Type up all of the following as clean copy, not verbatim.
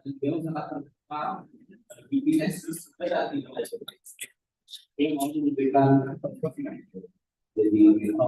Dia sangat terkenal BPS sepeda di Malaysia. Dia mau memberikan jadi kita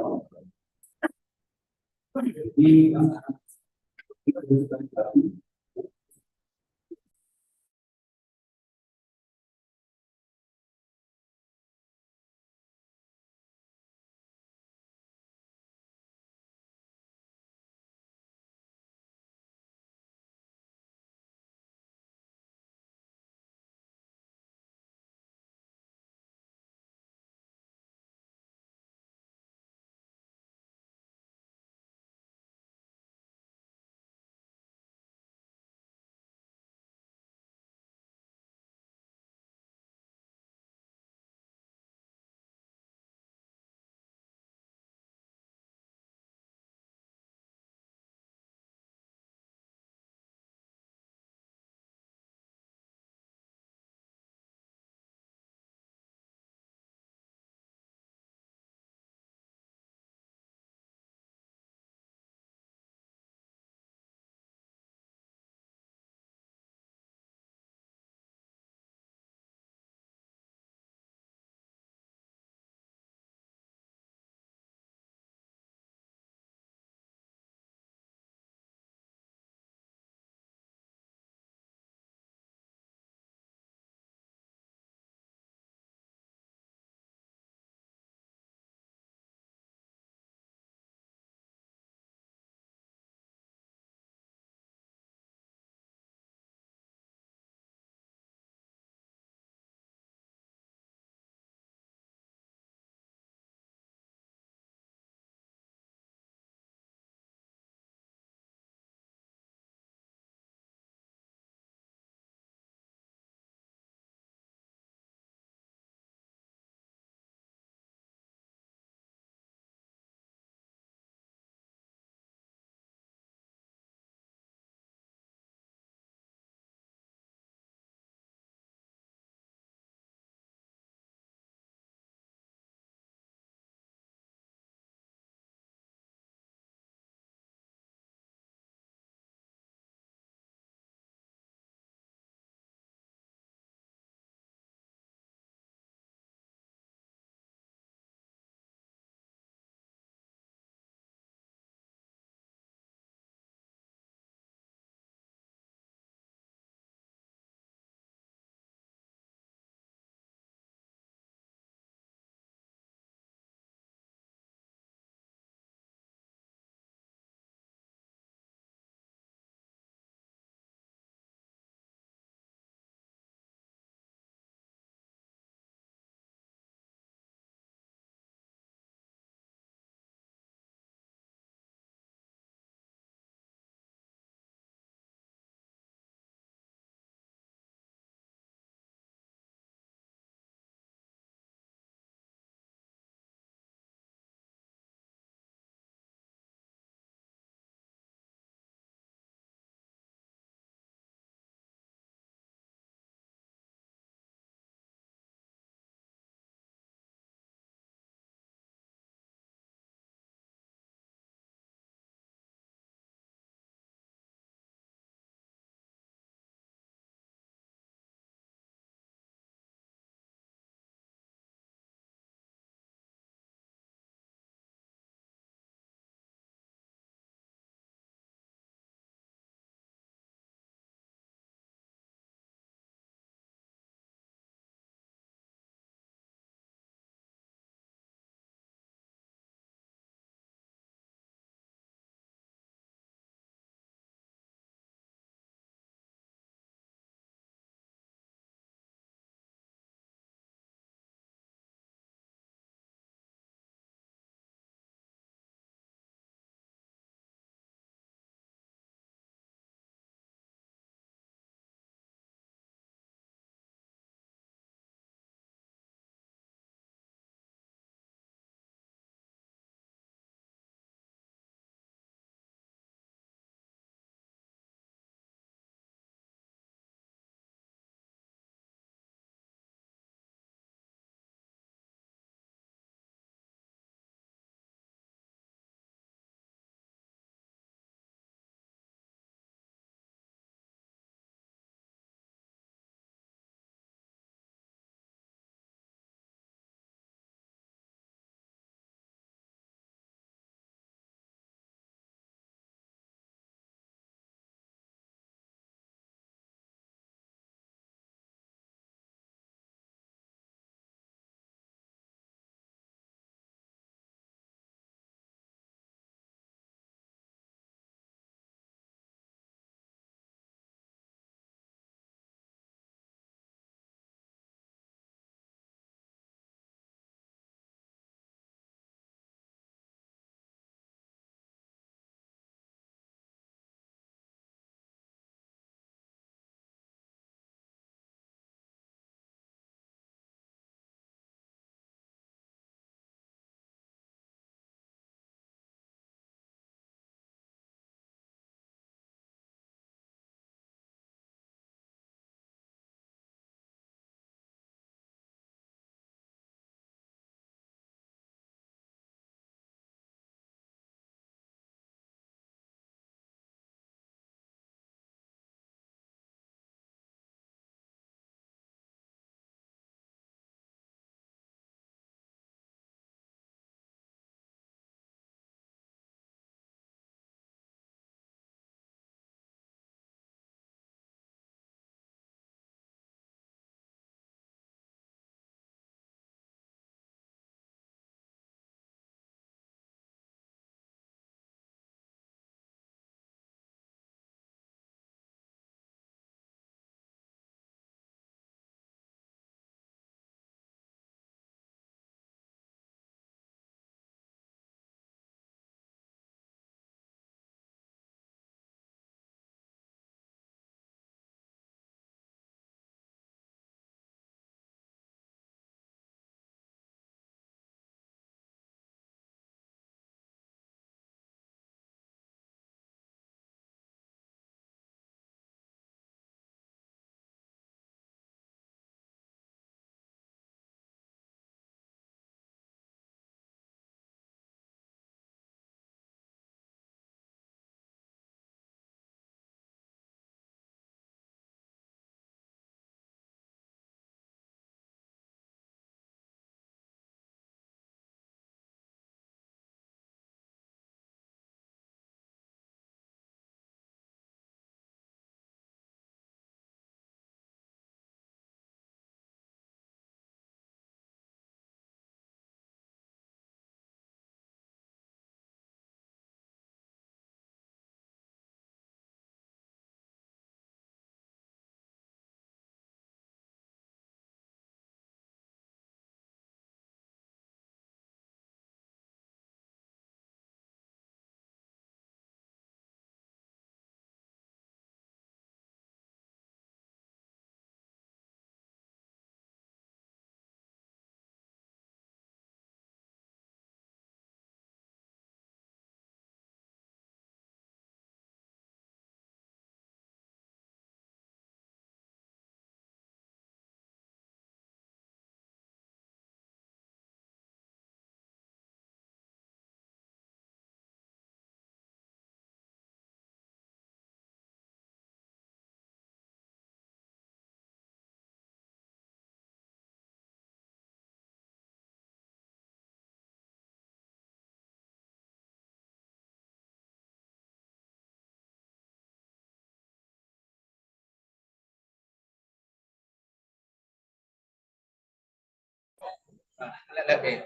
Let me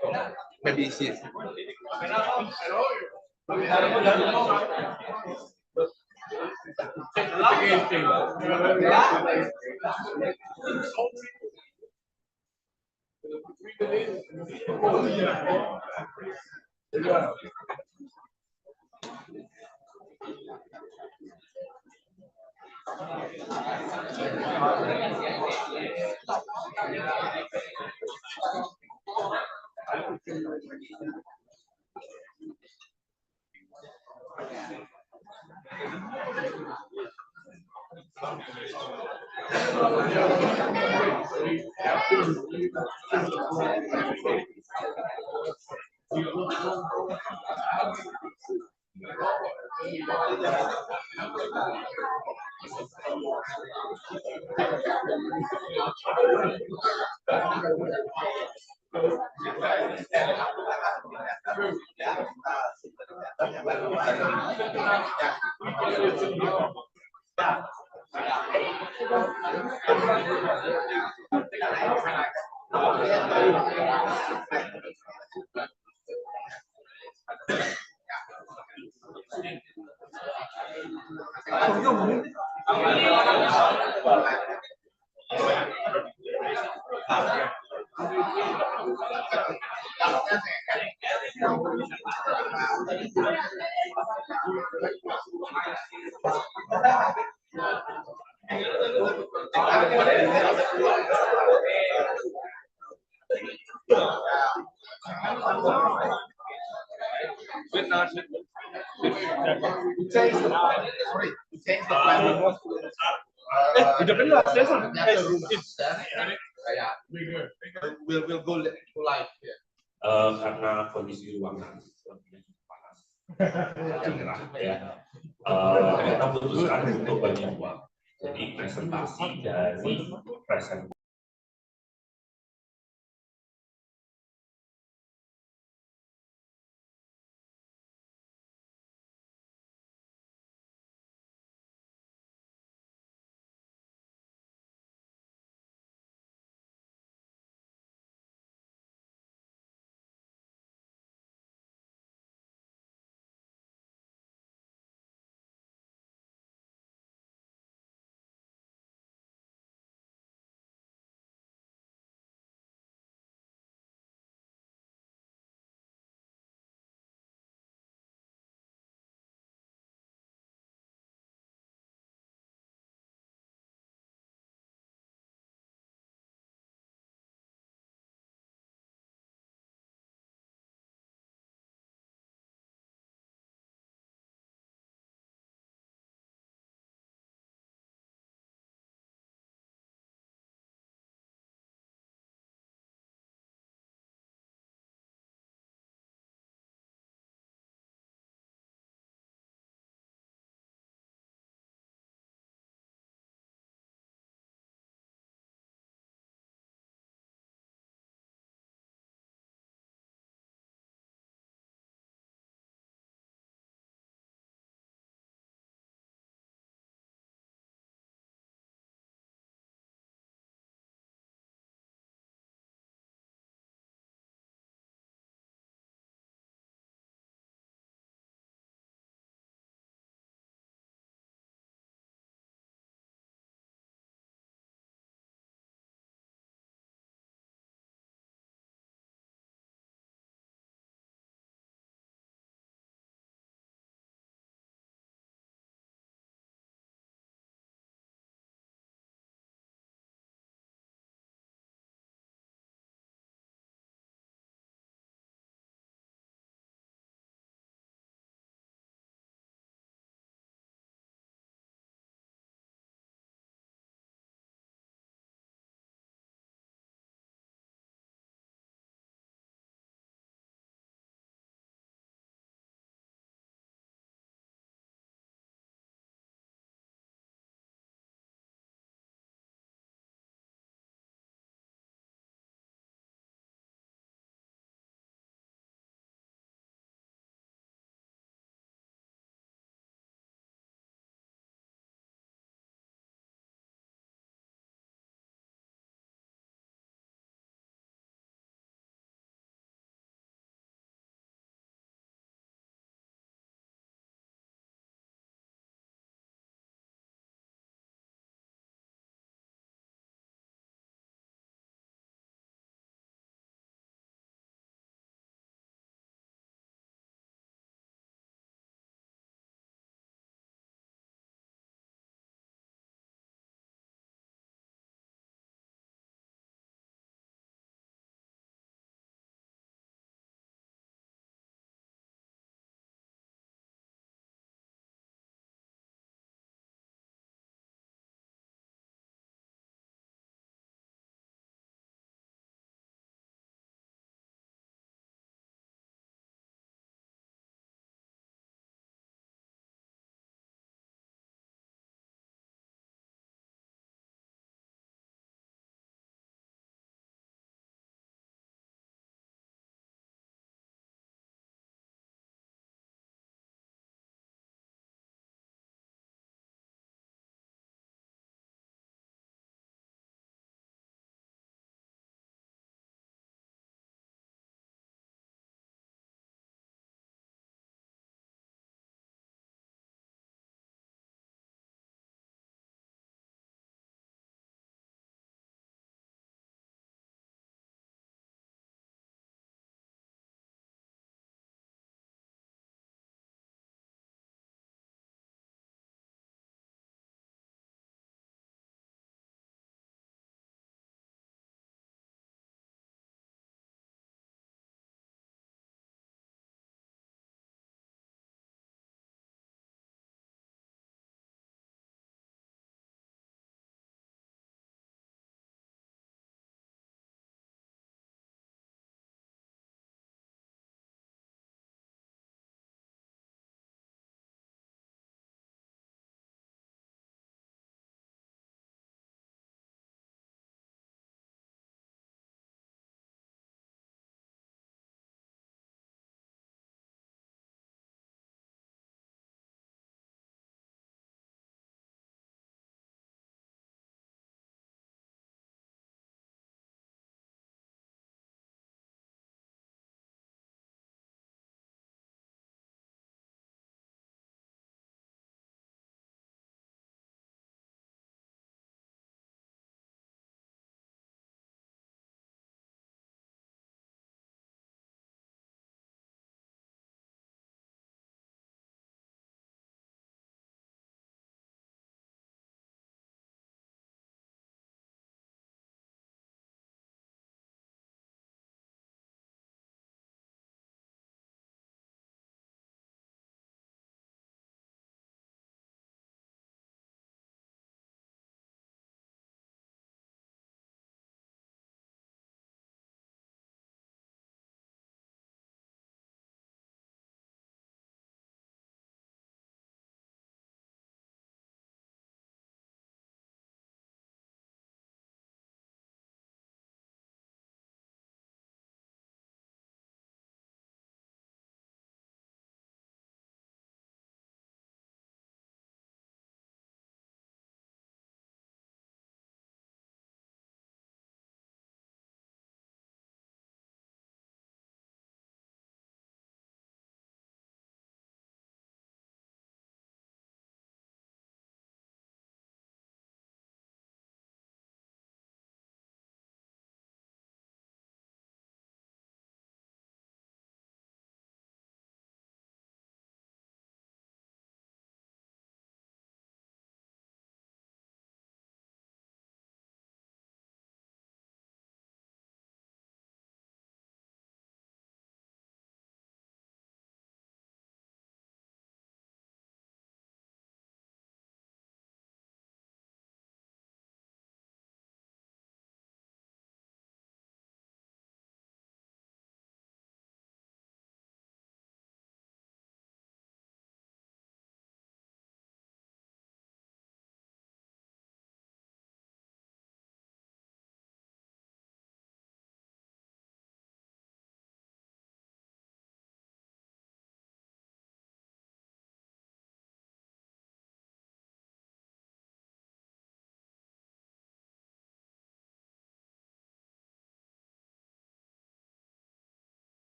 maybe see. Udah benar, we'll go live. Karena kondisi ruangan panas, cerah ya, kita putuskan untuk bagi dua. Jadi presentasi dari presentasi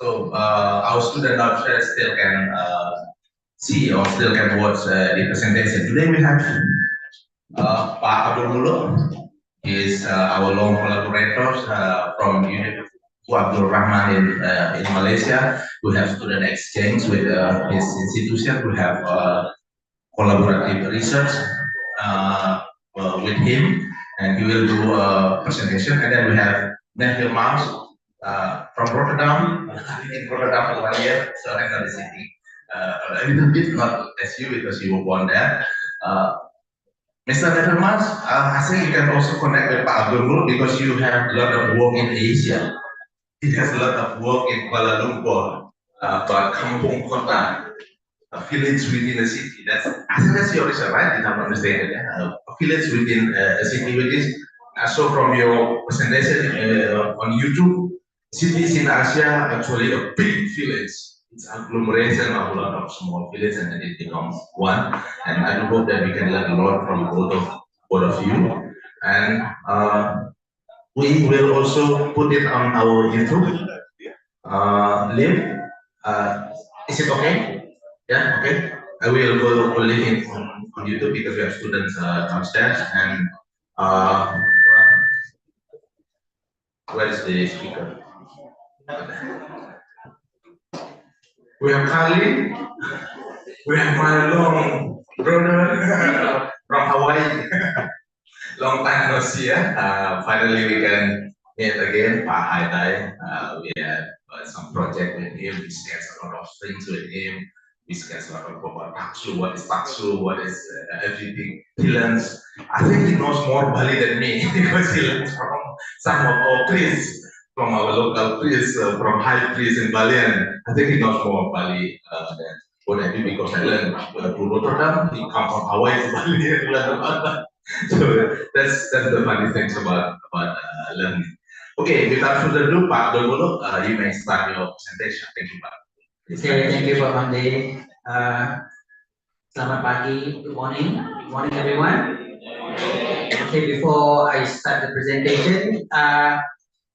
So our student upstairs still can see or still can watch the presentation. Today we have Pak Abdul Muluk. He is our long collaborator from Abdul Rahman in Malaysia. We have student exchange with his institution. We have collaborative research with him, and he will do a presentation. And then we have Matthew Mars from Rotterdam, in Rotterdam 1 year, so I know the city. A little bit, not as you because you were born there. Mr. Nethermans, I think you can also connect with Pak Abdul Muluk because you have a lot of work in Asia. He has a lot of work in Kuala Lumpur, but Kampung Kota, a village within a city. I think that's your reason, right? If I'm not mistaken. Yeah? A village within a city, which is I saw from your presentation on YouTube. Cities in Asia actually a big village. It's agglomeration of a lot of small villages, and then it becomes one. And I do hope that we can learn a lot from both of you. And we will also put it on our YouTube link. Is it okay? Yeah, okay. I will go link it on YouTube because we have students downstairs. And where is the speaker? We have Kali. We have my long brother from Hawaii. Long time no see. Finally, we can meet again. Pak Haidai. We had some project with him. We sketched a lot of things with him. We sketched a lot of about taksu. What is taksu? What is everything? He learns. I think he knows more Bali than me because he learns from some of our priests, from our local priests, from high priests in Bali, and I think he knows more of Bali than what I do because I learned to Rotterdam. He comes from Hawaii to Bali and learn about that. So that's the funny things about learning. Okay, without further ado, Pak Abdul Muluk, you may start your presentation. Thank you, Pak. Okay, thank you, Pak Mande. Selamat pagi, good morning. Good morning, everyone. Okay, before I start the presentation,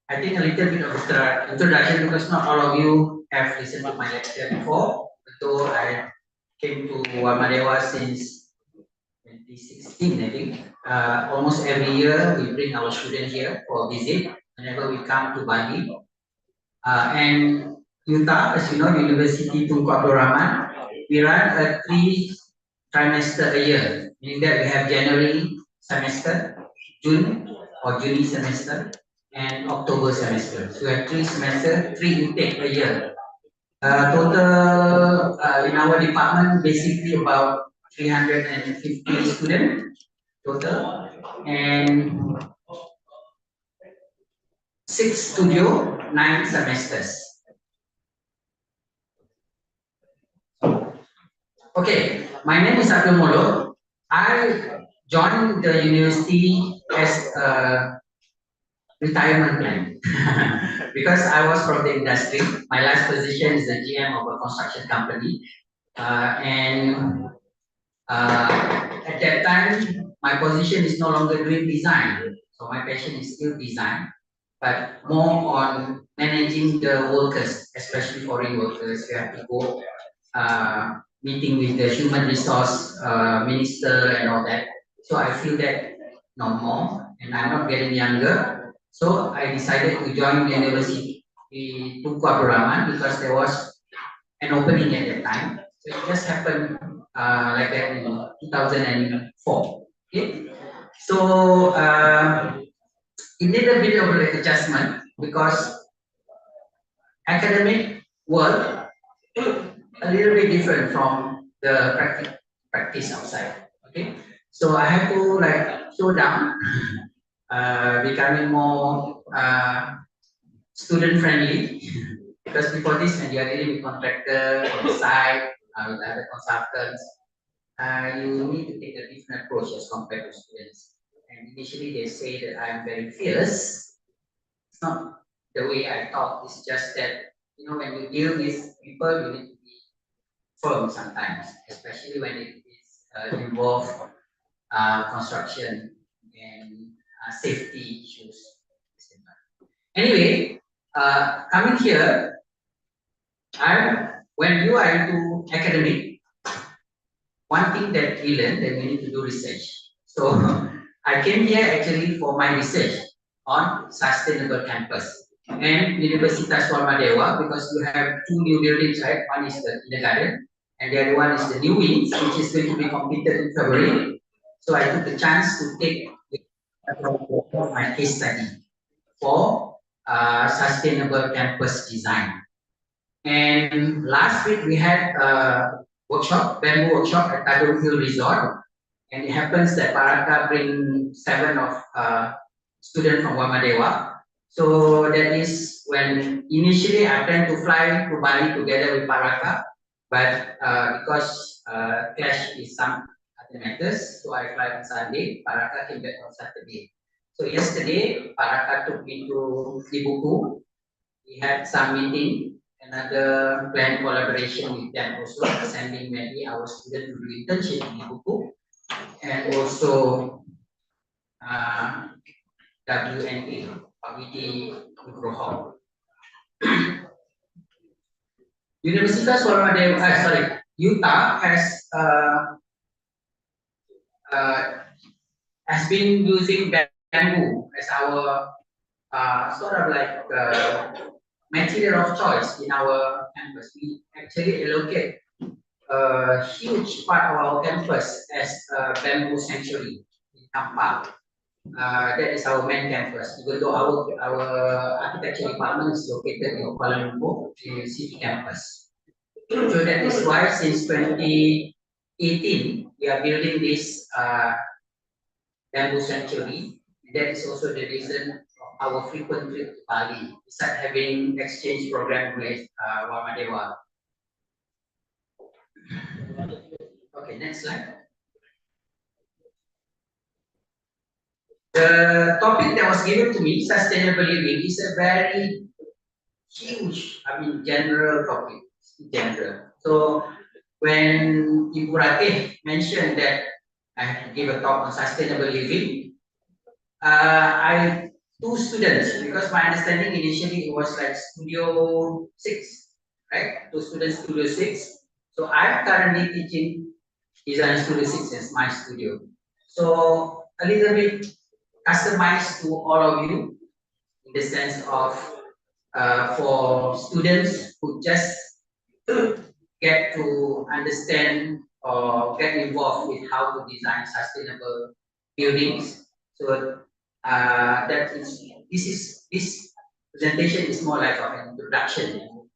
I think a little bit of introduction because not all of you have listened to my lecture before. So I came to Warmadewa since 2016, I think. Almost every year we bring our students here for a visit whenever we come to Bali. And UTA, as you know, University Tunku Abdul Rahman, we run a 3 trimester a year, meaning that we have January semester, June or June semester, and October semester. So we have 3 semesters, 3 intake a year. Total in our department, basically about 350 students total, and 6 studio, 9 semesters. Okay, my name is Abdul Muluk. I joined the university as a retirement plan because I was from the industry. My last position is the GM of a construction company, and at that time my position is no longer doing design. So my passion is still design, but more on managing the workers, especially foreign workers. You have to go meeting with the human resource minister and all that. So I feel that no more, and I'm not getting younger. So I decided to join the university in Tunku Abdul Rahman because there was an opening at that time. So it just happened like that in 2004. Okay, so it did a bit of like adjustment because academic work a little bit different from the practice outside. Okay, so I have to like slow down, becoming more student friendly because before this, when you are dealing with contractor on the side, with other consultants, you need to take a different approach as compared to students. And initially, they say that I am very fierce. It's not the way I talk. It's just that when you deal with people, you need to be firm sometimes, especially when it is involve construction and safety issues. Anyway, coming here, And when you are into academic, one thing that we learned that we need to do research. So I came here actually for my research on sustainable campus and Universitas Warmadewa, because you have two new buildings, right? One is the kindergarten and the other one is the new wings, which is going to be completed in February. So I took the chance to take my case study for sustainable campus design. And last week we had a workshop, bamboo workshop at Tanjung Hill Resort. And it happens that Paraka bring 7 of students from Wamadewa. So that is when initially I planned to fly to Bali together with Paraka, but because clash is some other matters, so I fly on Sunday. Paraka came back on Saturday. So yesterday Paraka took me to Ibuku. We had some meeting, another planned collaboration with them also, sending maybe our students to do internship in Ibuku, and also WNA, Committee Nugroho. Universitas Warmadewa, Utah has been using bamboo as our sort of like material of choice in our campus. We actually allocate a huge part of our campus as a bamboo sanctuary in Tampa. That is our main campus. Even though our architecture department is located in Kuala Lumpur, the city campus. So that is why since 2018 we are building this bamboo sanctuary. That is also the reason of our frequent trip to Bali. Besides having exchange program with Warmadewa. Okay, next slide. The topic that was given to me, sustainable living, is a very huge, general topic. General. So when Ibu Ratih mentioned that I have to give a talk on sustainable living, I two students, because my understanding initially it was like Studio 6, right? Two students, Studio 6. So I'm currently teaching Design Studio 6 as my studio. So a little bit customized to all of you in the sense of for students who just get to understand or get involved with how to design sustainable buildings. So this presentation is more like an introduction to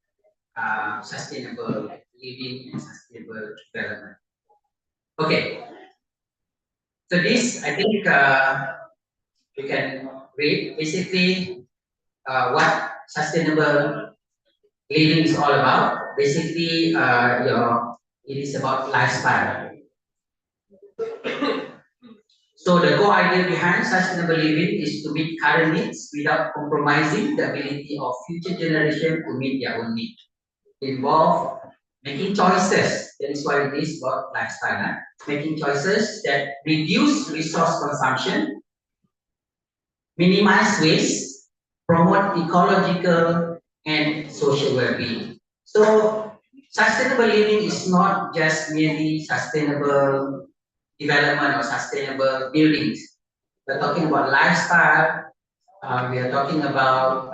sustainable living and sustainable development. Okay, so this I think you can read basically what sustainable living is all about. Basically, it is about lifestyle. So the core idea behind sustainable living is to meet current needs without compromising the ability of future generations to meet their own needs. Involve making choices. That is why it is about lifestyle. Making choices that reduce resource consumption, minimize waste, promote ecological and social well-being. So sustainable living is not just merely sustainable development or sustainable buildings. We're talking about lifestyle. We are talking about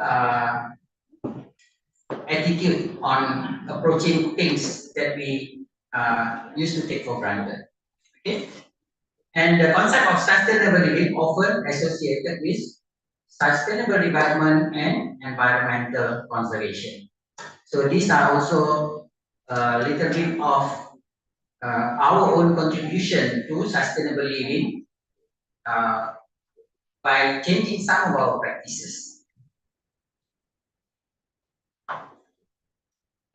attitude on approaching things that we used to take for granted. Okay, and the concept of sustainable living often associated with sustainable development and environmental conservation. So these are also a little bit of our own contribution to sustainable living by changing some of our practices.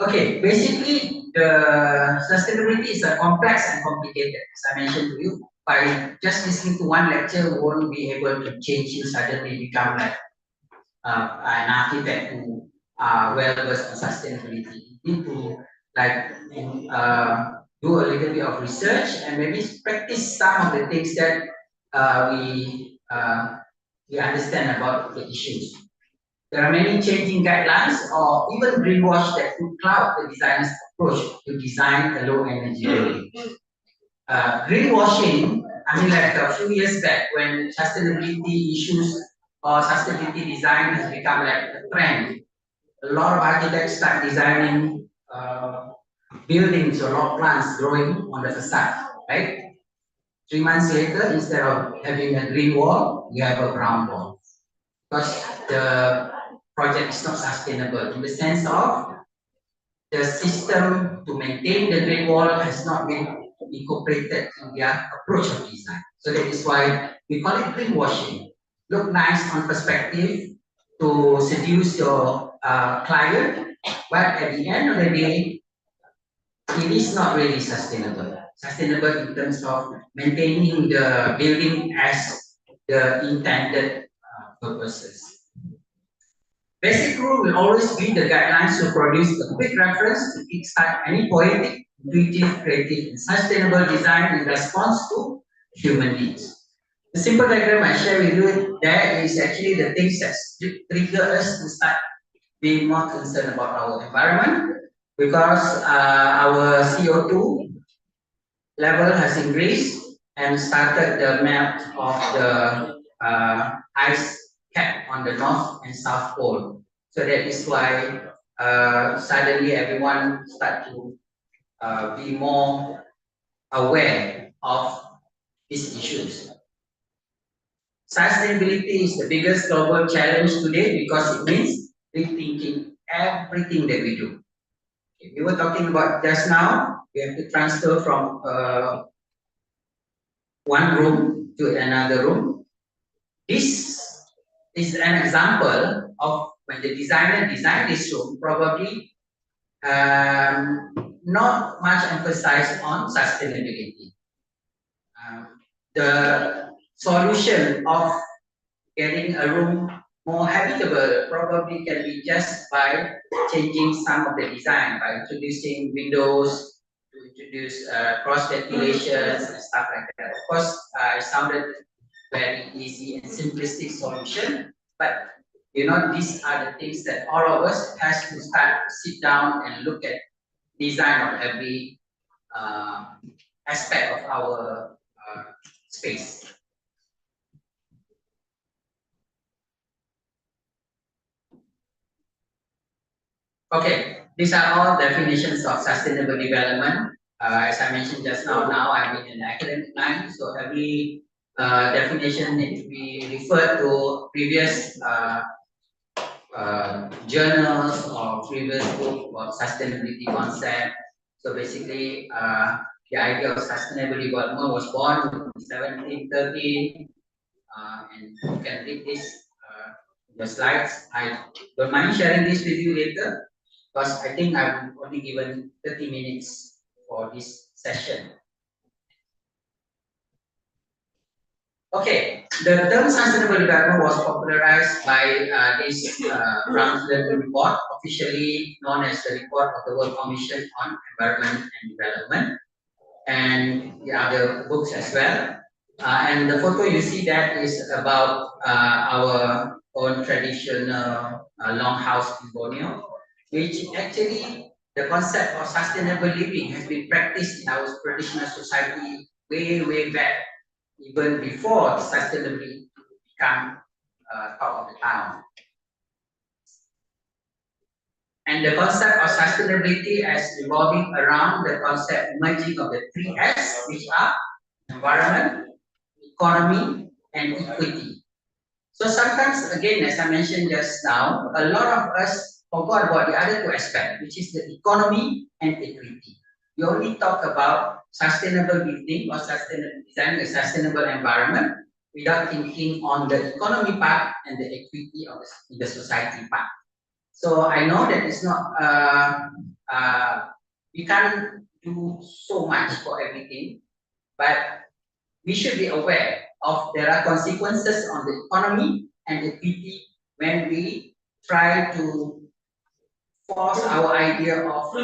Okay, basically the sustainability is a complex and complicated, as I mentioned to you. By just listening to one lecture, we won't be able to change you suddenly become like an architect who are well versed in sustainability. You need to like do a little bit of research and maybe practice some of the things that we understand about the issues. There are many changing guidelines or even greenwash that could cloud the designer's approach to design a low energy building. Greenwashing, I mean, like a few years back when sustainability issues or sustainability design has become like a trend, a lot of architects start designing buildings or rock plants growing on the facade, right? 3 months later, instead of having a green wall, you have a brown wall. Because the project is not sustainable in the sense of the system to maintain the green wall has not been incorporated in their approach of design. So that is why we call it greenwashing. Look nice on perspective to seduce your client, but at the end of the day, it is not really sustainable. Sustainable in terms of maintaining the building as the intended purposes. Basic rule will always be the guidelines to produce a quick reference to kickstart any poetic, intuitive, creative, and sustainable design in response to human needs. The simple diagram I share with you there is actually the things that trigger us to start being more concerned about our environment because our CO2 level has increased and started the melt of the ice cap on the north and south pole. So that is why suddenly everyone start to be more aware of these issues. Sustainability is the biggest global challenge today because it means rethinking everything that we do. We were talking about just now, we have to transfer from one room to another room. This is an example of when the designer designed this room, probably not much emphasis on sustainability. The solution of getting a room more habitable probably can be just by changing some of the design, by introducing windows, to introduce cross ventilations and stuff like that. Of course, it sounded very easy and simplistic solution, but you know, these are the things that all of us has to start to sit down and look at design of every aspect of our space. Okay, these are all definitions of sustainable development. As I mentioned just now I'm in an academic line, so every definition needs to be referred to previous journals or previous book about sustainability concept. So basically, the idea of sustainable development was born in 1713, and you can read this the slides. I don't mind sharing this with you later because I think I've only given 30 minutes for this session. Okay, the term sustainable development was popularized by this Brundtland report, officially known as the report of the World Commission on Environment and Development, and the other books as well. And the photo you see that is about our own traditional longhouse in Borneo, which actually the concept of sustainable living has been practiced in our traditional society way back, even before sustainability become top of the town. And the concept of sustainability is revolving around the concept emerging of the 3S, which are environment, economy, and equity. So sometimes, again, as I mentioned just now, a lot of us forgot about the other two aspects, which is the economy and equity. We only talk about sustainable building or sustainable design, a sustainable environment, without thinking on the economy part and the equity of the society part. So I know that it's not, we can't do so much for everything, but we should be aware of there are consequences on the economy and equity when we try to force our idea of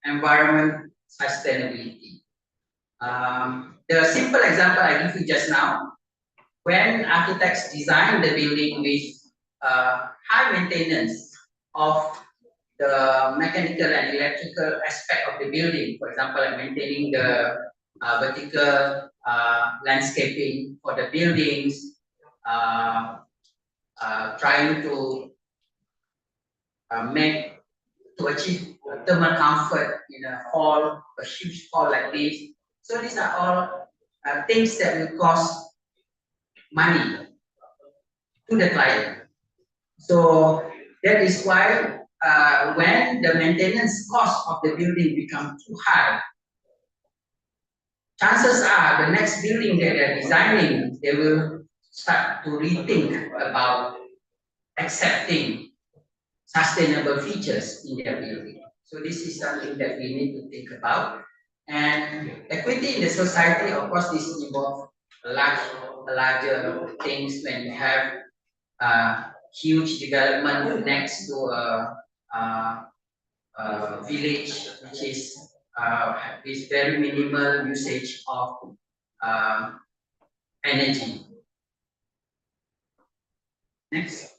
environment sustainability. The simple example I give you just now, when architects design the building with high maintenance of the mechanical and electrical aspect of the building. For example, maintaining the vertical landscaping for the buildings, trying to achieve thermal comfort in a hall, a huge hall like this. So these are all things that will cost money to the client. So that is why when the maintenance cost of the building become too high, chances are the next building that they're designing, they will start to rethink about accepting sustainable features in their building. So this is something that we need to think about. And equity in the society, of course, this involves larger things when you have huge development next to a village which is with very minimal usage of energy. Next.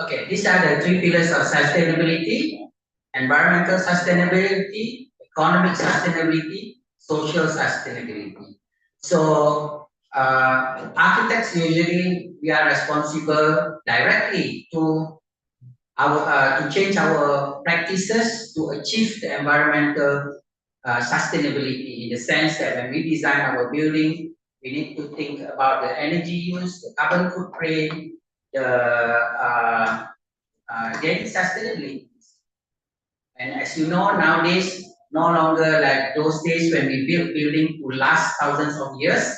Okay, these are the three pillars of sustainability: environmental sustainability, economic sustainability, social sustainability. So architects usually we are responsible directly to our to change our practices to achieve the environmental sustainability, in the sense that when we design our building, we need to think about the energy use, the carbon footprint, the daily sustainability. And as you know, nowadays, no longer like those days when we built building to last thousands of years.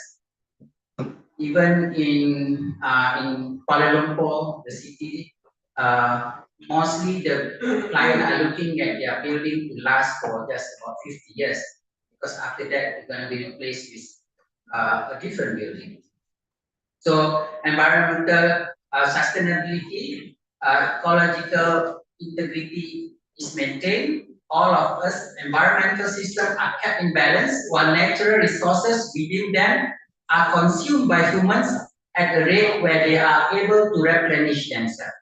Even in Kuala Lumpur, the city, mostly the clients are looking at their building to last for just about 50 years, because after that it's going to be replaced with a different building. So environmental sustainability, ecological integrity is maintained. All of us environmental systems are kept in balance, while natural resources within them are consumed by humans at a rate where they are able to replenish themselves.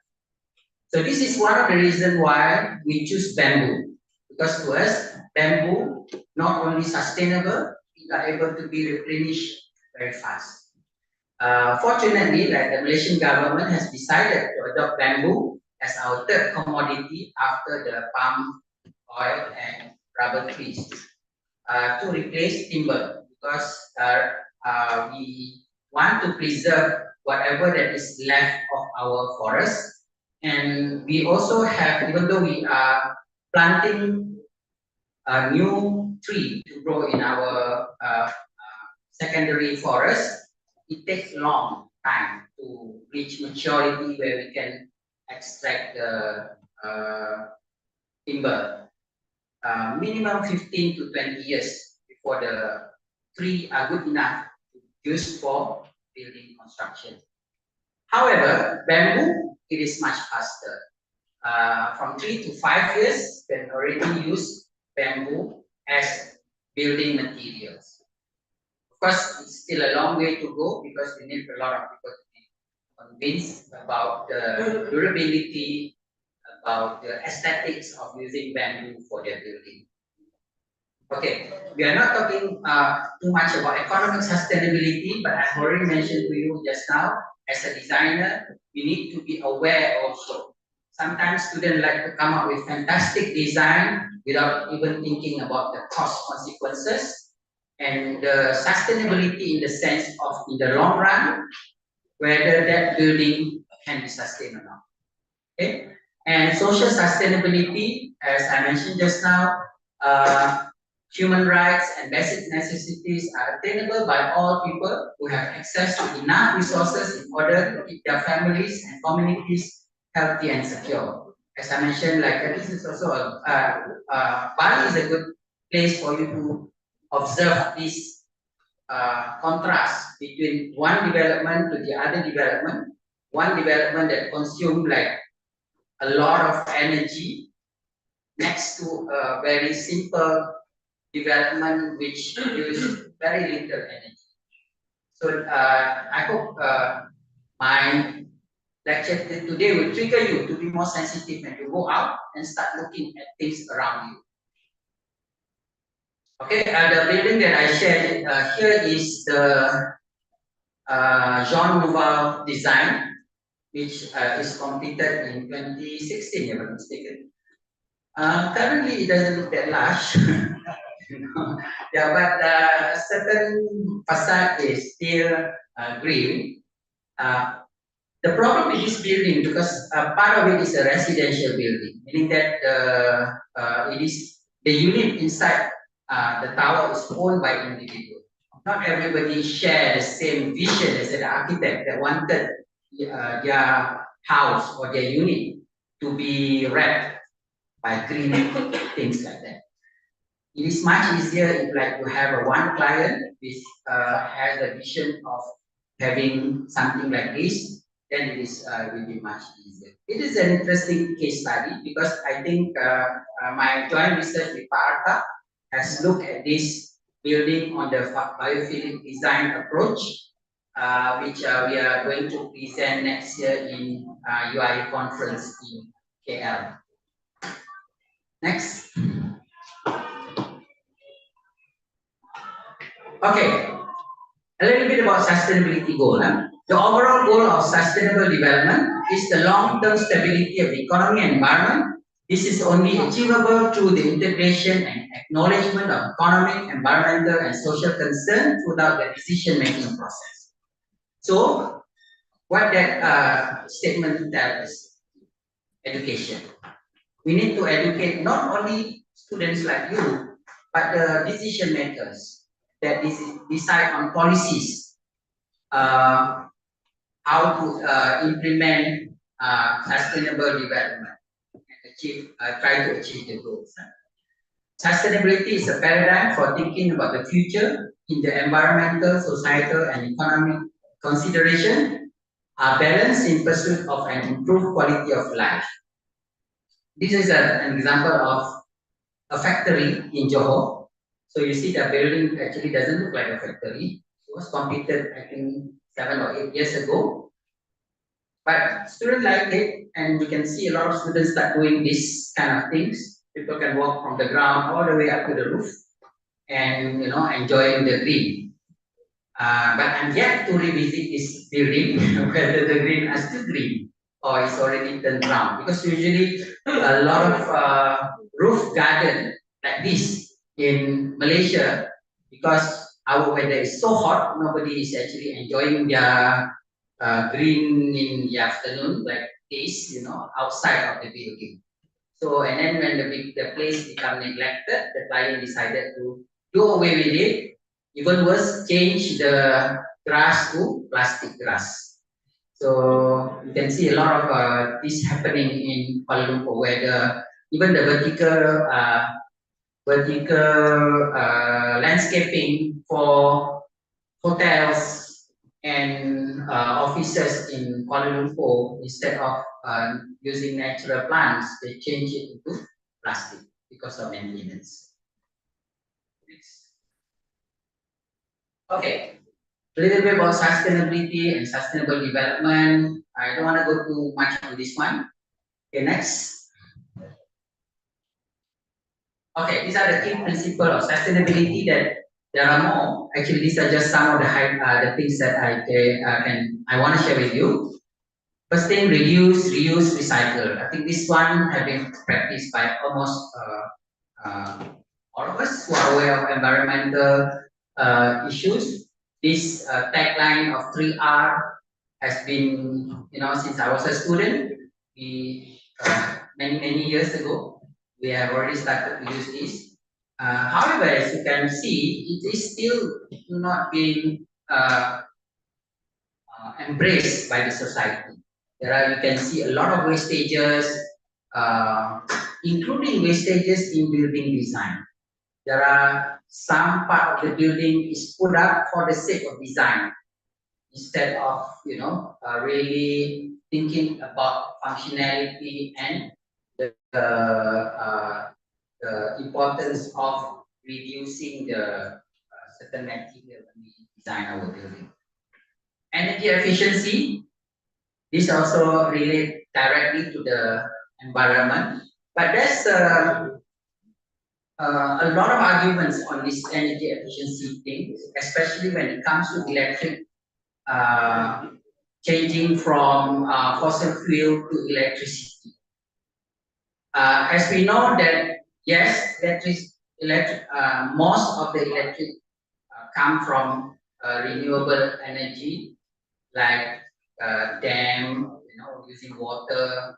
So this is one of the reasons why we choose bamboo, because to us, bamboo not only sustainable, it are able to be replenished very fast. Fortunately, like the Malaysian government has decided to adopt bamboo as our third commodity after the palm oil and rubber trees to replace timber, because we want to preserve whatever that is left of our forest. And we also have, even though we are planting a new tree to grow in our secondary forest, it takes long time to reach maturity where we can extract the timber. Minimum 15 to 20 years before the tree are good enough to use for building construction. However, bamboo, it is much faster. From 3 to 5 years, we can already use bamboo as building materials. Of course, it's still a long way to go, because we need a lot of people to be convinced about the durability, about the aesthetics of using bamboo for their building. Okay, we are not talking too much about economic sustainability, but I already mentioned to you just now, as a designer, we need to be aware also. Sometimes students like to come up with fantastic design without even thinking about the cost consequences and the sustainability, in the sense of, in the long run, whether that building can be sustained or not. Okay, and social sustainability, as I mentioned just now, human rights and basic necessities are attainable by all people who have access to enough resources in order to keep their families and communities healthy and secure. As I mentioned, like this is also Bali is a good place for you to observe this contrast between one development to the other development. One development that consumes like a lot of energy, next to a very simple development which uses very little energy. So I hope My lecture today will trigger you to be more sensitive when you go out and start looking at things around you. Okay, the building that I shared here is the Jean Nouveau design, which is completed in 2016, if I'm not mistaken. Currently, it doesn't look that large. Yeah, but certain facade is still green. The problem with this building, because part of it is a residential building, meaning that it is the unit inside the tower is owned by individuals. Not everybody share the same vision as the architect that wanted their house or their unit to be wrapped by green things like that. It is much easier if like you have a one client which has a vision of having something like this, then it is will be much easier. It is an interesting case study because I think my joint research with Parta has looked at this building on the biophilic design approach, which we are going to present next year in UIA conference in KL. Next. Okay, a little bit about sustainability goal. The overall goal of sustainable development is the long-term stability of the economy and environment. This is only achievable through the integration and acknowledgement of economic, environmental, and social concerns throughout the decision-making process. So, what that statement tells us? Education. We need to educate not only students like you, but the decision makers that decide on policies, how to implement sustainable development and try to achieve the goals. Sustainability is a paradigm for thinking about the future in the environmental, societal, and economic consideration are balanced in pursuit of an improved quality of life. This is an example of a factory in Johor. So you see the building actually doesn't look like a factory. It was completed, I think, 7 or 8 years ago. But students like it, and we can see a lot of students start doing this kind of things. People can walk from the ground all the way up to the roof and enjoying the green. But I'm yet to revisit this building, whether the green is still green or it's already turned brown. Because usually a lot of roof garden like this in Malaysia, because our weather is so hot, nobody is actually enjoying their green in the afternoon like this, outside of the building. So, and then when the place become neglected, the client decided to do away with it. Even worse, change the grass to plastic grass. So you can see a lot of this happening in Kuala Lumpur, where even the vertical landscaping for hotels and offices in Kuala Lumpur, instead of using natural plants, they change it into plastic because of maintenance. Okay, a little bit about sustainability and sustainable development. I don't want to go too much on this one. Okay, next. Okay, these are the key principles of sustainability. That there are more. Actually, these are just some of the things that I want to share with you. First thing, reduce, reuse, recycle. I think this one has been practiced by almost all of us who are aware of environmental issues. This tagline of 3R has been, since I was a student, many years ago, we have already started to use this. However, as you can see, it is still not being embraced by the society. You can see a lot of wastages, including wastages in building design. There are some part of the building is put up for the sake of design, instead of really thinking about functionality and the importance of reducing the certain material when we design our building. Energy efficiency. This also relate directly to the environment, but there's a lot of arguments on this energy efficiency thing, especially when it comes to electric changing from fossil fuel to electricity. As we know that yes, most of the electric come from renewable energy, like dam, using water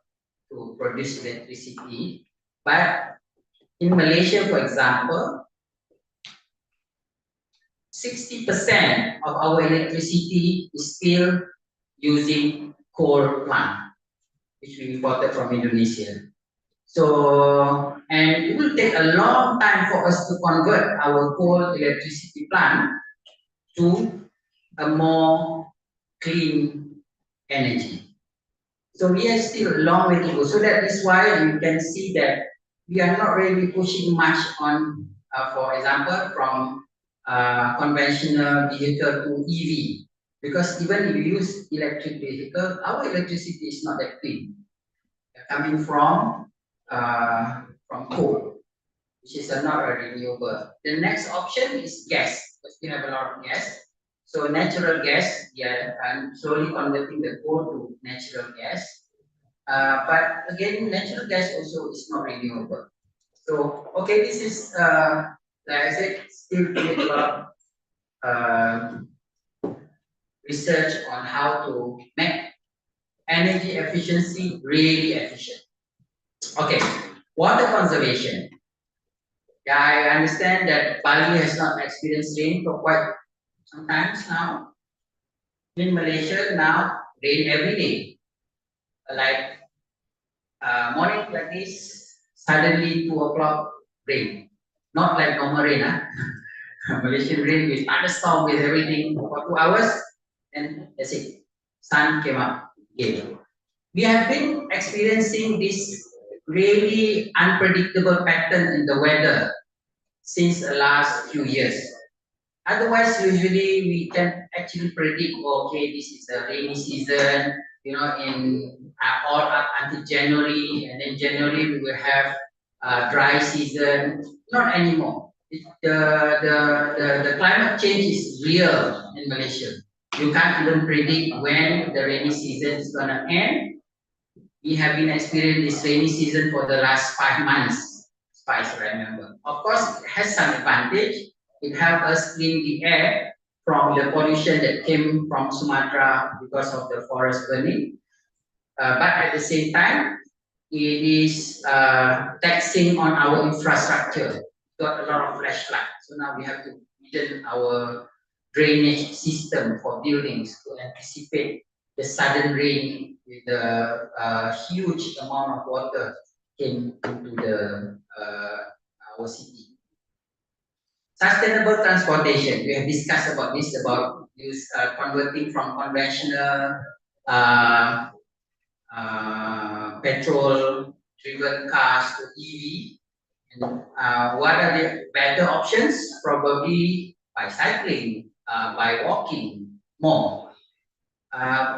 to produce electricity. But in Malaysia, for example, 60% of our electricity is still using coal plant, which we imported from Indonesia. So, and it will take a long time for us to convert our coal electricity plant to a more clean energy. So we are still a long way to go. So that is why you can see that we are not really pushing much on, for example, from conventional vehicle to EV. Because even if you use electric vehicle, our electricity is not that clean. Coming from coal, which is not a renewable. The next option is gas, because we have a lot of gas. So natural gas, yeah, I'm slowly converting the coal to natural gas. But again, natural gas also is not renewable. So, okay, this is, like I said, still need a lot of research on how to make energy efficiency really efficient. Okay, water conservation. Yeah, I understand that Bali has not experienced rain for quite some time now. In Malaysia now, rain every day. Like morning like this, suddenly 2 o'clock rain. Not like normal rain, huh? Malaysian rain with thunderstorm with everything for 2 hours, and that's it. Sun came up again. We have been experiencing this really unpredictable pattern in the weather since the last few years. Otherwise, usually we can actually predict, okay, this is a rainy season, in all up until January, and then January we will have a dry season. Not anymore. The climate change is real in Malaysia. You can't even predict when the rainy season is gonna end. We have been experiencing this rainy season for the last 5 months, as far as I remember. Of course, it has some advantage. It helps us clean the air from the pollution that came from Sumatra because of the forest burning. But at the same time, it is taxing on our infrastructure. Got a lot of flash flood. So now we have to build our drainage system for buildings to anticipate the sudden rain with the huge amount of water came into the our city. Sustainable transportation. We have discussed about this, about use converting from conventional petrol-driven cars to EV. And, what are the better options? Probably by cycling, by walking more.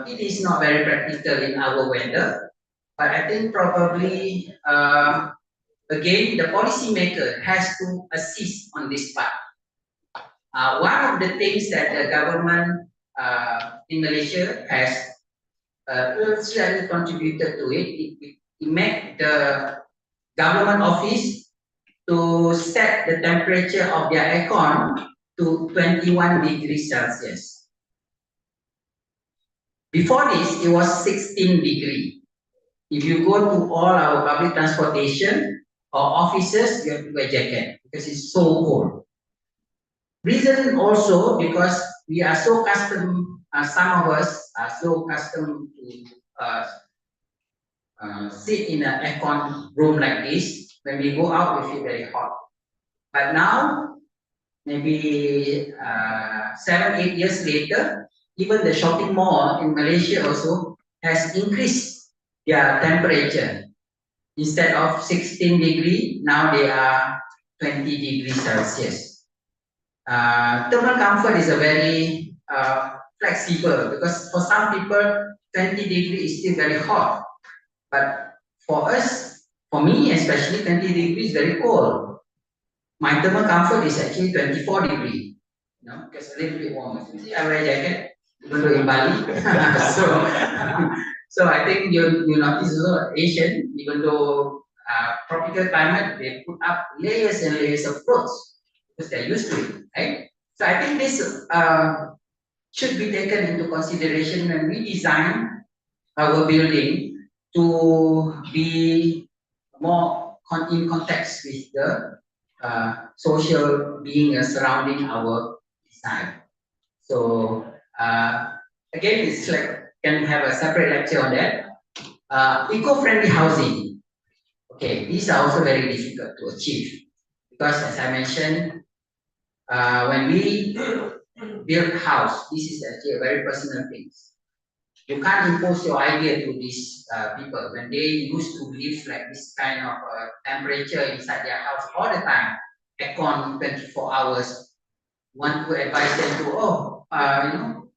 It is not very practical in our weather, but I think probably again the policymaker has to assist on this part. One of the things that the government in Malaysia has slightly contributed to it, it made the government office to set the temperature of their aircon to 21 degrees Celsius. Before this, it was 16 degrees. If you go to all our public transportation or offices, you have to wear jacket because it's so cold. Reason also because we are so accustomed, some of us are so accustomed to sit in an aircon room like this. When we go out, we feel very hot. But now, maybe 7-8 years later, even the shopping mall in Malaysia also has increased their temperature. Instead of 16 degrees, now they are 20 degrees Celsius. Thermal comfort is a very flexible, because for some people 20 degrees is still very hot. But for us, for me especially, 20 degrees is very cold. My thermal comfort is actually 24 degrees. You know, because a little bit warmer. You see, I wear a jacket, even though in Bali. so I think you notice also Asian, even though tropical climate, they put up layers and layers of clothes because they're used to it, right? So I think this should be taken into consideration when we design our building to be more in context with the social being surrounding our design. So again, it's like can have a separate lecture on that. Eco-friendly housing. Okay, these are also very difficult to achieve because, as I mentioned, when we build a house, this is actually a very personal thing. You can't impose your idea to these people when they used to live like this kind of temperature inside their house all the time, aircon 24 hours. Want to advise them to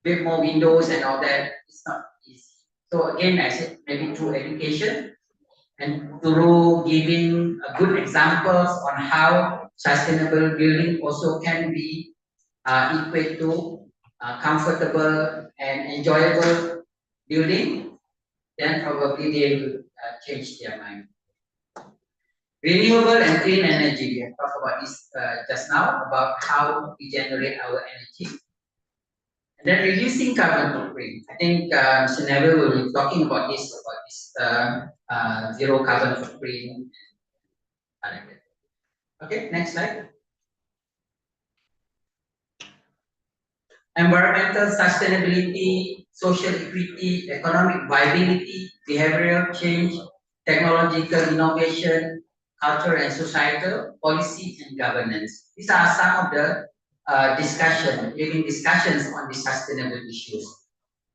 build more windows and all that. It's not easy. So again, I said maybe through education and through giving good examples on how sustainable building also can be equate to comfortable and enjoyable building, then probably they will change their mind. Renewable and clean energy. We have talked about this just now, about how we generate our energy. And then reducing carbon footprint. I think Mr. Neville will be talking about this zero carbon footprint. Okay, next slide. Environmental sustainability, social equity, economic viability, behavioral change, technological innovation, cultural and societal, policy and governance. These are some of the discussions on the sustainable issues.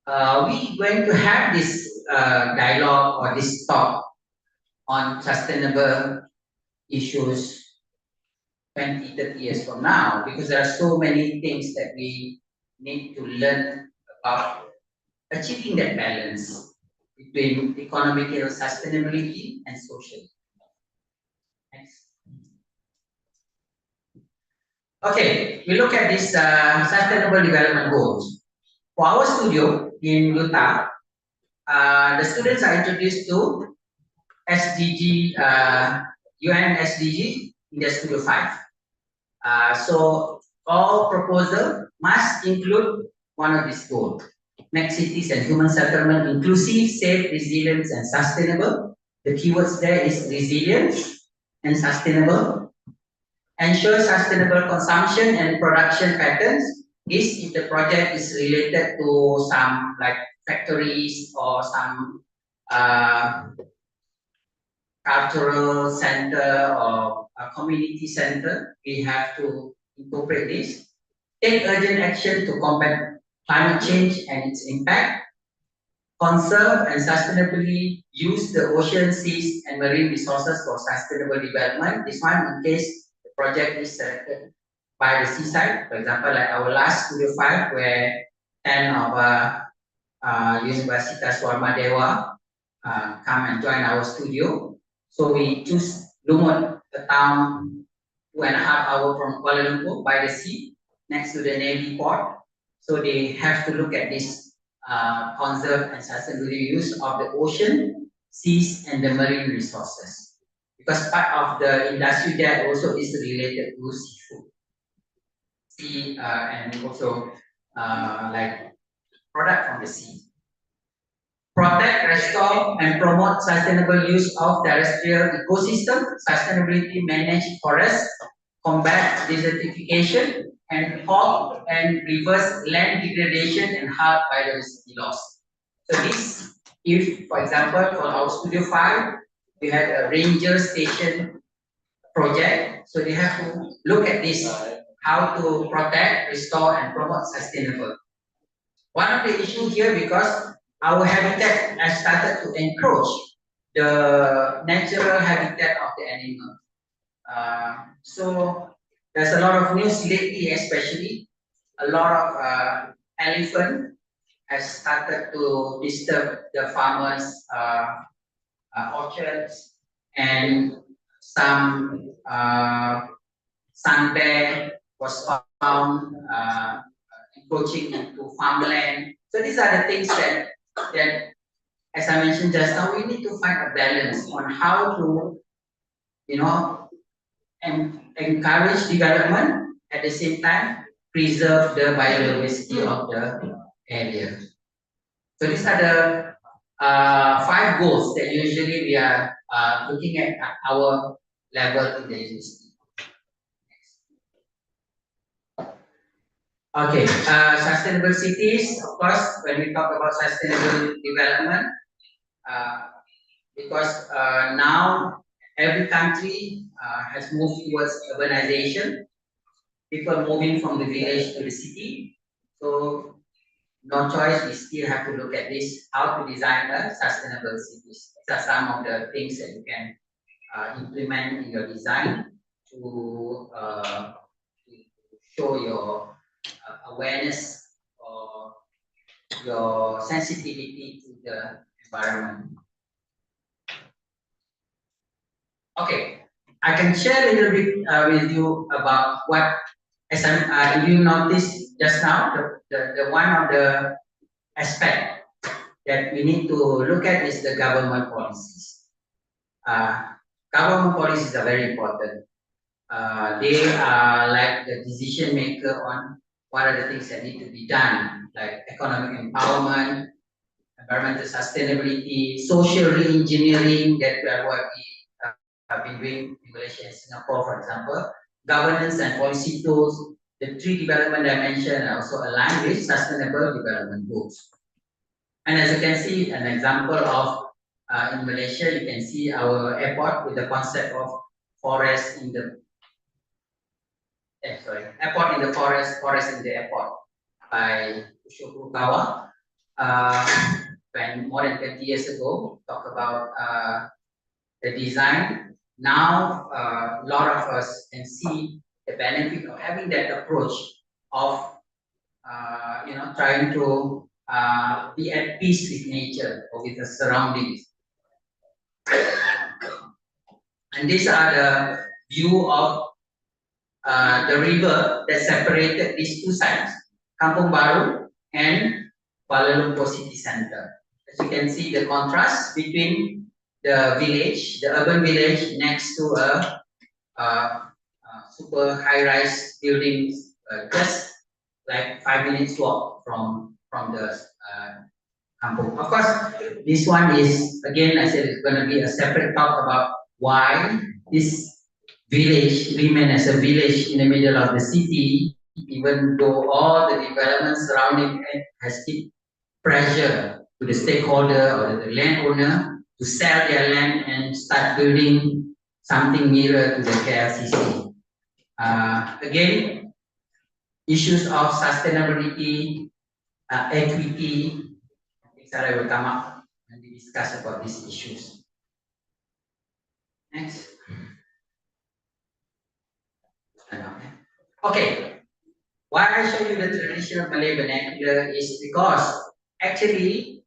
We're going to have this dialogue or this talk on sustainable issues 20, 30 years from now, because there are so many things that we need to learn about achieving that balance between economical sustainability and social. Next. Okay, we look at these sustainable development goals. For our studio in Utah, the students are introduced to SDG, UN SDG in the Studio 5. So all proposal must include one of these goals. Make cities and human settlement inclusive, safe, resilient, and sustainable. The keywords there is resilience and sustainable. Ensure sustainable consumption and production patterns. This if the project is related to some like factories or some cultural center or a community center, we have to incorporate this. Take urgent action to combat climate change and its impact. Conserve and sustainably use the ocean, seas, and marine resources for sustainable development. This one, in case the project is selected by the seaside, for example, like our last Studio 5, where 10 of Universitas Warmadewa come and join our studio. So we choose Lumut, a town 2.5 hours from Kuala Lumpur by the sea, next to the Navy port. So they have to look at this conserve and sustainable use of the ocean, seas, and the marine resources. Because part of the industry there also is related to seafood. Sea and also like product from the sea. Protect, restore, and promote sustainable use of terrestrial ecosystem, sustainability manage forests, combat desertification, and halt and reverse land degradation and halt biodiversity loss. So this, if for example, for our Studio 5, we had a ranger station project, so they have to look at this, how to protect, restore, and promote sustainable. One of the issues here, because our habitat has started to encroach the natural habitat of the animal. So there's a lot of news lately, especially a lot of elephant has started to disturb the farmers' orchards, and some sun bear was found encroaching into farmland. So these are the things that, as I mentioned just now, we need to find a balance on how to, you know, encourage development, at the same time preserve the biodiversity of the area. So these are the 5 goals that usually we are looking at our level in the university. Okay, sustainable cities. Of course, when we talk about sustainable development, because now every country has moved towards urbanization, people moving from the village to the city. So no choice, we still have to look at this, how to design a sustainable cities. These are some of the things that you can implement in your design to show your awareness or your sensitivity to the environment. Okay, I can share a little bit with you about what, as you noticed just now, the one of the aspect that we need to look at is the government policies. Government policies are very important. They are like the decision maker on what are the things that need to be done, like economic empowerment, environmental sustainability, social re-engineering, that what we have been doing in Malaysia and Singapore, for example, governance and policy tools. The 3 development dimensions are also aligned with sustainable development goals. And as you can see, an example of in Malaysia, you can see our airport with the concept of forest in the airport in the forest, forest in the airport by Fukuoka. When more than 20 years ago, talk about the design. Now, a lot of us can see the benefit of having that approach of trying to be at peace with nature or with the surroundings. And these are the view of the river that separated these 2 sides, Kampung Baru and Kuala Lumpur city center. As you can see, the contrast between the village, the urban village, next to a super high-rise buildings, just like 5 minutes walk from the kampung. Of course, this one is, again, I said it's going to be a separate talk about why this village remain as a village in the middle of the city, even though all the development surrounding it has keep pressure to the stakeholder or the landowner to sell their land and start building something nearer to the KLCC. Again, issues of sustainability, equity, things that I will come up and we discuss about these issues. Next. Okay, why I show you the traditional Malay vernacular is because actually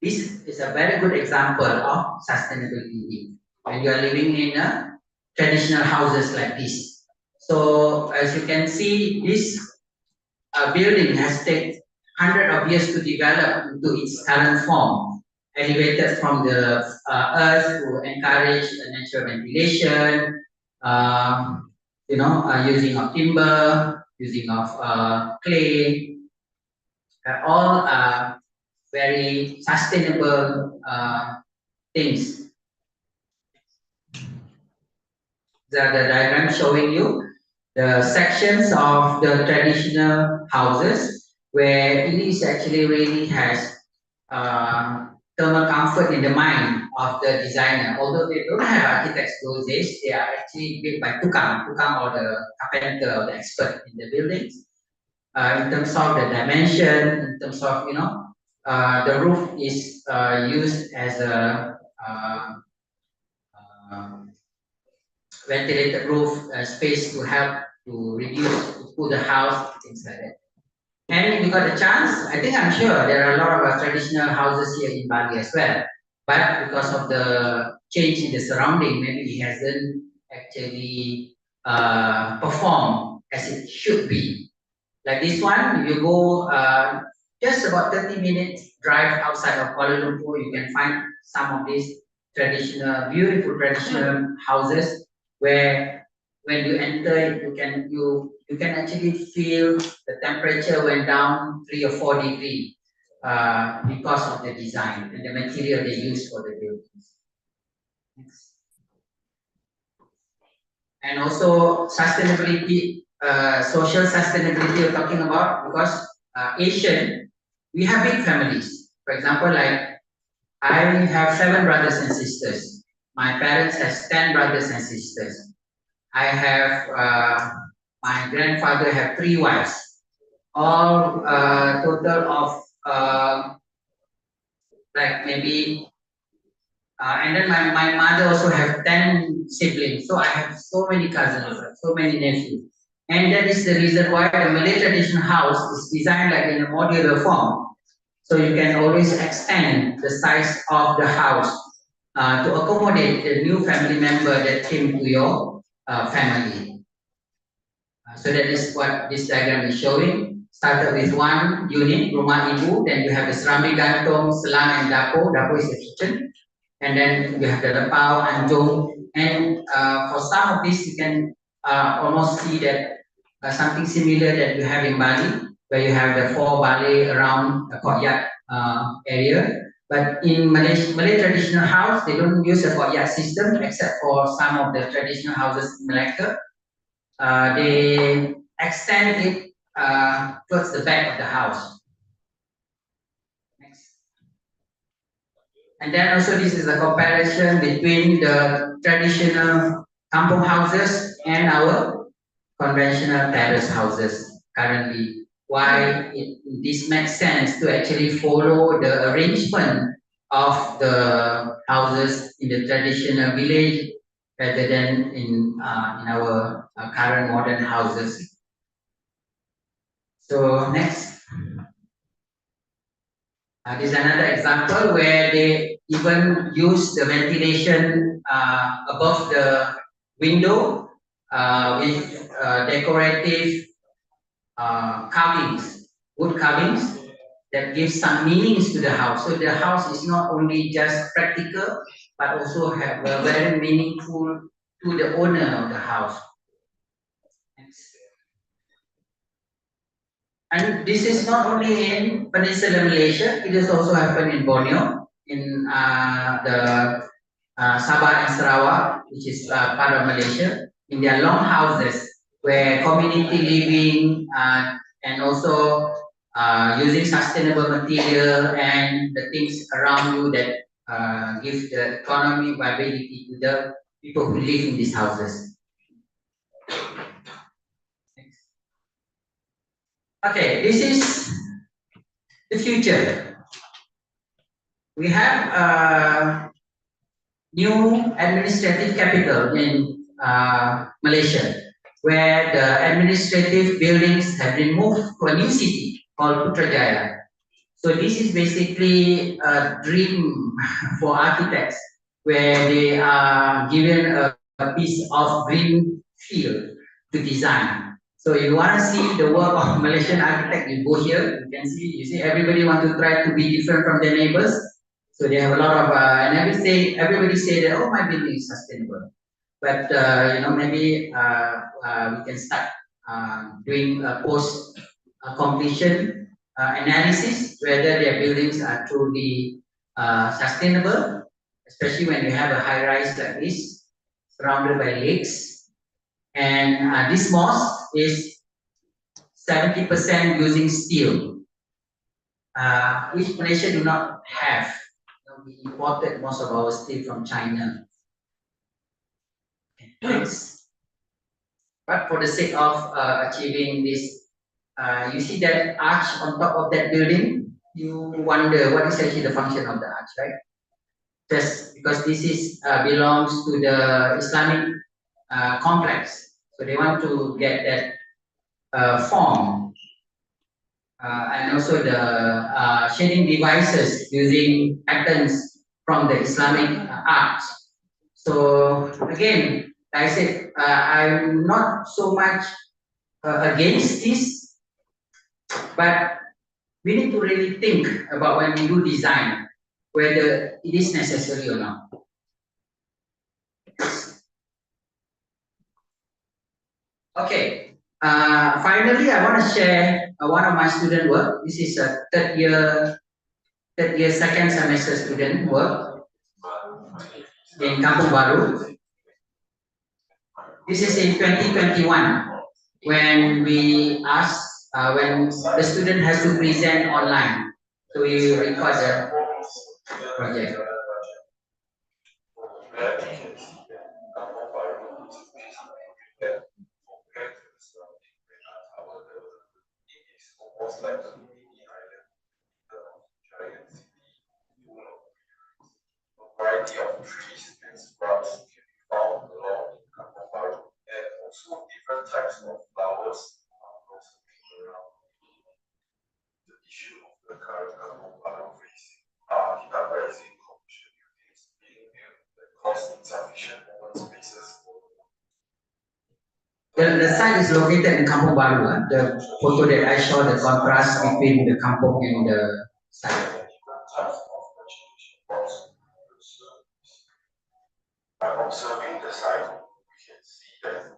this is a very good example of sustainable living. When you are living in a traditional houses like this. So as you can see, this building has taken hundreds of years to develop into its current form, elevated from the earth to encourage natural ventilation, using of timber, using of clay, all very sustainable things. The diagram showing you the sections of the traditional houses where it is actually really has thermal comfort in the mind of the designer. Although they don't have architects those days, they are actually built by tukang or the carpenter or the expert in the buildings. In terms of the dimension, in terms of the roof is used as a ventilated roof space to help to reduce to cool the house, things like that. And if you got a chance, I think I'm sure there are a lot of traditional houses here in Bali as well. But because of the change in the surrounding, maybe it hasn't actually performed as it should be. Like this one, if you go just about 30 minutes drive outside of Kuala Lumpur, you can find some of these traditional, beautiful traditional houses where when you enter it, you can actually feel the temperature went down 3 or 4 degrees because of the design and the material they use for the buildings. Next. And also sustainability, social sustainability you're talking about, because Asian, we have big families. For example, like I have 7 brothers and sisters. My parents has 10 brothers and sisters. I have my grandfather have 3 wives, all total of like maybe and then my mother also have 10 siblings. So I have so many cousins, so many nephews. And that is the reason why the Malay traditional house is designed like in a modular form. So you can always extend the size of the house to accommodate the new family member that came to your family. So that is what this diagram is showing. Started with one unit, rumah ibu, then you have the serambi gantung, selang and dapur. Dapur is the kitchen. And then you have the lepau, anjung, and for some of these you can almost see that something similar that you have in Bali, where you have the 4 balai around the courtyard area. But in Malay traditional house, they don't use a courtyard system except for some of the traditional houses in Malacca. They extend it towards the back of the house. Next. And then also this is a comparison between the traditional kampung houses and our conventional terrace houses currently. Why this makes sense to actually follow the arrangement of the houses in the traditional village rather than in our current modern houses. So next. This is another example where they even use the ventilation above the window with decorative carvings, wood carvings that give some meanings to the house. So the house is not only just practical, but also have a very meaningful to the owner of the house. And this is not only in Peninsular Malaysia, it is also happened in Borneo, in the Sabah and Sarawak, which is part of Malaysia, in their long houses where community living and also using sustainable material and the things around you that give the economic viability to the people who live in these houses. Okay, this is the future. We have new administrative capital in Malaysia, where the administrative buildings have been moved to a new city called Putrajaya. So this is basically a dream for architects, where they are given a piece of green field to design. So if you want to see the work of Malaysian architect, you go here. You see everybody want to try to be different from their neighbors. So they have a lot of and everybody say that, oh, my building is sustainable. But maybe we can start doing a post completion analysis whether their buildings are truly sustainable, especially when you have a high rise like this surrounded by lakes. And this mosque is 70% using steel, which Malaysia do not have. We imported most of our steel from China. Thanks. But for the sake of achieving this, you see that arch on top of that building, you wonder what is actually the function of the arch, right? Just because this is belongs to the Islamic complex. So they want to get that form and also the shading devices using patterns from the Islamic art. So again, like I said, I'm not so much against this, but we need to really think about when we do design, whether it is necessary or not. Okay. Finally, I want to share one of my student work. This is a third year second semester student work in Kampung Baru. This is in 2021 when we asked when the student has to present online. So we record the project. Variety of trees and shrubs can be found along Kampung Baru, and also different types of flowers are also around. The issue of the current Kampung Baru facing are the uprising commercial buildings being built that cause insufficient open spaces for The site is located in Kampung Baru. The photo that I show, the contrast between the kampung and the site. different types of vegetation crops. By observing the site, we can see that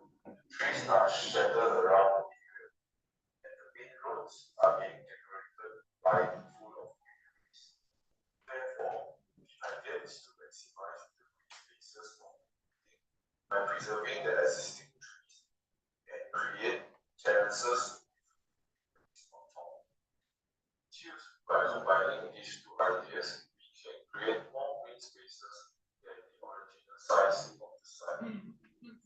trees are scattered around the area, and the main roads are being decorated by full of trees. Therefore, the idea is to maximize the green spaces of the building by preserving the existing trees and create terraces on top. By combining these two ideas, we can create more green spaces than the original size of the site.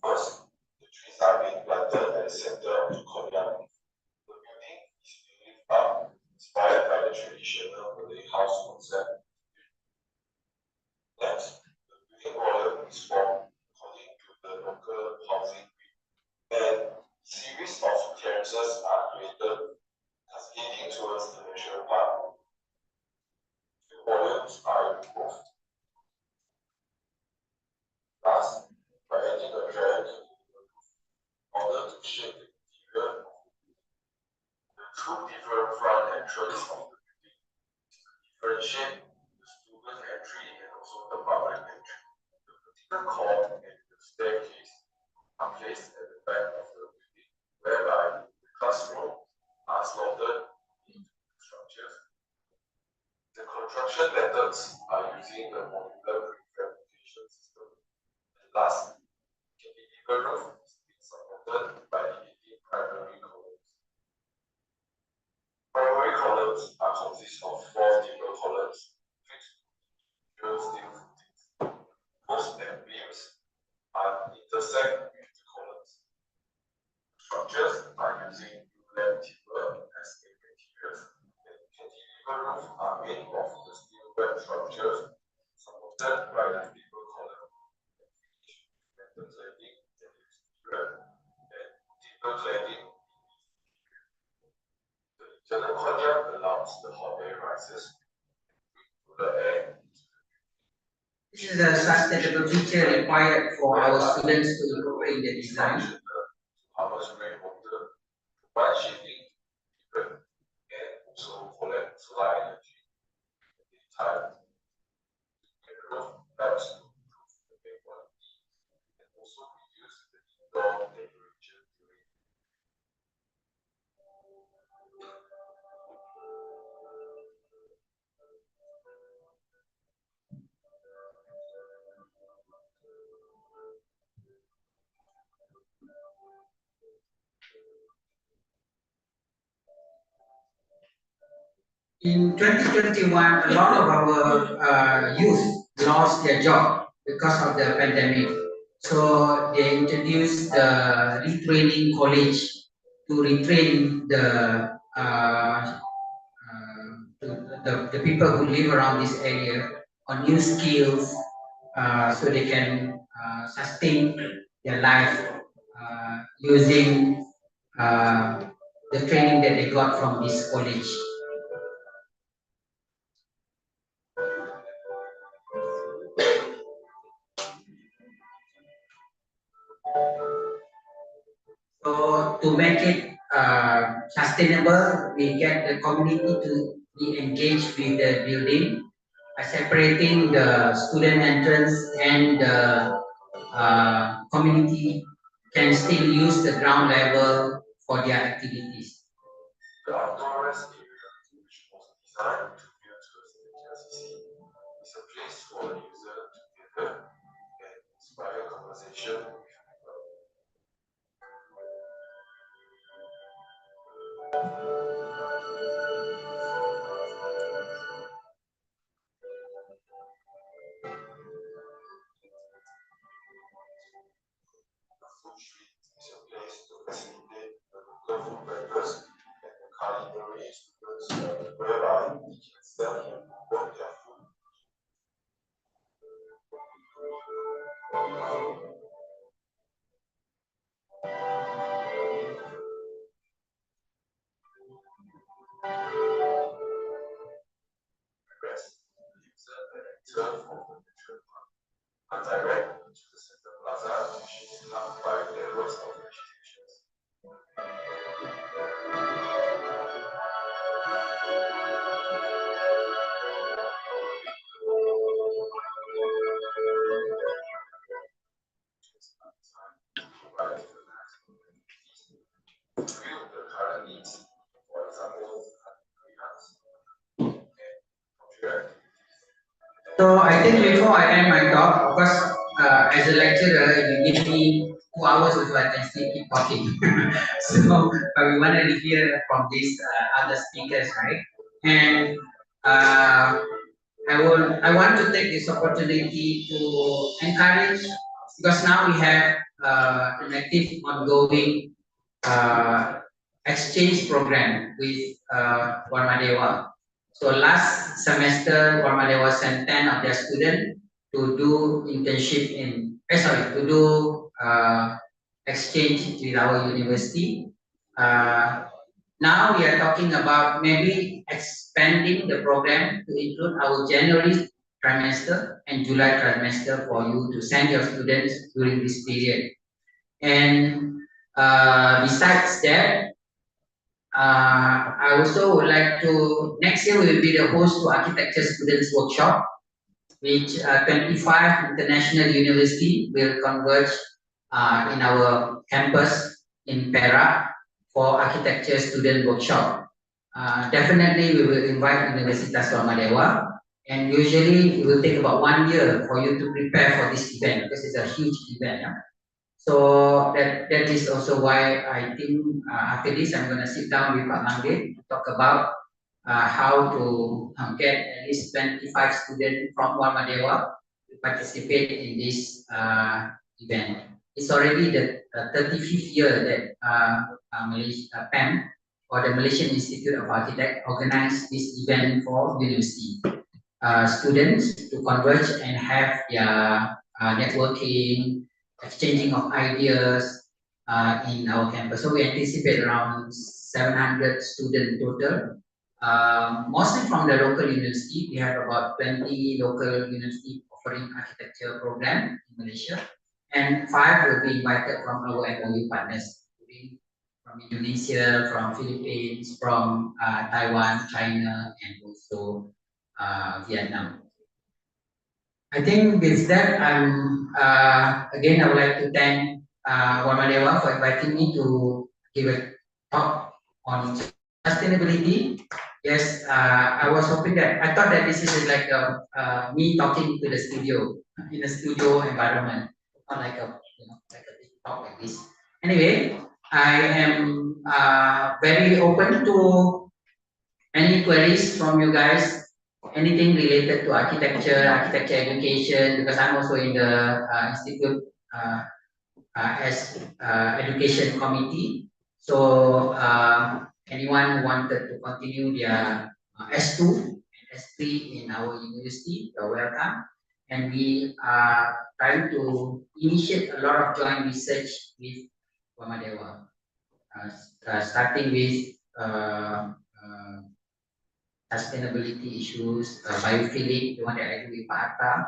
First, the trees are being planted at the center of the courtyard. The building is being lit up, inspired by the traditional Malay house concept. Next, the building volume is formed according to the local housing grid, and series of terraces are created cascading towards the natural park. The volumes are improved. Last, by adding a drag in order to shape the interior of the two different front entrances of the building is to differentiate the student entry and also the public entry. The vertical column and the staircase are placed at the back of the building, whereby the classrooms are slotted into the structures. The construction methods are using the modular prefabrication system. And last, the cantilever roof is being supported by the 18 primary columns. Primary columns are consist of 4 steel columns fixed to steel footings. Posts and beams are intersect with the columns. Structures are using ULAM timber as main materials, and cantilever roofs are made of the steel web structures supported by the timber column and finished with metal cladding in the exterior and timber cladding. The internal courtyard allows the hot air rises to the air. This is a sustainable feature required for our students to incorporate in the design. Harvest rainwater, provide shading, and also collect solar energy at the time. The roof helps to improve the air quality and also reduce the indoor temperature during. In 2021, a lot of our youth lost their job because of the pandemic. So they introduced the retraining college to retrain the people who live around this area on new skills, so they can sustain their life using the training that they got from this college. So to make it sustainable, we get the community to be engaged with the building by separating the student entrance and the community can still use the ground level for their activities. The outdoors area, which was designed to build to the KLCC, is a place for the user to gather and inspire conversation with people. The food street is a place to facilitate the local food vendors and the culinary students whereby they can sell and promote their food. Rest user enter from the metro park and direct to the center plaza, which is marked by levels of vegetations. Provide the maximum amenities to fill the current needs, for example, greenhouse and computer activities. So I think before I end my talk, of course, as a lecturer, you give me 2 hours so I can still keep talking. So, but we wanted to hear from these other speakers, right? And I want to take this opportunity to encourage, because now we have an active ongoing exchange program with Warmadewa. So last semester, Warmadewa sent 10 of their students to do internship to do exchange with our university. Now we are talking about maybe expanding the program to include our January trimester and July trimester for you to send your students during this period. And besides that, I also would like to, next year we will be the host to Architecture Students Workshop, which 25 international universities will converge in our campus in Perak for Architecture Student Workshop. Definitely we will invite Universitas Warmadewa, and usually it will take about 1 year for you to prepare for this event because it's a huge event. Yeah? So that is also why I think after this I'm going to sit down with Pak Manggit to talk about how to get at least 25 students from Warmadewa to participate in this event. It's already the 35th year that Malaysia PAM, or the Malaysian Institute of Architects, organized this event for university students to converge and have their networking, exchanging of ideas in our campus. So we anticipate around 700 students total, mostly from the local university. We have about 20 local universities offering architecture program in Malaysia, and 5 will be invited from our MOU partners, including from Indonesia, from Philippines, from Taiwan, China, and also Vietnam. I think with that, again, I would like to thank Warmadewa for inviting me to give a talk on sustainability. Yes, I was hoping that, I thought that this is like me talking to the studio, in a studio environment, not like a, like a big talk like this. Anyway, I am very open to any queries from you guys, anything related to architecture education, because I'm also in the institute as education committee. So anyone who wanted to continue their S2 and S3 in our university, you're welcome. And we are trying to initiate a lot of joint research with Warmadewa. starting with sustainability issues, biophilic, the one that I do with Pak Atta,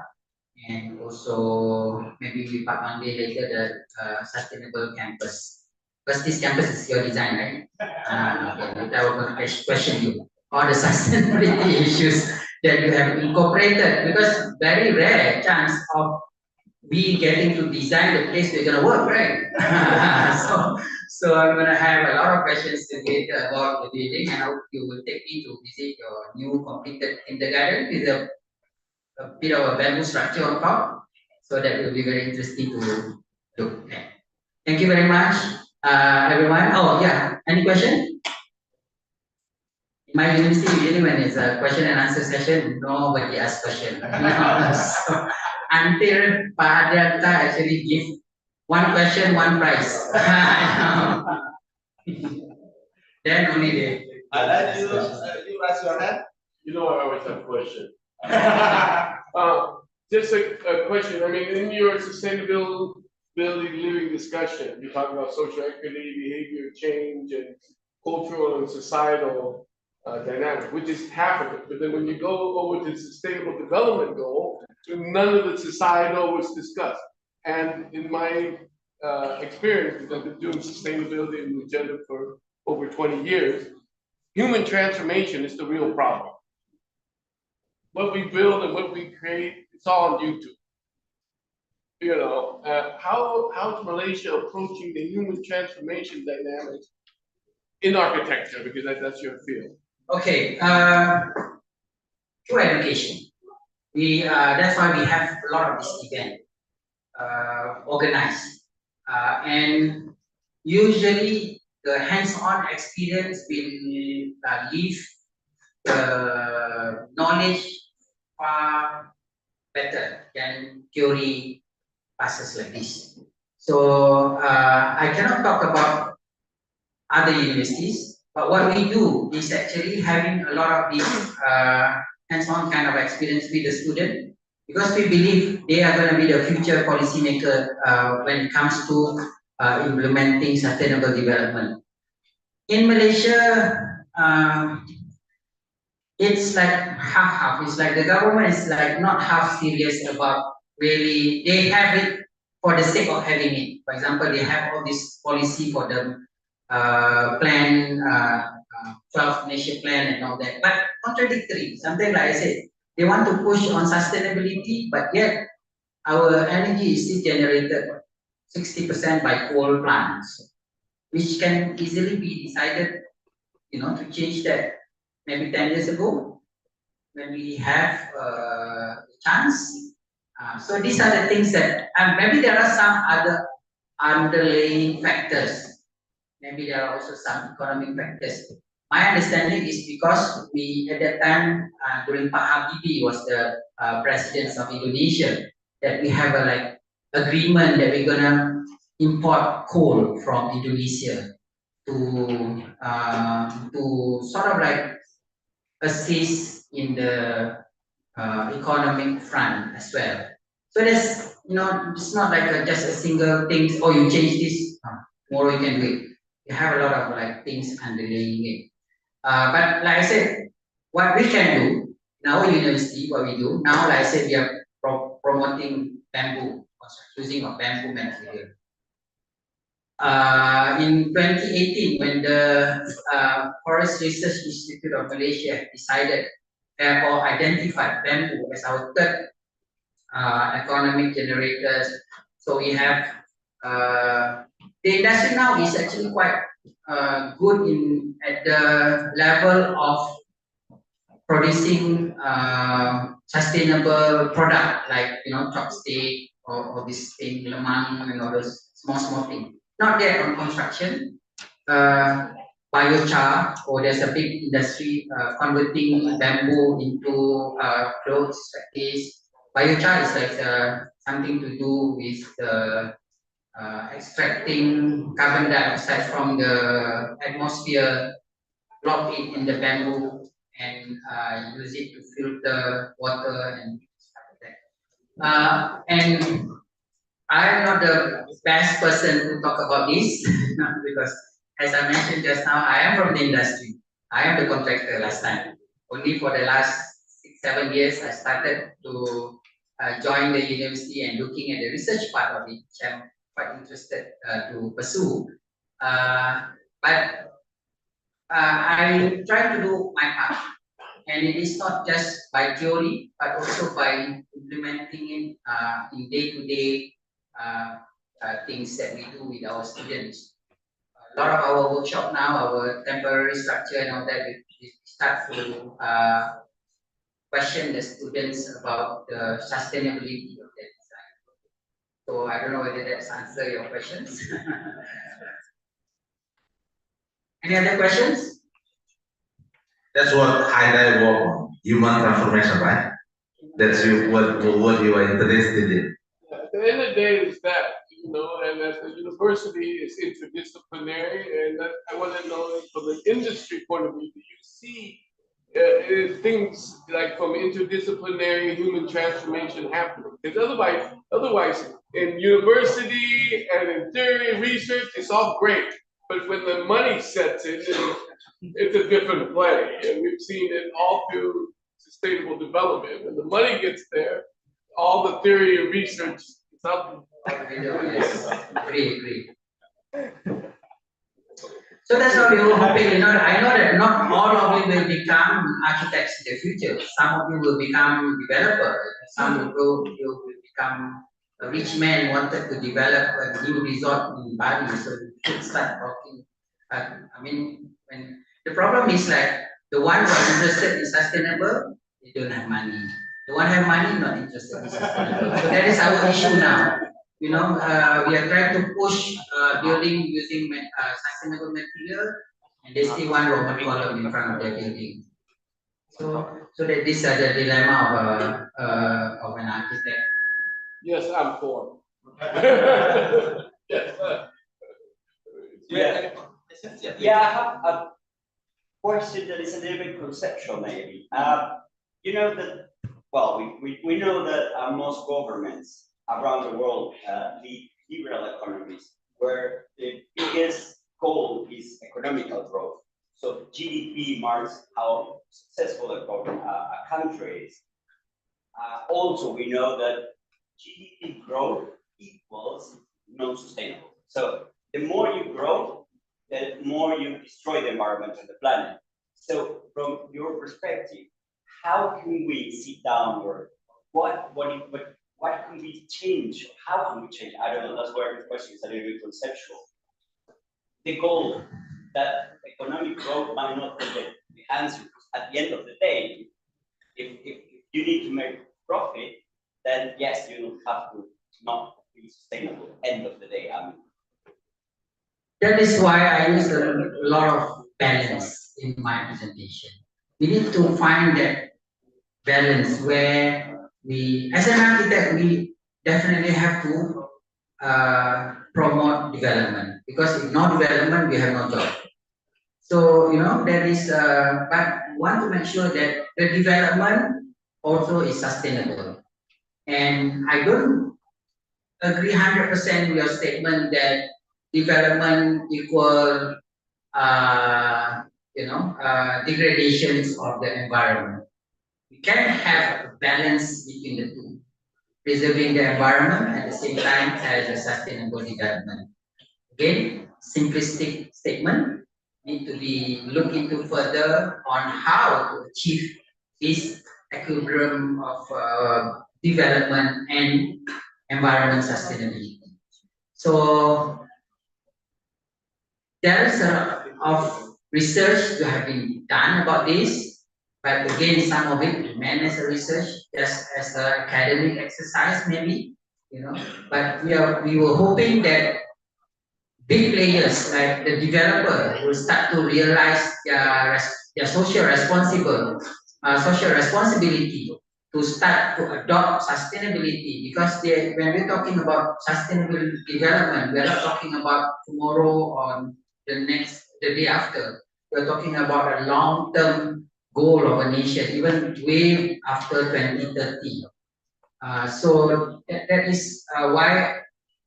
and also maybe with Pak Mangde later the sustainable campus. Because this campus is your design, right? Okay, later I will question you all the sustainability issues that you have incorporated, because very rare chance of we getting to design the place we're gonna work, right? so I'm gonna have a lot of questions today about the building, and I hope you will take me to visit your new completed kindergarten with a bit of a bamboo structure on top. So that will be very interesting to look at. Thank you very much, everyone. Oh yeah, any question? In my university, usually when it's a question and answer session, nobody asks question. So, until Pak Adriata actually give one question, one prize. Then only they. Ada you raise your hand. You know I always have a question. Just a question. I mean, in your sustainability living discussion, you talk about social equity, behavior change, and cultural and societal dynamic, which is half of it. But then when you go over to sustainable development goal, none of the societal was discussed. And in my experience, because I've been doing sustainability and agenda for over 20 years, human transformation is the real problem. What we build and what we create, it's all on YouTube. You know, how's Malaysia approaching the human transformation dynamics in architecture? Because that's your field. Okay, through education. That's why we have a lot of this event organized. And usually the hands-on experience will leave the knowledge far better than theory classes like this. So I cannot talk about other universities, but what we do is actually having a lot of these hands-on kind of experience with the student, because we believe they are going to be the future policymaker when it comes to implementing sustainable development. In Malaysia, it's like half-half. It's like the government is like not half serious about really, they have it for the sake of having it. For example, they have all this policy for the plan, 12 nation plan and all that, but contradictory. Something like I said, they want to push on sustainability, but yet our energy is still generated 60% by coal plants, which can easily be decided, you know, to change that maybe 10 years ago when we have a chance. So these are the things that, and maybe there are some other underlying factors. Maybe there are also some economic factors. My understanding is because we, at that time, during Pak Habibie was the president of Indonesia, that we have a like agreement that we're gonna import coal from Indonesia to sort of like assist in the economic front as well. So there's, you know, it's not like just a single thing. Oh, you change this, tomorrow you can do it. You have a lot of like things underlying it. But like I said, what we can do in our university, what we do now, like I said, we are promoting bamboo, using of bamboo material. In 2018, when the Forest Research Institute of Malaysia decided or identified bamboo as our third economic generators, so we have the industry now is actually quite good at the level of producing sustainable product, like, you know, chopstick or this thing, lemang and all those small things. Not yet on construction. Biochar, or there's a big industry converting bamboo into clothes like this. Biochar is like something to do with extracting carbon dioxide from the atmosphere, drop it in the bamboo, and use it to filter water and stuff like that. And I'm not the best person to talk about this because as I mentioned just now, I am from the industry. I am the contractor last time. Only for the last 6, 7 years, I started to join the university and looking at the research part of it, which I'm quite interested to pursue. But I try to do my part, and it is not just by theory, but also by implementing it in day-to-day things that we do with our students. A lot of our workshop now, our temporary structure and all that, we start to question the students about the sustainability of their design. So I don't know whether that's answer your questions. Any other questions? That's what highlight work on, human transformation, right? That's what you are interested in. At the end of the day, it's that, and as the university is interdisciplinary, and that I want to know from an industry point of view, do you see things like from interdisciplinary human transformation happening? Because otherwise, in university and in theory, research, it's all great. But when the money sets in, it's a different play. And we've seen it all through sustainable development. When the money gets there, all the theory and research is up. Yes, agree. So that's what we were hoping. I know that not all of you will become architects in the future. Some of you will become developers. Some of you will become a rich man wanted to develop a new resort in Bali. So you should start talking. When the problem is like the one who are interested in sustainable, they don't have money. The one who have money, not interested in sustainable. So that is our issue now. We are trying to push building using sustainable material, and they still want Roman column in front of their building. So that these are the dilemma of an architect. Yes, I'm for. Yes. Yeah, I have a question that is a little bit conceptual, maybe. We know that most governments around the world lead liberal economies where the biggest goal is economical growth. So GDP marks how successful a country is. Also, we know that GDP growth equals non-sustainable. So the more you grow, the more you destroy the environment and the planet. So from your perspective, how can we sit down or what can we change? How can we change? I don't know, that's where the question is a little bit conceptual. The goal that economic growth might not be the answer. At the end of the day, if you need to make profit, then yes, you will have to not be sustainable. End of the day, That is why I use a lot of balance in my presentation. We need to find that balance where we, as an architect, we definitely have to promote development, because if no development, we have no job. So there is, but we want to make sure that the development also is sustainable. And I don't agree 100% with your statement that development equal degradations of the environment. We can have a balance between the two, preserving the environment at the same time as a sustainable development. Again, simplistic statement, need to be looked into further on how to achieve this equilibrium of development and environment sustainability. So there is a lot of research to have been done about this, but again, some of it remain as a research, just as an academic exercise, maybe, But we were hoping that big players like the developer will start to realize their social responsibility to start to adopt sustainability, because when we're talking about sustainable development, we're not talking about tomorrow or the day after. We're talking about a long-term goal of a nation, even way after 2030. So that is why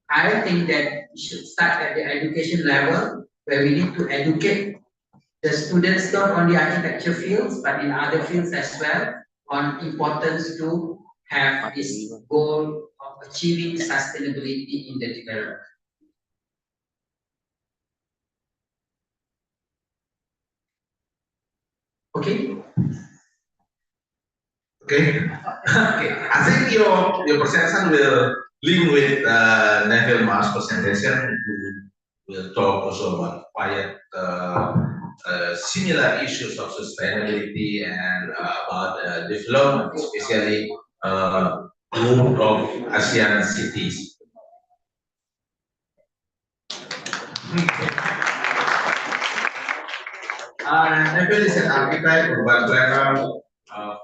I think that we should start at the education level where we need to educate the students not only architecture fields but in other fields as well on importance to have this goal of achieving sustainability in the development. Okay. Okay. Okay. I think your presentation will link with Neville Mars' presentation. We'll talk also about quite similar issues of sustainability and about development, especially group of ASEAN cities. Neville is an architect, urban planner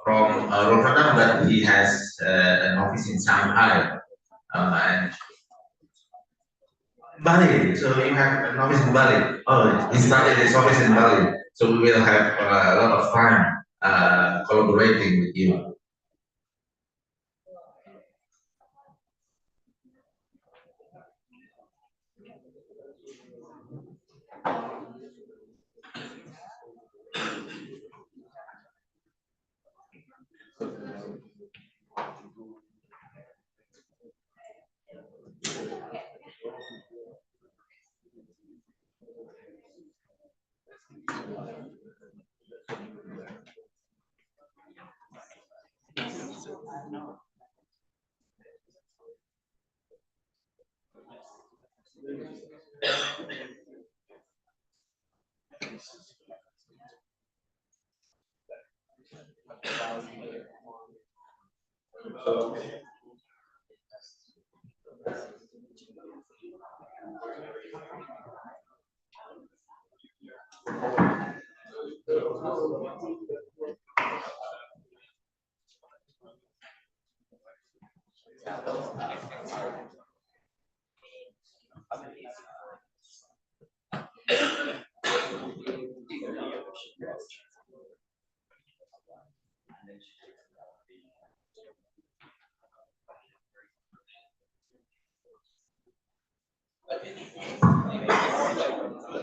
from Rotterdam, but he has an office in Shanghai and Bali. So you have an office in Bali. Oh, he started his office in Bali. So we will have a lot of time collaborating with you.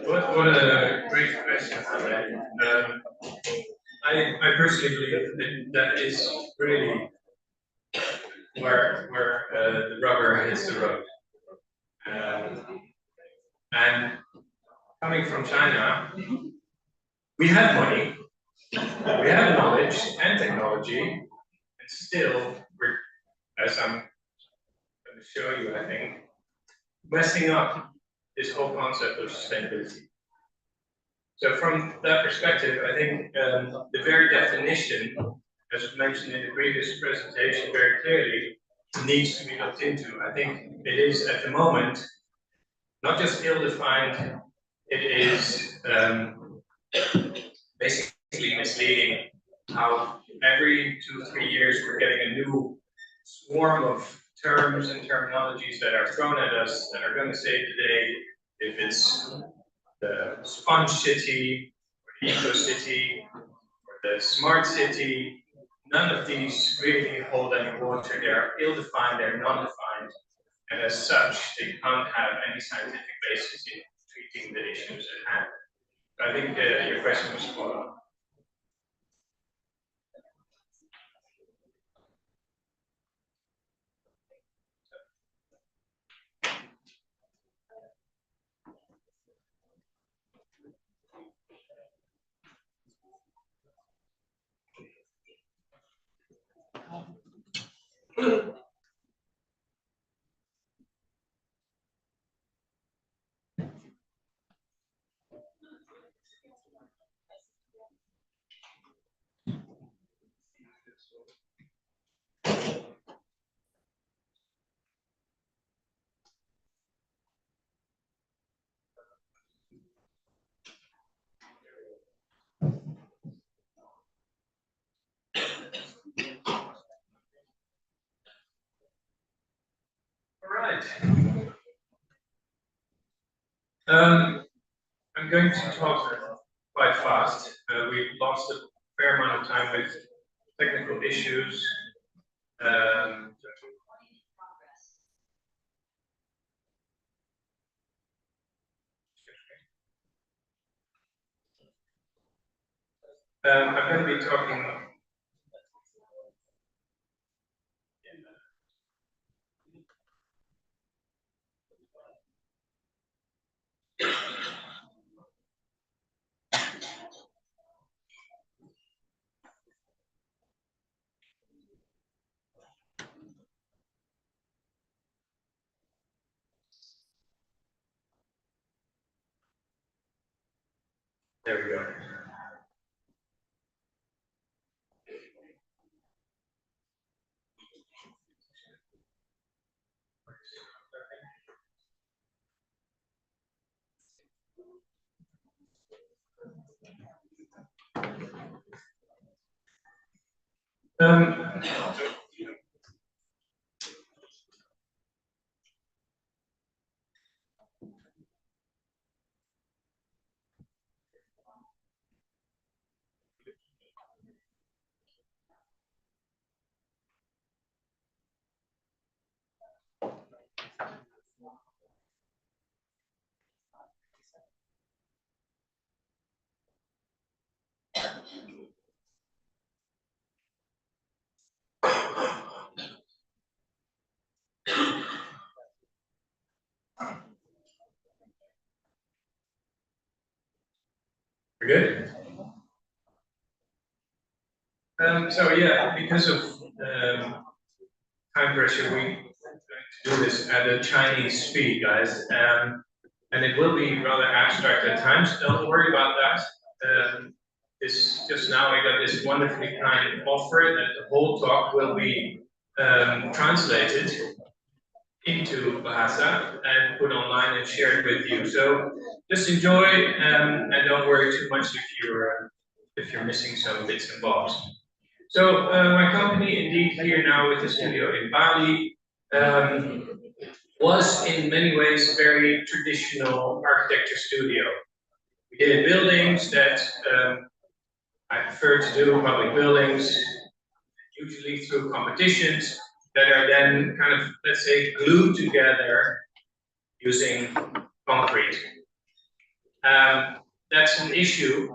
What a great question. I personally believe that is really where the rubber hits the road. And coming from China, we have money, we have knowledge and technology, and still we're, as I'm going to show you, I think, messing up this whole concept of sustainability. So from that perspective, I think the very definition, as mentioned in the previous presentation very clearly, needs to be looked into. I think it is at the moment not just ill-defined, it is basically misleading how every 2-3 years we're getting a new swarm of terms and terminologies that are thrown at us that are going to save the day. If it's the sponge city, or the eco city, or the smart city, none of these really hold any water. They're ill-defined, they're non-defined, and as such, they can't have any scientific basis in treating the issues at hand. I think your question was spot on. All right. I'm going to talk quite fast. We've lost a fair amount of time with technical issues. I'm going to be talking. There we go. We're good. So yeah, because of time pressure, we're going to do this at a Chinese speed, guys, and it will be rather abstract at times. Don't worry about that. This just now I got this wonderfully kind offer that the whole talk will be translated into Bahasa and put online and shared with you. So just enjoy and don't worry too much if you're missing some bits and bobs. So my company, indeed, here now with the studio in Bali, was in many ways a very traditional architecture studio. We did buildings that I prefer to do, public buildings, usually through competitions that are then kind of, let's say, glued together using concrete. That's an issue,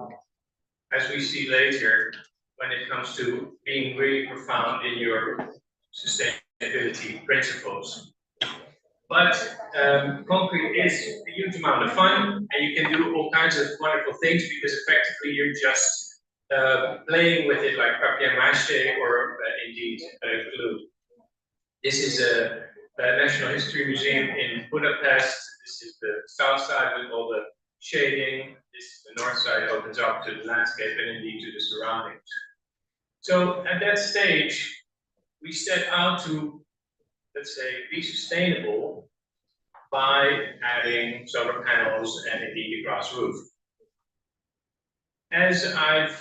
as we see later, when it comes to being really profound in your sustainability principles. But concrete is a huge amount of fun, and you can do all kinds of wonderful things because effectively you're just playing with it like papier-mâché or indeed glue. This is a National History Museum in Budapest. This is the south side with all the shading. This is the north side, opens up to the landscape and indeed to the surroundings. So at that stage, we set out to, let's say, be sustainable by adding solar panels and indeed a grass roof. As I've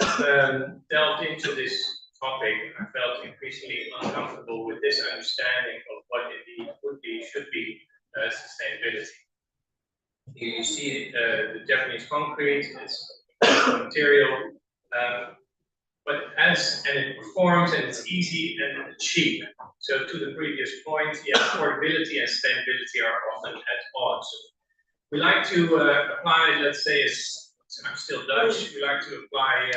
delved into this topic, I felt increasingly uncomfortable with this understanding of what indeed would be, should be sustainability. Here you see the Japanese concrete, it's a material, but and it performs and it's easy and cheap. So to the previous point, yeah, affordability and sustainability are often at odds. We like to apply, let's say, I'm still Dutch, we like to apply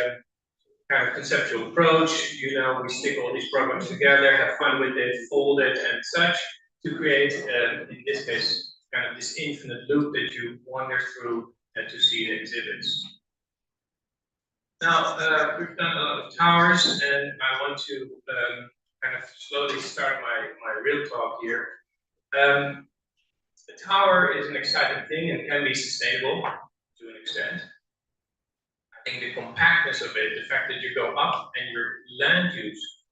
kind of conceptual approach. You know, we stick all these programs together, have fun with it, fold it and such, to create, in this case, kind of this infinite loop that you wander through and to see the exhibits. Now, we've done a lot of towers, and I want to kind of slowly start my real talk here. The tower is an exciting thing and can be sustainable to an extent. I think the compactness of it, the fact that you go up and your land use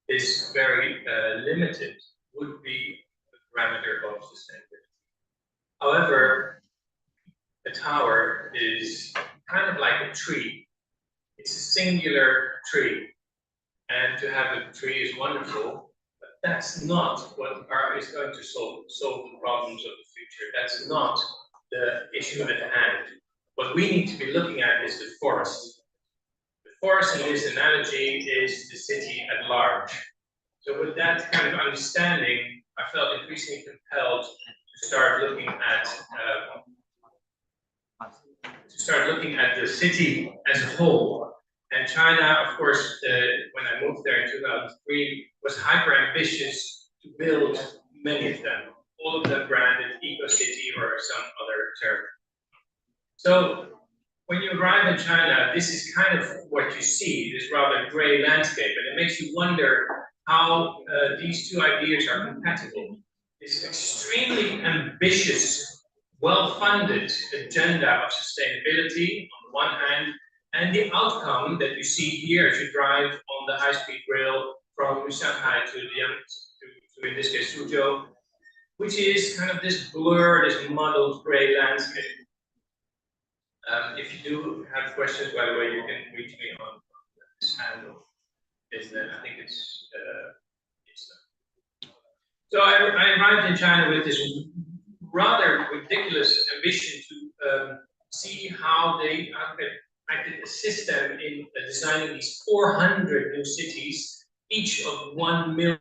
is very limited, would be the parameter of sustainability. However, a tower is kind of like a tree. It's a singular tree, and to have a tree is wonderful, but that's not what is going to solve the problems of the future. That's not the issue at hand. What we need to be looking at is the forest. The forest in this analogy is the city at large. So with that kind of understanding, I felt increasingly compelled to start looking at the city as a whole And China, of course, when I moved there in 2003, was hyper ambitious to build many of them, all of them branded EcoCity or some other term. So when you arrive in China, this is kind of what you see, this rather gray landscape, and it makes you wonder how these two ideas are compatible. This extremely ambitious, well-funded agenda of sustainability on the one hand, and the outcome that you see here as you drive on the high-speed rail from Shanghai to in this case, Suzhou, which is kind of this blur, this muddled gray landscape. If you do have questions, by the way, you can reach me on this handle. I think it's. So I arrived in China with this rather ridiculous ambition to see how I could assist them in designing these 400 new cities, each of 1 million.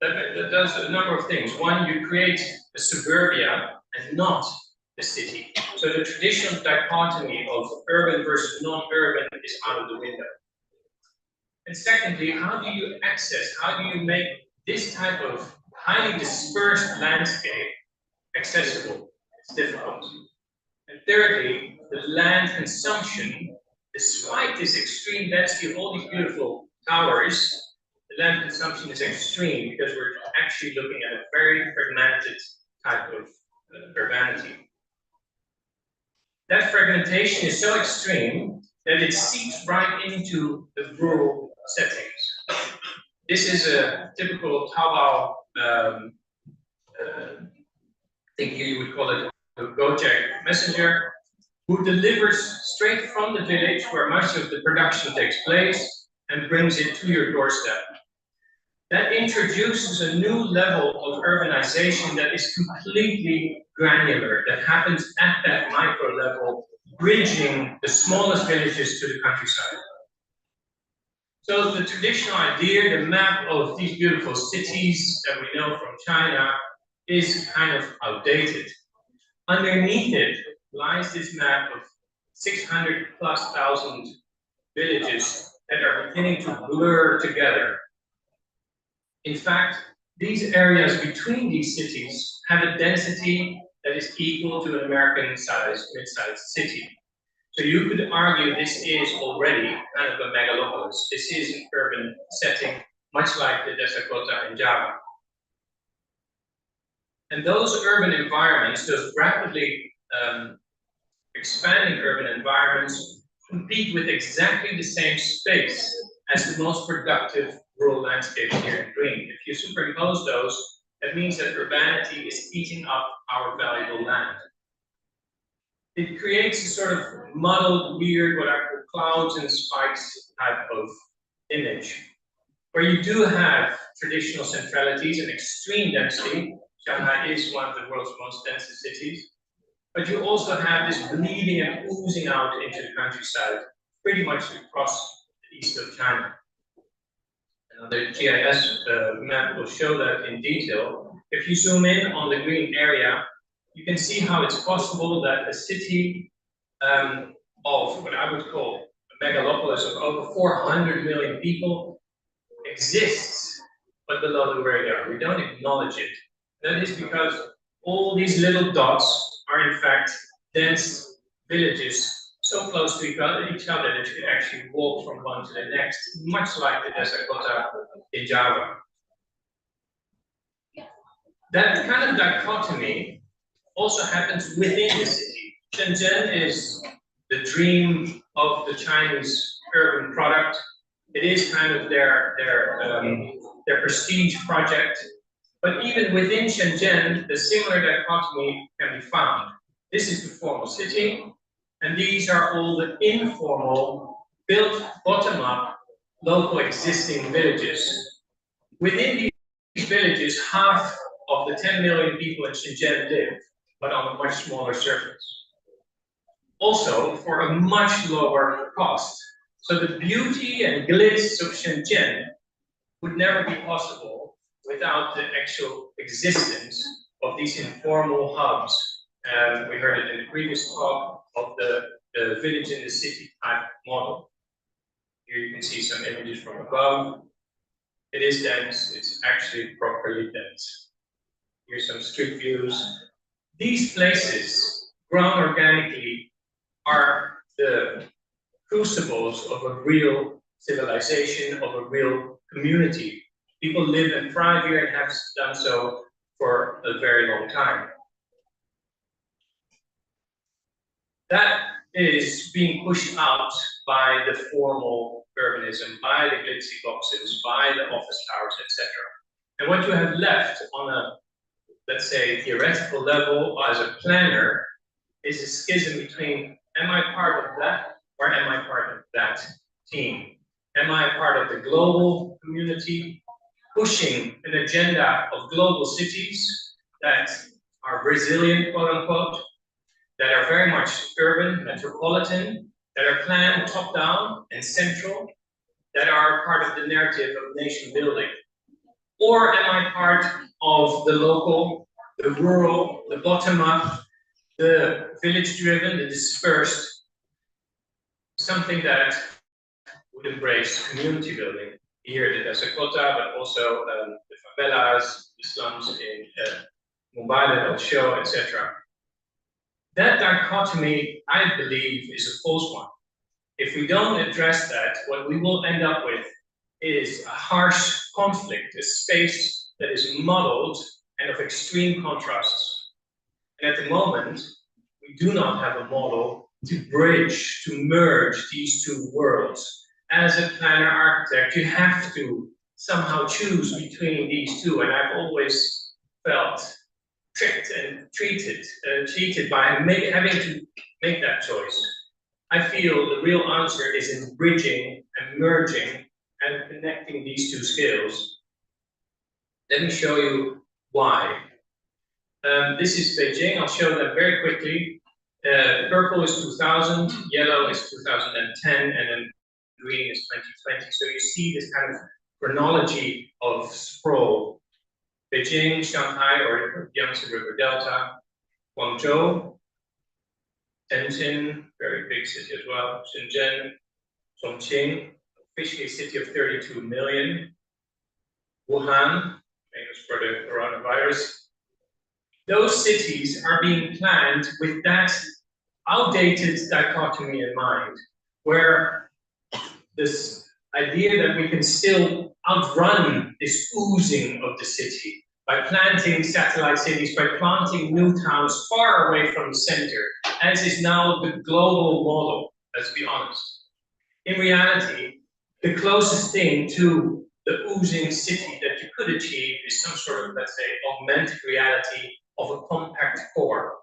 that does a number of things. One, you create a suburbia and not the city. So the traditional dichotomy of urban versus non-urban is out of the window. And secondly, how do you make this type of highly dispersed landscape accessible? It's difficult. And thirdly, the land consumption, despite this extreme density of all these beautiful towers, the land consumption is extreme because we're actually looking at a very fragmented type of urbanity. That fragmentation is so extreme that it seeps right into the rural settings. This is a typical Taobao, I think you would call it a Gojek messenger, who delivers straight from the village where much of the production takes place and brings it to your doorstep. That introduces a new level of urbanization that is completely granular, that happens at that micro level, bridging the smallest villages to the countryside. So the traditional idea, the map of these beautiful cities that we know from China, is kind of outdated. Underneath it lies this map of 600,000+ villages that are beginning to blur together. In fact, these areas between these cities have a density that is equal to an American-sized, mid-sized city. So you could argue this is already kind of a megalopolis. This is an urban setting, much like the Desa Kota in Java. And those urban environments, those rapidly expanding urban environments, compete with exactly the same space as the most productive rural landscapes here in green. If you superimpose those, that means that urbanity is eating up our valuable land. It creates a sort of muddled, weird, what I call clouds and spikes type of image, where you do have traditional centralities and extreme density. Shanghai is one of the world's most dense cities, but you also have this bleeding and oozing out into the countryside, pretty much across the east of China. Another GIS map will show that in detail. If you zoom in on the green area, you can see how it's possible that a city of what I would call a megalopolis of over 400 million people exists, but below the radar. We don't acknowledge it. That is because all these little dots are in fact dense villages so close to each other that you can actually walk from one to the next, much like the Desa Kota in Java. That kind of dichotomy also happens within the city. Shenzhen is the dream of the Chinese urban product. It is kind of their prestige project. But even within Shenzhen, the similar dichotomy can be found. This is the formal city, and these are all the informal, built bottom-up, local existing villages. Within these villages, half of the 10 million people in Shenzhen live, but on a much smaller surface. Also, for a much lower cost. So the beauty and glitz of Shenzhen would never be possible without the actual existence of these informal hubs. We heard it in the previous talk of the village in the city type model. Here you can see some images from above. It is dense, it's actually properly dense. Here's some street views. These places, grown organically, are the crucibles of a real civilization, of a real community. People live and thrive here and have done so for a very long time. That is being pushed out by the formal urbanism, by the glitzy boxes, by the office towers, etc. And what you have left on a, let's say, theoretical level as a planner is a schism between, am I part of that or am I part of that team? Am I part of the global community pushing an agenda of global cities that are resilient, quote unquote, that are very much urban, metropolitan, that are planned top-down and central, that are part of the narrative of nation building? Or am I part of the local, the rural, the bottom-up, the village-driven, the dispersed, something that would embrace community building here in Dakota, but also the favelas, the slums in Mumbai that I'll show, etc. That dichotomy, I believe, is a false one. If we don't address that, what we will end up with is a harsh conflict, a space that is muddled and of extreme contrasts. And at the moment, we do not have a model to bridge, to merge these two worlds. As a planner architect, you have to somehow choose between these two, and I've always felt tricked and cheated by having to make that choice. I feel the real answer is in bridging and merging and connecting these two skills. Let me show you why. This is Beijing. I'll show that very quickly. Purple is 2000, yellow is 2010, and then green is 2020. So you see this kind of chronology of sprawl. Beijing, Shanghai, or Yangtze River Delta, Guangzhou, Tianjin, very big city as well, Shenzhen, Chongqing, officially a city of 32 million, Wuhan, famous for the coronavirus. Those cities are being planned with that outdated dichotomy in mind, where this idea that we can still outrun this oozing of the city by planting satellite cities, by planting new towns far away from the center, as is now the global model, let's be honest. In reality, the closest thing to the oozing city that you could achieve is some sort of, let's say, augmented reality of a compact core.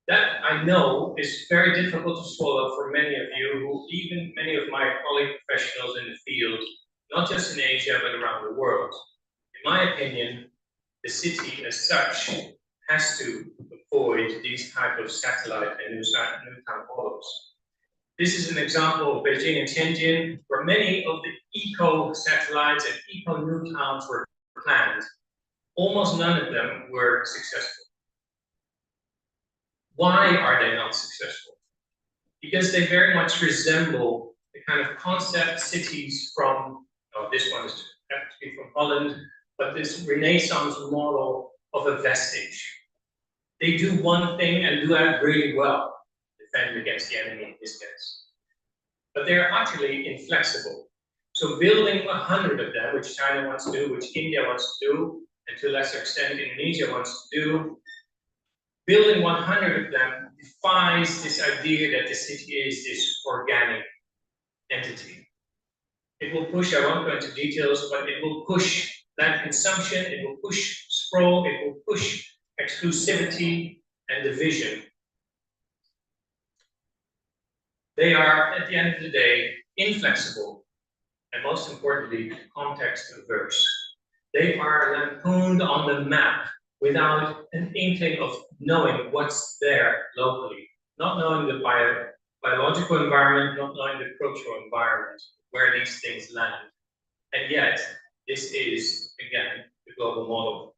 That, I know, is very difficult to swallow for many of you, even many of my colleague professionals in the field, not just in Asia, but around the world. In my opinion, the city as such has to avoid these type of satellite and new town models. This is an example of Beijing and Tianjin, where many of the eco-satellites and eco-new towns were planned. Almost none of them were successful. Why are they not successful? Because they very much resemble the kind of concept cities from, this one is actually from Holland, but this Renaissance model of a vestige. They do one thing and do that really well, defend against the enemy in this case. But they're utterly inflexible. So building 100 of them, which China wants to do, which India wants to do, and to a lesser extent Indonesia wants to do, building 100 of them defies this idea that the city is this organic entity. It will push, I won't go into details, but it will push land consumption, it will push sprawl, it will push exclusivity and division. They are, at the end of the day, inflexible, and most importantly, context averse. They are lampooned on the map without an inkling of knowing what's there locally, not knowing the biological environment, not knowing the cultural environment, where these things land. And yet, this is, again, the global model.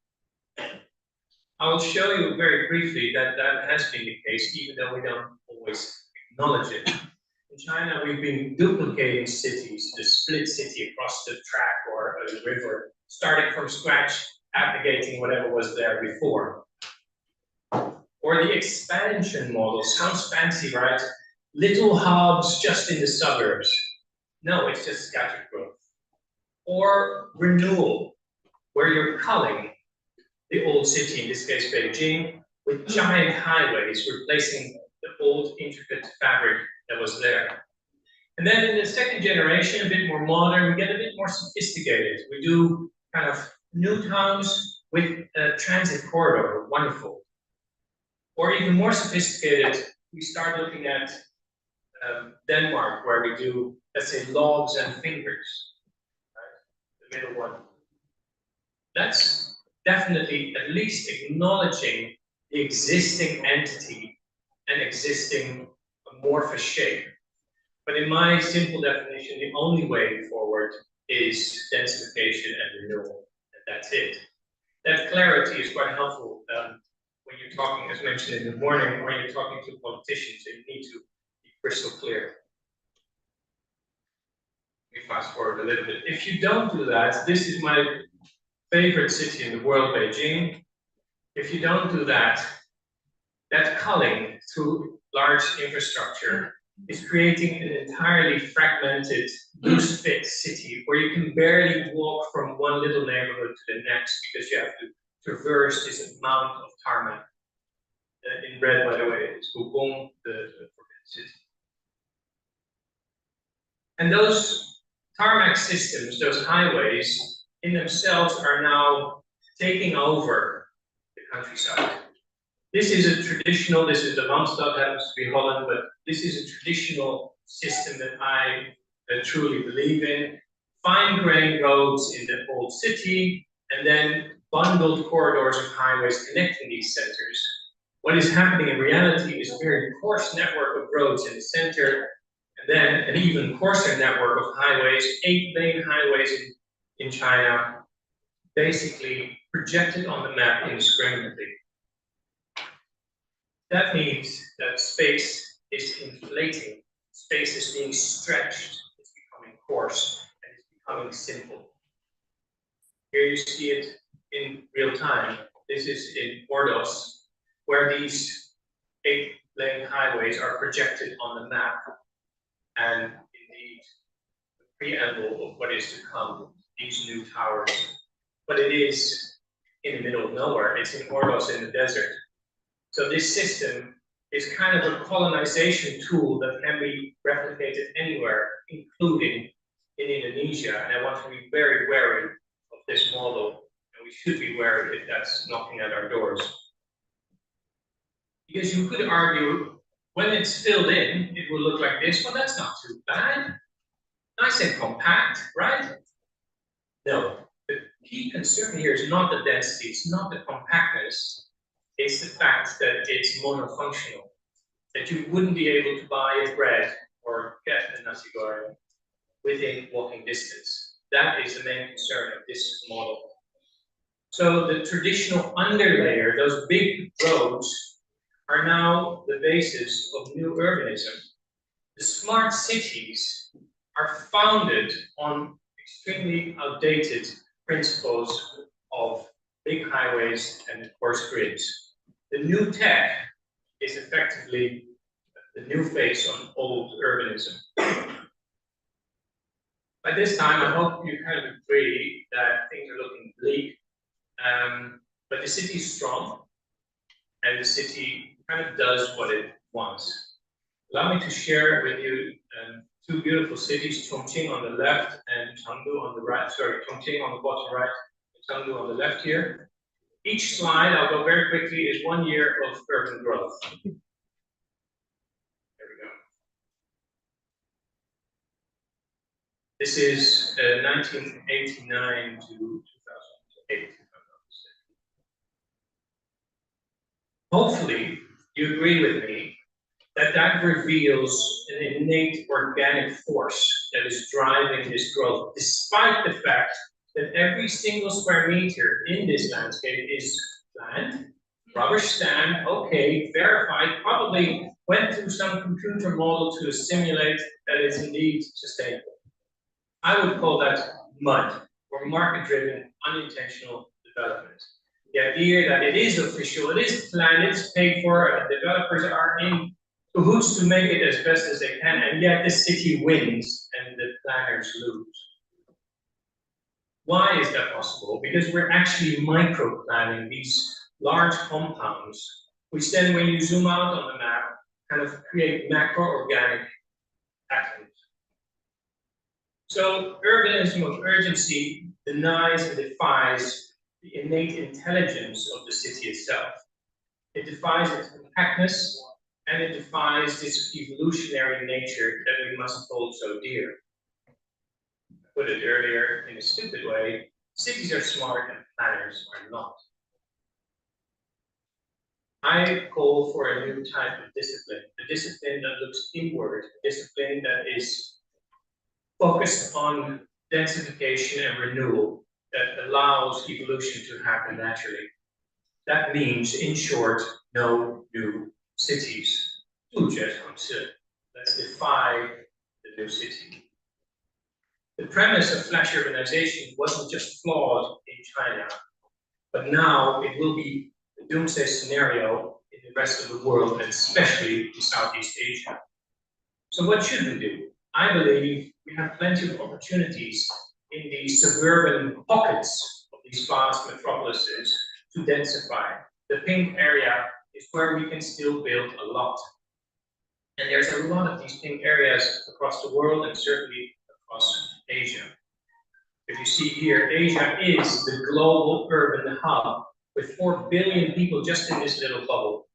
I will show you very briefly that that has been the case, even though we don't always acknowledge it. In China, we've been duplicating cities, the split city across the track or a river, starting from scratch, abrogating whatever was there before. Or the expansion model, sounds fancy, right? Little hubs just in the suburbs. No, it's just scattered growth. Or renewal, where you're culling the old city, in this case Beijing, with giant highways replacing the old intricate fabric that was there. And then in the second generation, a bit more modern, we get a bit more sophisticated. We do kind of new towns with a transit corridor, wonderful. Or even more sophisticated, we start looking at Denmark, where we do, let's say, logs and fingers, right? The middle one. That's definitely at least acknowledging the existing entity and existing amorphous shape. But in my simple definition, the only way forward is densification and renewal, and that's it. That clarity is quite helpful when you're talking, as mentioned in the morning, when you're talking to politicians, so you need to be crystal clear. Let me fast forward a little bit. If you don't do that, this is my favorite city in the world, Beijing. If you don't do that, that culling through large infrastructure is creating an entirely fragmented, loose fit city where you can barely walk from one little neighborhood to the next because you have to traverse this amount of tarmac. In red, by the way, is Hubong, the forbidden city. And those tarmac systems, those highways, in themselves are now taking over the countryside. This is a traditional, this is the Randstad, happens to be Holland, but this is a traditional system that I truly believe in. Fine-grained roads in the old city, and then bundled corridors of highways connecting these centers. What is happening in reality is a very coarse network of roads in the center, and then an even coarser network of highways, 8-lane highways in China, basically projected on the map indiscriminately. That means that space is inflating, space is being stretched, it's becoming coarse, and it's becoming simple. Here you see it in real time. This is in Ordos, where these 8-lane highways are projected on the map, and indeed the preamble of what is to come, these new towers. But it is in the middle of nowhere, it's in Ordos in the desert. So this system is kind of a colonization tool that can be replicated anywhere, including in Indonesia. And I want to be very wary of this model, and we should be wary if that's knocking at our doors. Because you could argue, when it's filled in, it will look like this. Well, that's not too bad. Nice and compact, right? No, the key concern here is not the density, it's not the compactness. It's the fact that it's monofunctional, that you wouldn't be able to buy a bread or get a nasi goreng within walking distance. That is the main concern of this model. So the traditional underlayer, those big roads, are now the basis of new urbanism. The smart cities are founded on extremely outdated principles of big highways and coarse grids. The new tech is effectively the new face on old urbanism. By this time, I hope you kind of agree that things are looking bleak, but the city is strong, and the city kind of does what it wants. Allow me to share with you two beautiful cities, Chongqing on the left and Chengdu on the right. Sorry, Chongqing on the bottom right, and Chengdu on the left here. Each slide, I'll go very quickly, is 1 year of urban growth. There we go. This is 1989 to 2008. Hopefully, you agree with me that that reveals an innate organic force that is driving this growth, despite the fact that every single square meter in this landscape is planned, rubber stamp, okay, verified, probably went through some computer model to simulate that it's indeed sustainable. I would call that MUD, or market-driven unintentional development. The idea that it is official, it is planned, it's paid for, and developers are in cahoots to make it as best as they can, and yet the city wins and the planners lose. Why is that possible? Because we're actually micro-planning these large compounds, which then, when you zoom out on the map, kind of create macro-organic patterns. So urbanism of urgency denies and defies the innate intelligence of the city itself. It defies its compactness, and it defies this evolutionary nature that we must hold so dear. I put it earlier in a stupid way, cities are smart and planners are not. I call for a new type of discipline, a discipline that looks inward, a discipline that is focused on densification and renewal that allows evolution to happen naturally. That means, in short, no new cities. Let's defy the new city. The premise of flash urbanization wasn't just flawed in China, but now it will be the doomsday scenario in the rest of the world, and especially in Southeast Asia. So what should we do? I believe we have plenty of opportunities in these suburban pockets of these vast metropolises to densify. The pink area is where we can still build a lot. And there's a lot of these pink areas across the world and certainly across Asia. If you see here, Asia is the global urban hub with 4 billion people just in this little bubble.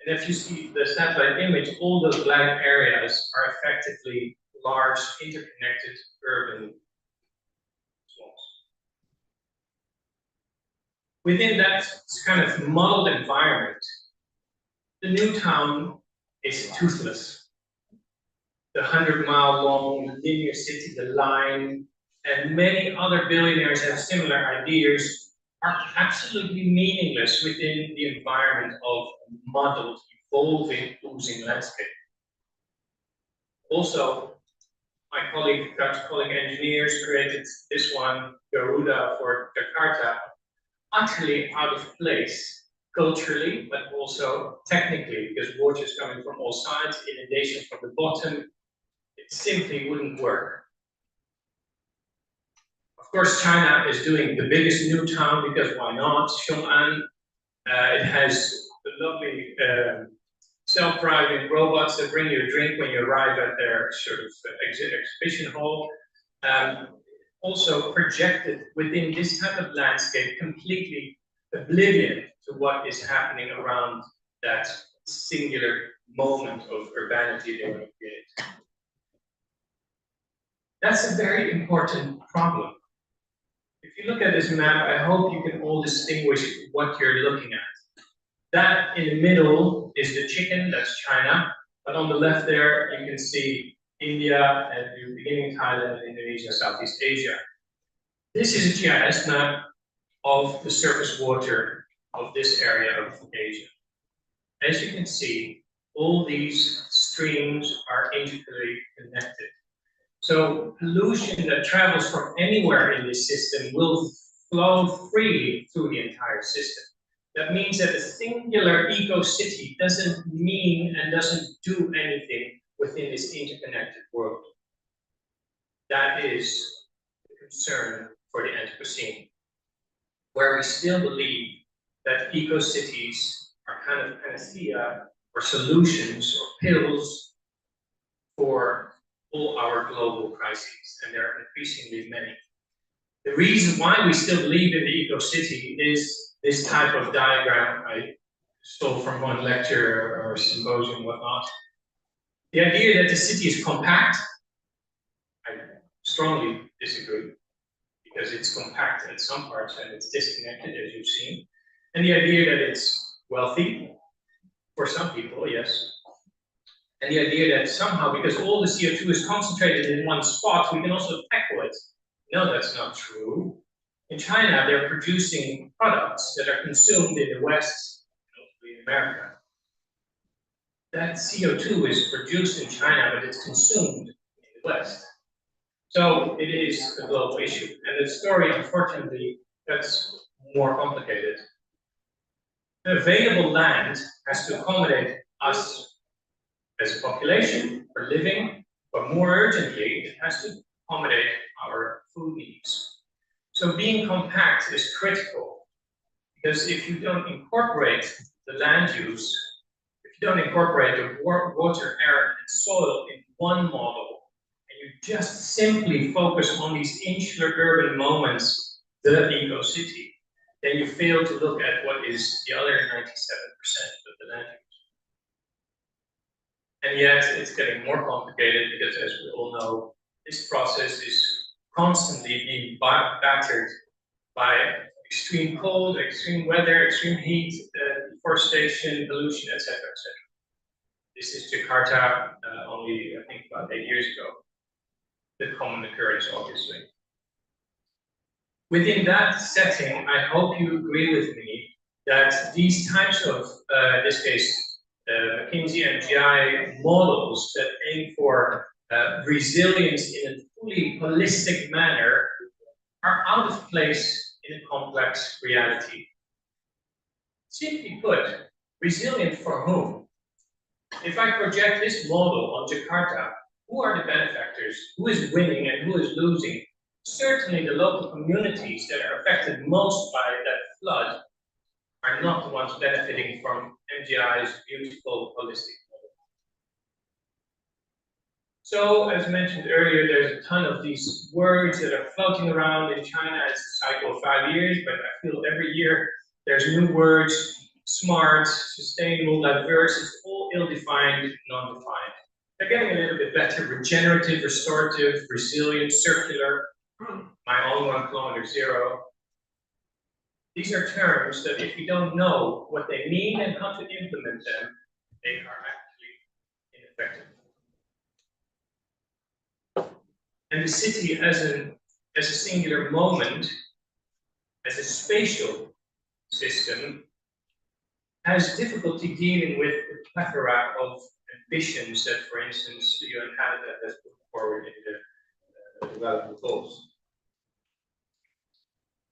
And if you see the satellite image, all those black areas are effectively large, interconnected urban swamps. Within that kind of modeled environment, the new town is toothless. The 100-mile-long linear city, the line, and many other billionaires have similar ideas, are absolutely meaningless within the environment of modeled, evolving, oozing landscape. Also, my Dutch colleague engineers created this one, Garuda for Jakarta, utterly out of place, culturally, but also technically, because water is coming from all sides, inundation from the bottom, it simply wouldn't work. Of course, China is doing the biggest new town because why not? Xiong'an, it has the lovely self-driving robots that bring you a drink when you arrive at their sort of exhibition hall. Also projected within this type of landscape, completely oblivion to what is happening around that singular moment of urbanity they want to create. That's a very important problem. If you look at this map, I hope you can all distinguish what you're looking at. That in the middle is the chicken, that's China. But on the left there, you can see India and the beginning Thailand, Indonesia, Southeast Asia. This is a GIS map of the surface water of this area of Asia. As you can see, all these streams are integrally connected. So pollution that travels from anywhere in this system will flow freely through the entire system. That means that a singular eco-city doesn't mean and doesn't do anything within this interconnected world. That is the concern for the Anthropocene, where we still believe that eco-cities are kind of panacea or solutions or pills for all our global crises, and there are increasingly many. The reason why we still believe in the eco-city is this type of diagram I stole from one lecture or symposium, whatnot. The idea that the city is compact, I strongly disagree, because it's compact at some parts and it's disconnected, as you've seen. And the idea that it's wealthy, for some people, yes. And the idea that somehow, because all the CO2 is concentrated in one spot, we can also tackle it. No, that's not true. In China, they're producing products that are consumed in the West, notably in America. That CO2 is produced in China, but it's consumed in the West. So it is a global issue. And the story, unfortunately, that's more complicated. The available land has to accommodate us as a population for living, but more urgently, it has to accommodate our food needs. So being compact is critical, because if you don't incorporate the land use, if you don't incorporate the water, air, and soil in one model, and you just simply focus on these insular urban moments, the eco-city, then you fail to look at what is the other 97% of the land use. And yet, it's getting more complicated because, as we all know, this process is constantly being battered by extreme cold, extreme weather, extreme heat, deforestation, pollution, etc., etc. This is Jakarta only, I think, about 8 years ago. the common occurrence, obviously. Within that setting, I hope you agree with me that these types of, in this case, McKinsey and GI models that aim for resilience in a fully holistic manner are out of place in a complex reality. Simply put, resilient for whom? If I project this model on Jakarta, who are the benefactors? Who is winning and who is losing? Certainly the local communities that are affected most by that flood are not the ones benefiting from MGI's beautiful holistic model. So, as mentioned earlier, there's a ton of these words that are floating around in China. It's a cycle of 5 years, but I feel every year there's new words: smart, sustainable, diverse. It's all ill-defined, non-defined. They're getting a little bit better: regenerative, restorative, resilient, circular. My own 1 kilometer zero. These are terms that if you don't know what they mean and how to implement them, they are actually ineffective. And the city as a singular moment, as a spatial system, has difficulty dealing with the plethora of ambitions that, for instance, the UN Habitat has put forward in the development goals.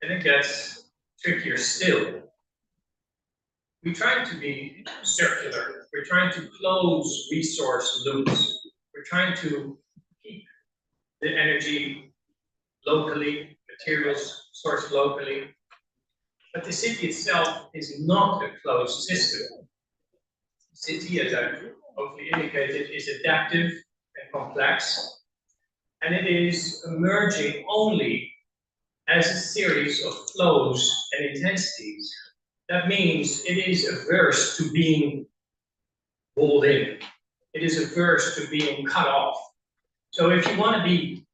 And it gets trickier still. We're trying to be circular. We're trying to close resource loops. We're trying to keep the energy locally, materials sourced locally. But the city itself is not a closed system. The city, as I hopefully indicated, is adaptive and complex. And it is emerging only as a series of flows and intensities. That means it is averse to being walled in. It is averse to being cut off. So if you want to be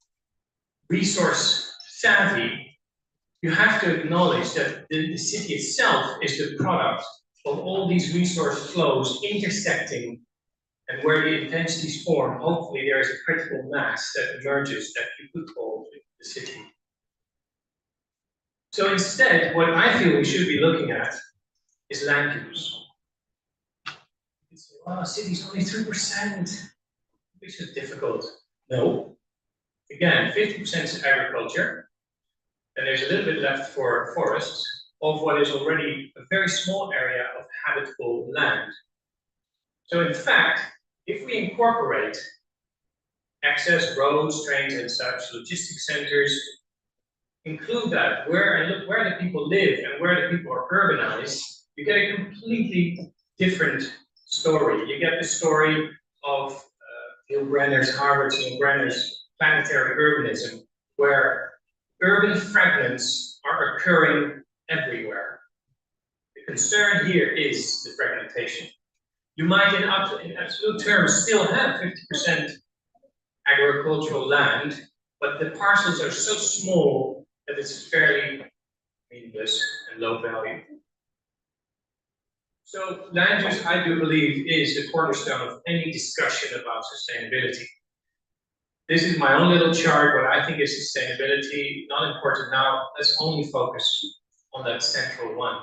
resource savvy, you have to acknowledge that the city itself is the product of all these resource flows intersecting, and where the intensities form, hopefully there is a critical mass that emerges that you could call the city. So instead, what I feel we should be looking at is land use. You say, wow, city's only 3%, which is difficult. No. Again, 50% is agriculture, and there's a little bit left for forests of what is already a very small area of habitable land. So in fact, if we incorporate access roads, trains and such, logistics centers, include that, look where the people live and where the people are urbanized, you get a completely different story. You get the story of Neil Brenner's, Harvard's Neil Brenner's planetary urbanism, where urban fragments are occurring everywhere. The concern here is the fragmentation. You might, in absolute terms, still have 50% agricultural land, but the parcels are so small that it's fairly meaningless and low value. So land use, I do believe, is the cornerstone of any discussion about sustainability. This is my own little chart, what I think is sustainability, not important now. Let's only focus on that central one,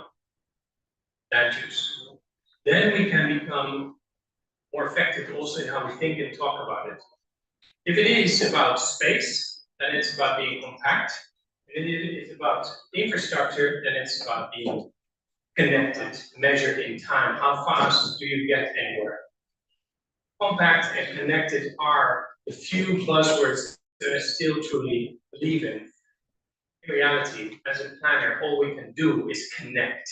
land use. Then we can become more effective also in how we think and talk about it. If it is about space, then it's about being compact. If it is about infrastructure, then it's about being connected, measured in time. How fast do you get anywhere? Compact and connected are the few buzzwords that I still truly believe in. In reality, as a planner, all we can do is connect.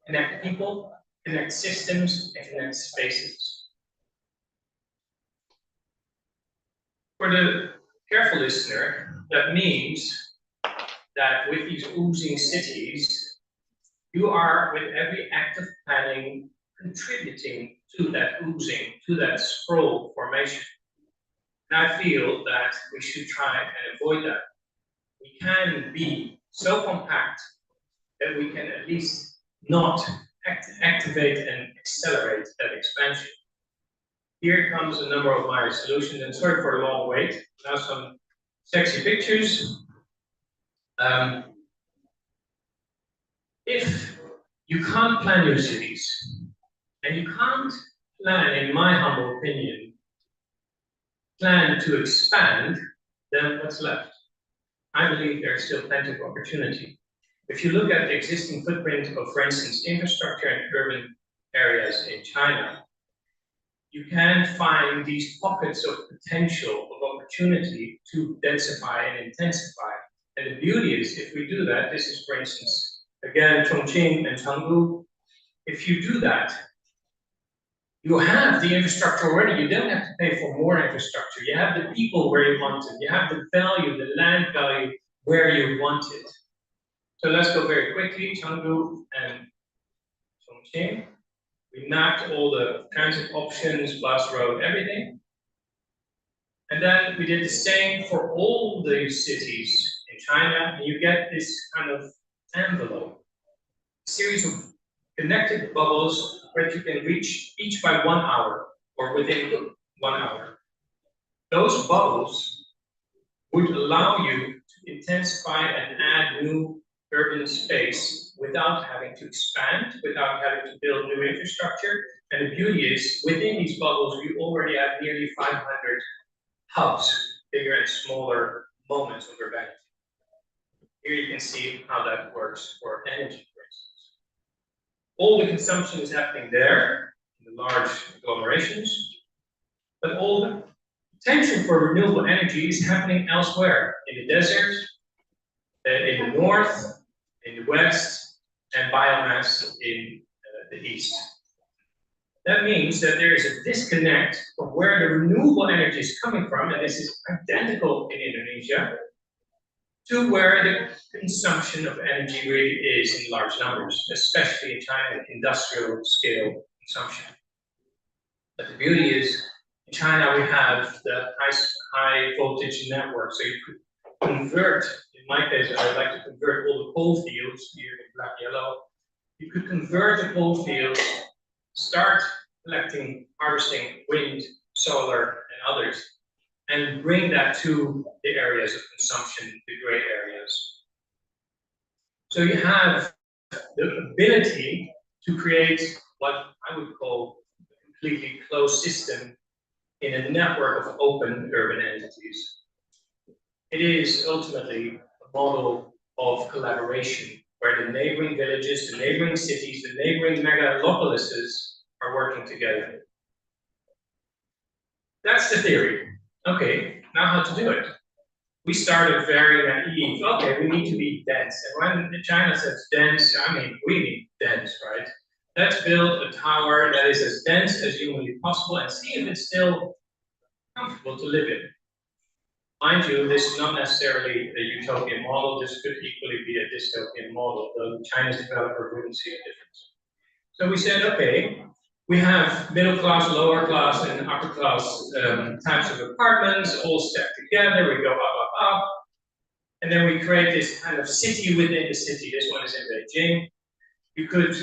Connect people, connect systems, and connect spaces. For the careful listener, that means that with these oozing cities, you are, with every act of planning, contributing to that oozing, to that sprawl formation. And I feel that we should try and avoid that. We can be so compact that we can at least not activate and accelerate that expansion. Here comes a number of my solutions, and sorry for the long wait. Now some sexy pictures. If you can't plan your cities, and you can't plan, in my humble opinion, plan to expand, then what's left? I believe there's still plenty of opportunity. If you look at the existing footprint of, for instance, infrastructure in urban areas in China, you can find these pockets of potential, of opportunity to densify and intensify. And the beauty is, if we do that, this is, for instance, again, Chongqing and Chengdu, if you do that, you have the infrastructure already. You don't have to pay for more infrastructure. You have the people where you want it. You have the value, the land value where you want it. So let's go very quickly. Chengdu and Chongqing. We mapped all the transit options, bus, road, everything. And then we did the same for all the cities in China. And you get this kind of envelope, a series of connected bubbles where you can reach each by 1 hour or within 1 hour. Those bubbles would allow you to intensify and add new urban space without having to expand, without having to build new infrastructure. And the beauty is, within these bubbles, we already have nearly 500 hubs, bigger and smaller moments of urbanity. Here you can see how that works for energy, for instance. All the consumption is happening there, in the large agglomerations, but all the potential for renewable energy is happening elsewhere, in the desert, in the north, in the west, and biomass in the east. That means that there is a disconnect from where the renewable energy is coming from, and this is identical in Indonesia, to where the consumption of energy really is in large numbers, especially in China, industrial scale consumption. But the beauty is, in China we have the high voltage network, so you could convert, in my case, I would like to convert all the coal fields here in black yellow. You could convert the coal fields, start collecting, harvesting wind, solar, and others, and bring that to the areas of consumption, the gray areas. So you have the ability to create what I would call a completely closed system in a network of open urban entities. It is ultimately a model of collaboration where the neighboring villages, the neighboring cities, the neighboring megalopolises are working together. That's the theory. Okay, now how to do it? We started very naive. Okay, we need to be dense. And when China says dense, I mean, we need dense, right? Let's build a tower that is as dense as humanly possible and see if it's still comfortable to live in. Mind you, this is not necessarily a utopian model. This could equally be a dystopian model, though the Chinese developer wouldn't see a difference. So we said, okay, we have middle class, lower class, and upper class types of apartments, all stacked together. We go up, and then we create this kind of city within the city. This one is in Beijing. You could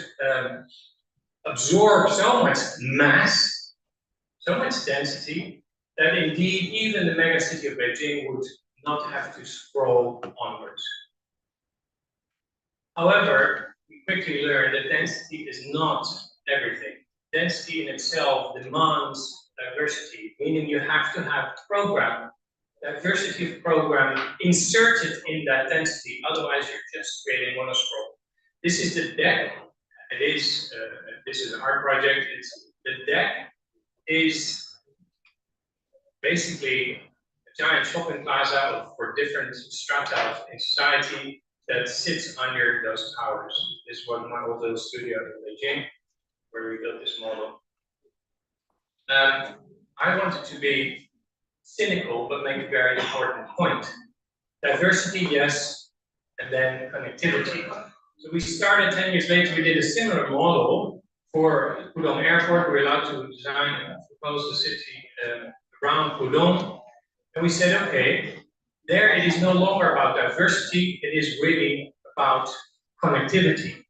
absorb so much mass, so much density, that indeed even the megacity of Beijing would not have to scroll onwards. However, we quickly learned that density is not everything. Density in itself demands diversity, meaning you have to have diversity of program inserted in that density, otherwise you're just creating monoscroll. This is the deck. This is our project. The deck is basically a giant shopping plaza for different strata in society that sits under those towers. This was my old studio in Beijing, where we built this model. I wanted to be cynical, but make a very important point. Diversity, yes, and then connectivity. So we started 10 years later, we did a similar model for Pudong Airport. We were allowed to design and propose the city around Pudong. And we said, okay, there it is no longer about diversity, it is really about connectivity.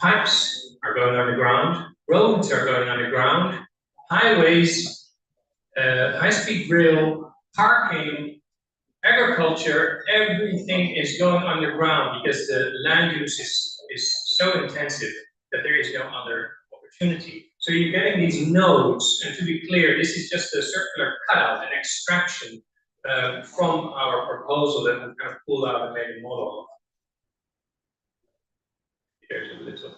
Pipes are going underground, roads are going underground, highways, high-speed rail, parking, Agriculture, everything is going underground because the land use is so intensive that there is no other opportunity. So you're getting these nodes, and to be clear, this is just a circular cutout, an extraction from our proposal that we kind of pulled out and made a model of. There's a little.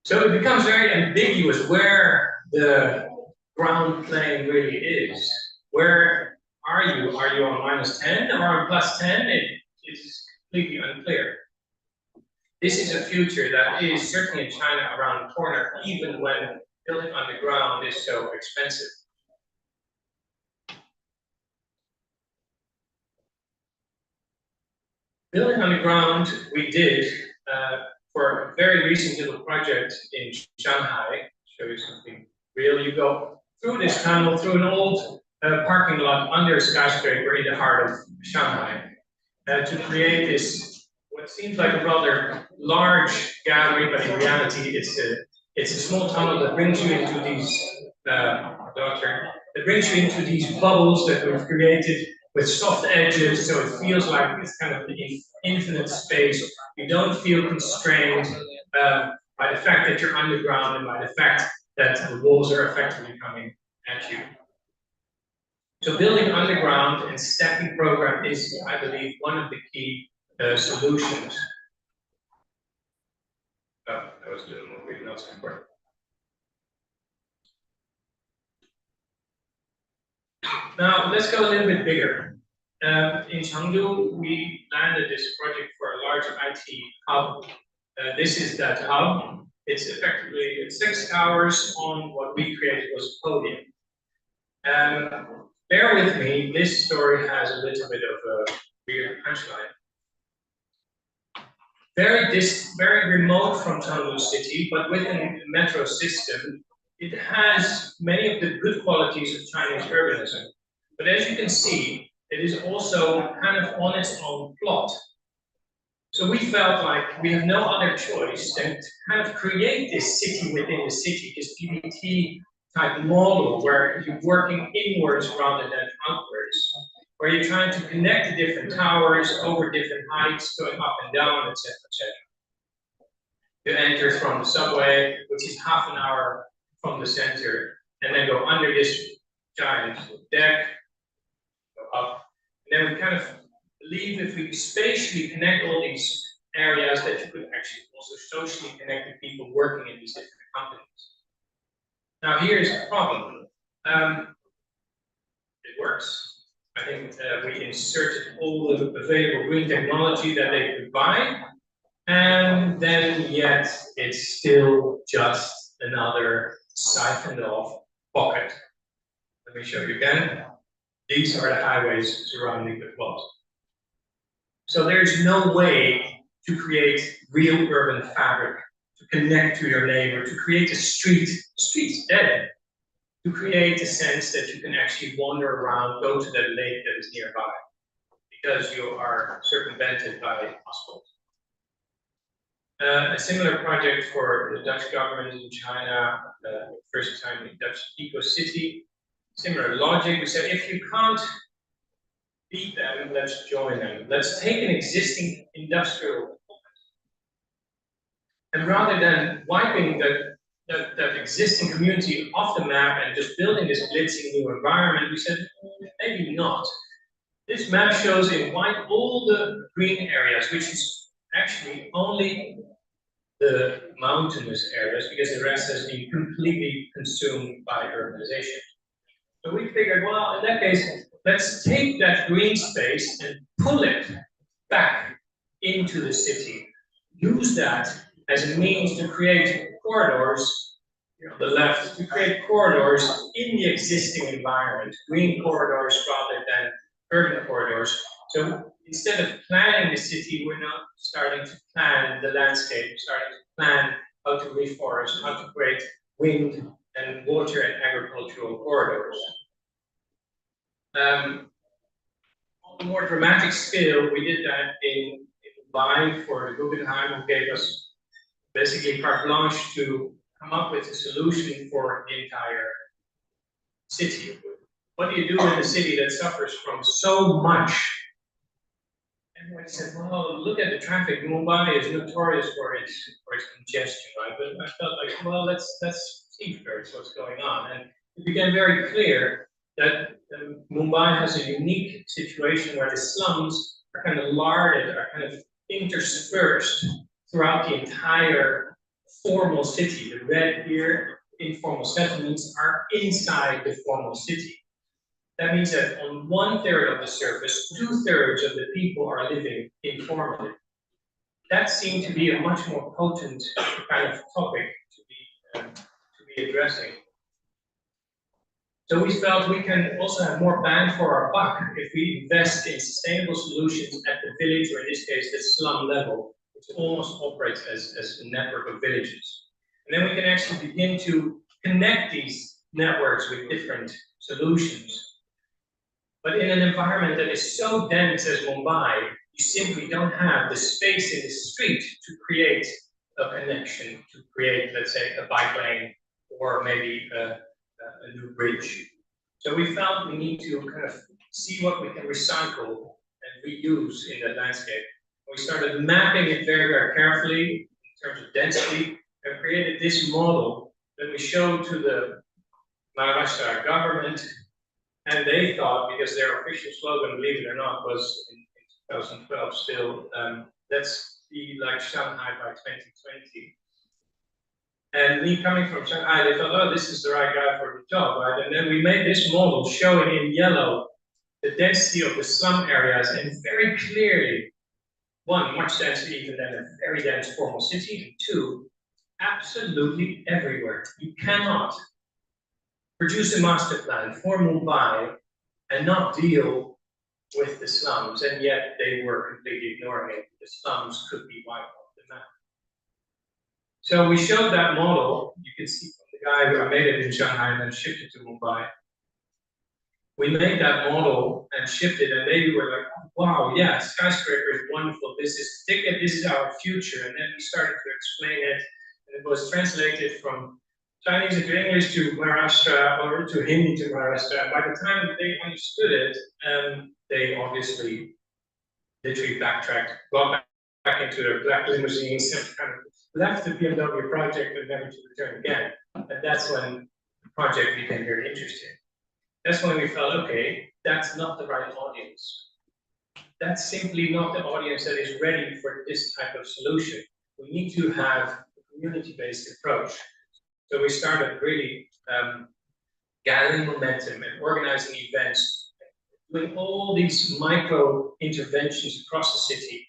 So it becomes very ambiguous where the ground plane really is. Where are you? Are you on -10 or on +10? It is completely unclear. This is a future that is certainly in China around the corner, even when building underground is so expensive. Building underground, we did for a very recent little project in Shanghai. Show you something real. You go through this tunnel, through an old parking lot under a skyscraper in the heart of Shanghai, to create this, what seems like a rather large gallery, but in reality it's a small tunnel that brings you into these bubbles that we've created with soft edges, so it feels like it's kind of the infinite space. You don't feel constrained by the fact that you're underground and by the fact that the walls are effectively coming at you. So building underground and stacking program is, I believe, one of the key solutions. Oh, that was a little more reading, not so important. Now, let's go a little bit bigger. In Chengdu, we landed this project for a large IT hub. This is that hub. It's effectively 6 towers on what we created was a podium. Bear with me, this story has a little bit of a weird punchline. Very remote from Chengdu city, but within the metro system, it has many of the good qualities of Chinese urbanism. But as you can see, it is also kind of on its own plot. So we felt like we have no other choice than to kind of create this city within the city, this PBT type model where you're working inwards rather than outwards, where you're trying to connect the different towers over different heights, going up and down, etc., etc. You enter from the subway, which is half an hour from the center, and then go under this giant deck, go up, and then we kind of believe if we spatially connect all these areas that you could actually also socially connect the people working in these different companies. Now here's the problem. It works. I think we inserted all the available green technology that they could buy, and then yet it's still just another siphoned off pocket. Let me show you again. These are the highways surrounding the plot. So there's no way to create real urban fabric, to connect to your neighbor, to create a street's dead, to create a sense that you can actually wander around, go to that lake that is nearby, because you are circumvented by asphalt. A similar project for the Dutch government in China, first time in Dutch Eco City. Similar logic, we said if you can't beat them, let's join them. Let's take an existing industrial and rather than wiping that existing community off the map and just building this blitzing new environment, we said, maybe not. This map shows in white all the green areas, which is actually only the mountainous areas, because the rest has been completely consumed by urbanization. So we figured, well, in that case, let's take that green space and pull it back into the city. Use that as a means to create corridors, on the left, to create corridors in the existing environment, green corridors rather than urban corridors. So instead of planning the city, we're now starting to plan the landscape, starting to plan how to reforest, how to create wind and water and agricultural corridors. On a more dramatic scale, we did that in Dubai for the Guggenheim, who gave us basically carte blanche to come up with a solution for the entire city. what do you do in a city that suffers from so much? Everyone said, well, look at the traffic. Mumbai is notorious for its congestion, right? But I felt like, well, let's see first what's going on. And it became very clear that Mumbai has a unique situation where the slums are kind of larded, are kind of interspersed throughout the entire formal city. The red here, informal settlements, are inside the formal city. That means that on 1/3 of the surface, 2/3 of the people are living informally. That seemed to be a much more potent kind of topic to be addressing. So we felt we can also have more bang for our buck if we invest in sustainable solutions at the village, or in this case, the slum level, which almost operates as a network of villages. And then we can actually begin to connect these networks with different solutions. But in an environment that is so dense as Mumbai, you simply don't have the space in the street to create a connection, to create, let's say, a bike lane, or maybe a new bridge. So we felt we need to kind of see what we can recycle and reuse in that landscape. We started mapping it very, very carefully in terms of density, and created this model that we showed to the Maharashtra government. And they thought, because their official slogan, believe it or not, was in 2012 still, let's be like Shanghai by 2020. And me coming from Shanghai, they thought, oh, this is the right guy for the job, right? And then we made this model showing in yellow the density of the slum areas, and very clearly, one, much denser even than a very dense formal city, and two, absolutely everywhere. You cannot produce a master plan for Mumbai and not deal with the slums, and yet they were completely ignoring it. The slums could be wiped off the map. So we showed that model. You can see from the guy who made it in Shanghai and then shipped it to Mumbai. We made that model and shipped it, and they were like, wow, yeah, skyscraper is wonderful. This is ticket, this is our future. And then we started to explain it, and it was translated from Chinese into English to Maharashtra, or to Hindi to Maharashtra. And by the time they understood it, they obviously literally backtracked, got back into their black limousines, and kind of left the BMW project and never to return again. And that's when the project became very interesting. That's when we felt, okay, that's not the right audience. That's simply not the audience that is ready for this type of solution. We need to have a community-based approach. So we started really gathering momentum and organizing events, doing all these micro interventions across the city,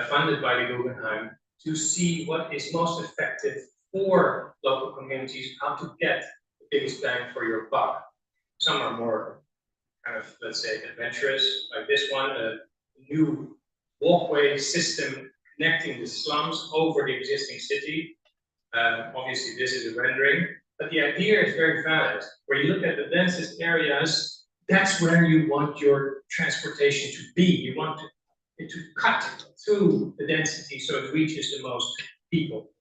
funded by the Guggenheim, to see what is most effective for local communities, how to get the biggest bang for your buck. Some are more kind of, let's say, adventurous, like this one, a new walkway system connecting the slums over the existing city. Obviously, this is a rendering, but the idea is very valid. Where you look at the densest areas, that's where you want your transportation to be. You want it to cut through the density so it reaches the most people.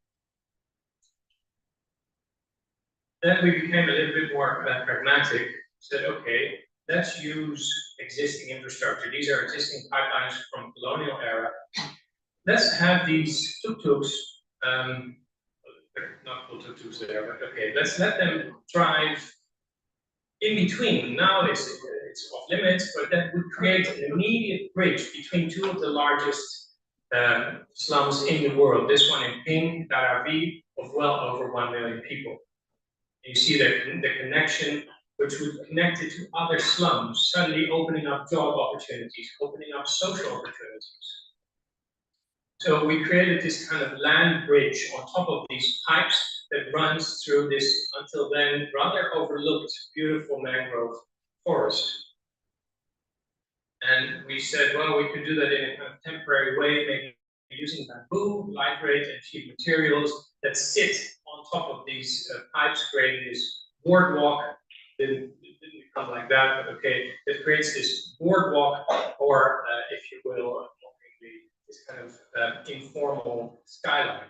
Then we became a little bit more pragmatic. Said, okay, let's use existing infrastructure. These are existing pipelines from colonial era. Let's have these tuk-tuks, not full tuk-tuks there, but okay, let's let them drive in between. Now it's off limits, but that would create an immediate bridge between two of the largest slums in the world. This one in pink, Dharavi, of well over 1 million people. You see the connection, which would connect it to other slums, suddenly opening up job opportunities, opening up social opportunities. So we created this kind of land bridge on top of these pipes that runs through this, until then, rather overlooked, beautiful mangrove forest. And we said, well, we could do that in a kind of temporary way, maybe using bamboo, lightweight and cheap materials that sit on top of these pipes, creating this boardwalk. It didn't become like that, but okay, it creates this boardwalk, or if you will, this kind of informal skyline.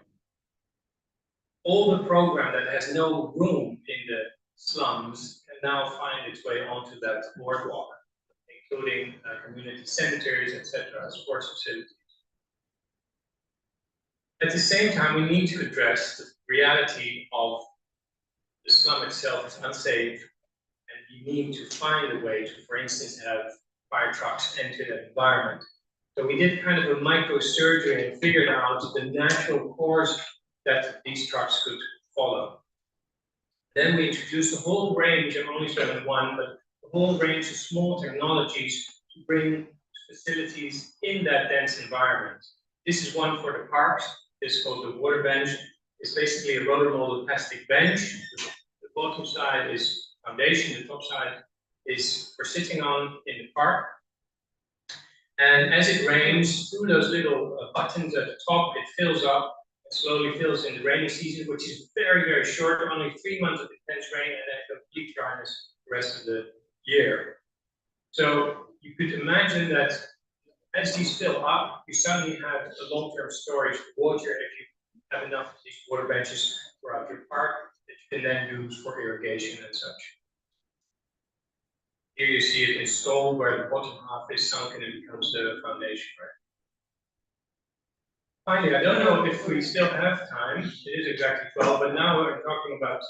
All the program that has no room in the slums can now find its way onto that boardwalk, including community cemeteries, etc., sports facilities. At the same time, we need to address the reality of the slum itself is unsafe, and you need to find a way to, for instance, have fire trucks enter that environment. So we did kind of a microsurgery and figured out the natural course that these trucks could follow. Then we introduced a whole range, I'm only showing one, but a whole range of small technologies to bring facilities in that dense environment. This is one for the parks. This is called the water bench. It's basically a rotor molded plastic bench. The bottom side is foundation, the top side is for sitting on in the park. And as it rains, through those little buttons at the top, it fills up and slowly fills in the rainy season, which is very, very short, only 3 months of intense rain and then complete dryness the rest of the year. So you could imagine that as these fill up, you suddenly have a long-term storage of water if you have enough of these water benches throughout your park that you can then use for irrigation and such. Here you see it installed where the bottom half is sunk and it becomes the foundation, right? Finally, I don't know if we still have time. It is exactly 12, but now we're talking about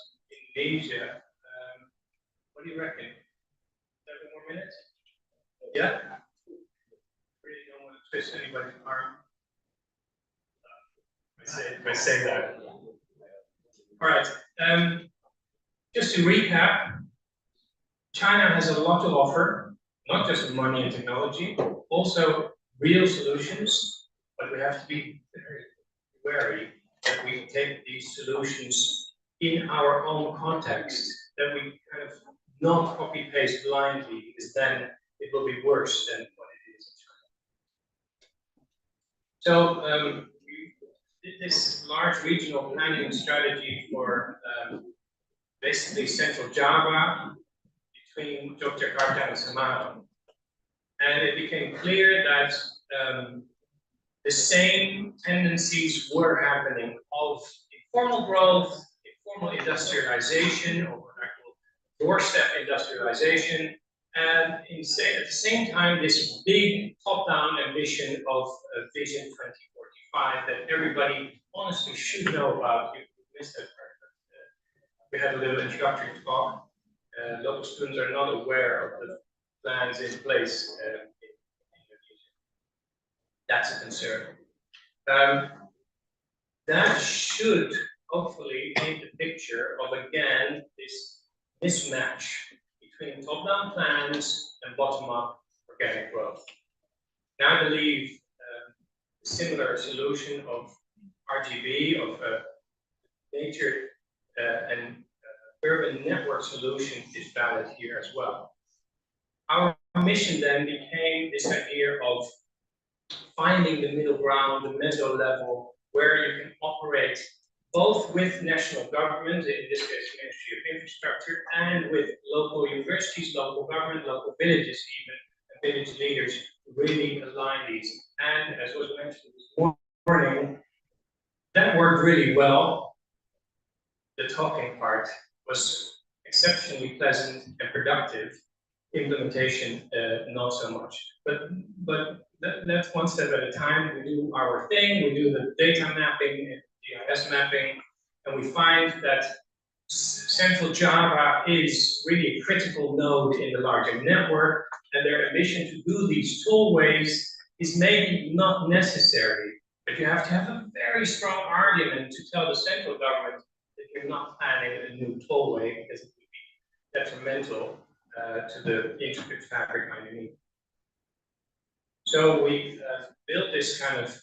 Indonesia. What do you reckon? 7 more minutes? Yeah? Really don't want to twist anybody's arm. If I say that. All right. Just to recap, China has a lot to offer, not just money and technology, also real solutions, but we have to be very wary that we take these solutions in our own context, that we kind of not copy-paste blindly, because then it will be worse than what it is in China. So we did this large regional planning strategy for basically Central Java, between Yogyakarta and Semarang. And it became clear that the same tendencies were happening of informal growth, informal industrialization, or what I call doorstep industrialization, and at the same time, this big top-down ambition of Vision 2045 that everybody honestly should know about. You missed that part, but we had a little introductory talk. Local students are not aware of the plans in place in Indonesia. That's a concern. That should hopefully paint the picture of, again, this mismatch between top-down plans and bottom-up organic growth. Now, I believe a similar solution of RGB, of nature and urban network solution is valid here as well. Our mission then became this idea of finding the middle ground, the meso level, where you can operate both with national government, in this case, Ministry of Infrastructure, and with local universities, local government, local villages even, and village leaders to really align these. And as was mentioned this morning, that worked really well. The talking part was exceptionally pleasant and productive. Implementation, not so much. But that's one step at a time. We do our thing. We do the data mapping, GIS mapping, and we find that Central Java is really a critical node in the larger network, and their ambition to do these tollways is maybe not necessary. But you have to have a very strong argument to tell the central government that you're not planning a new tollway because it would be detrimental to the intricate fabric underneath. So we built this kind of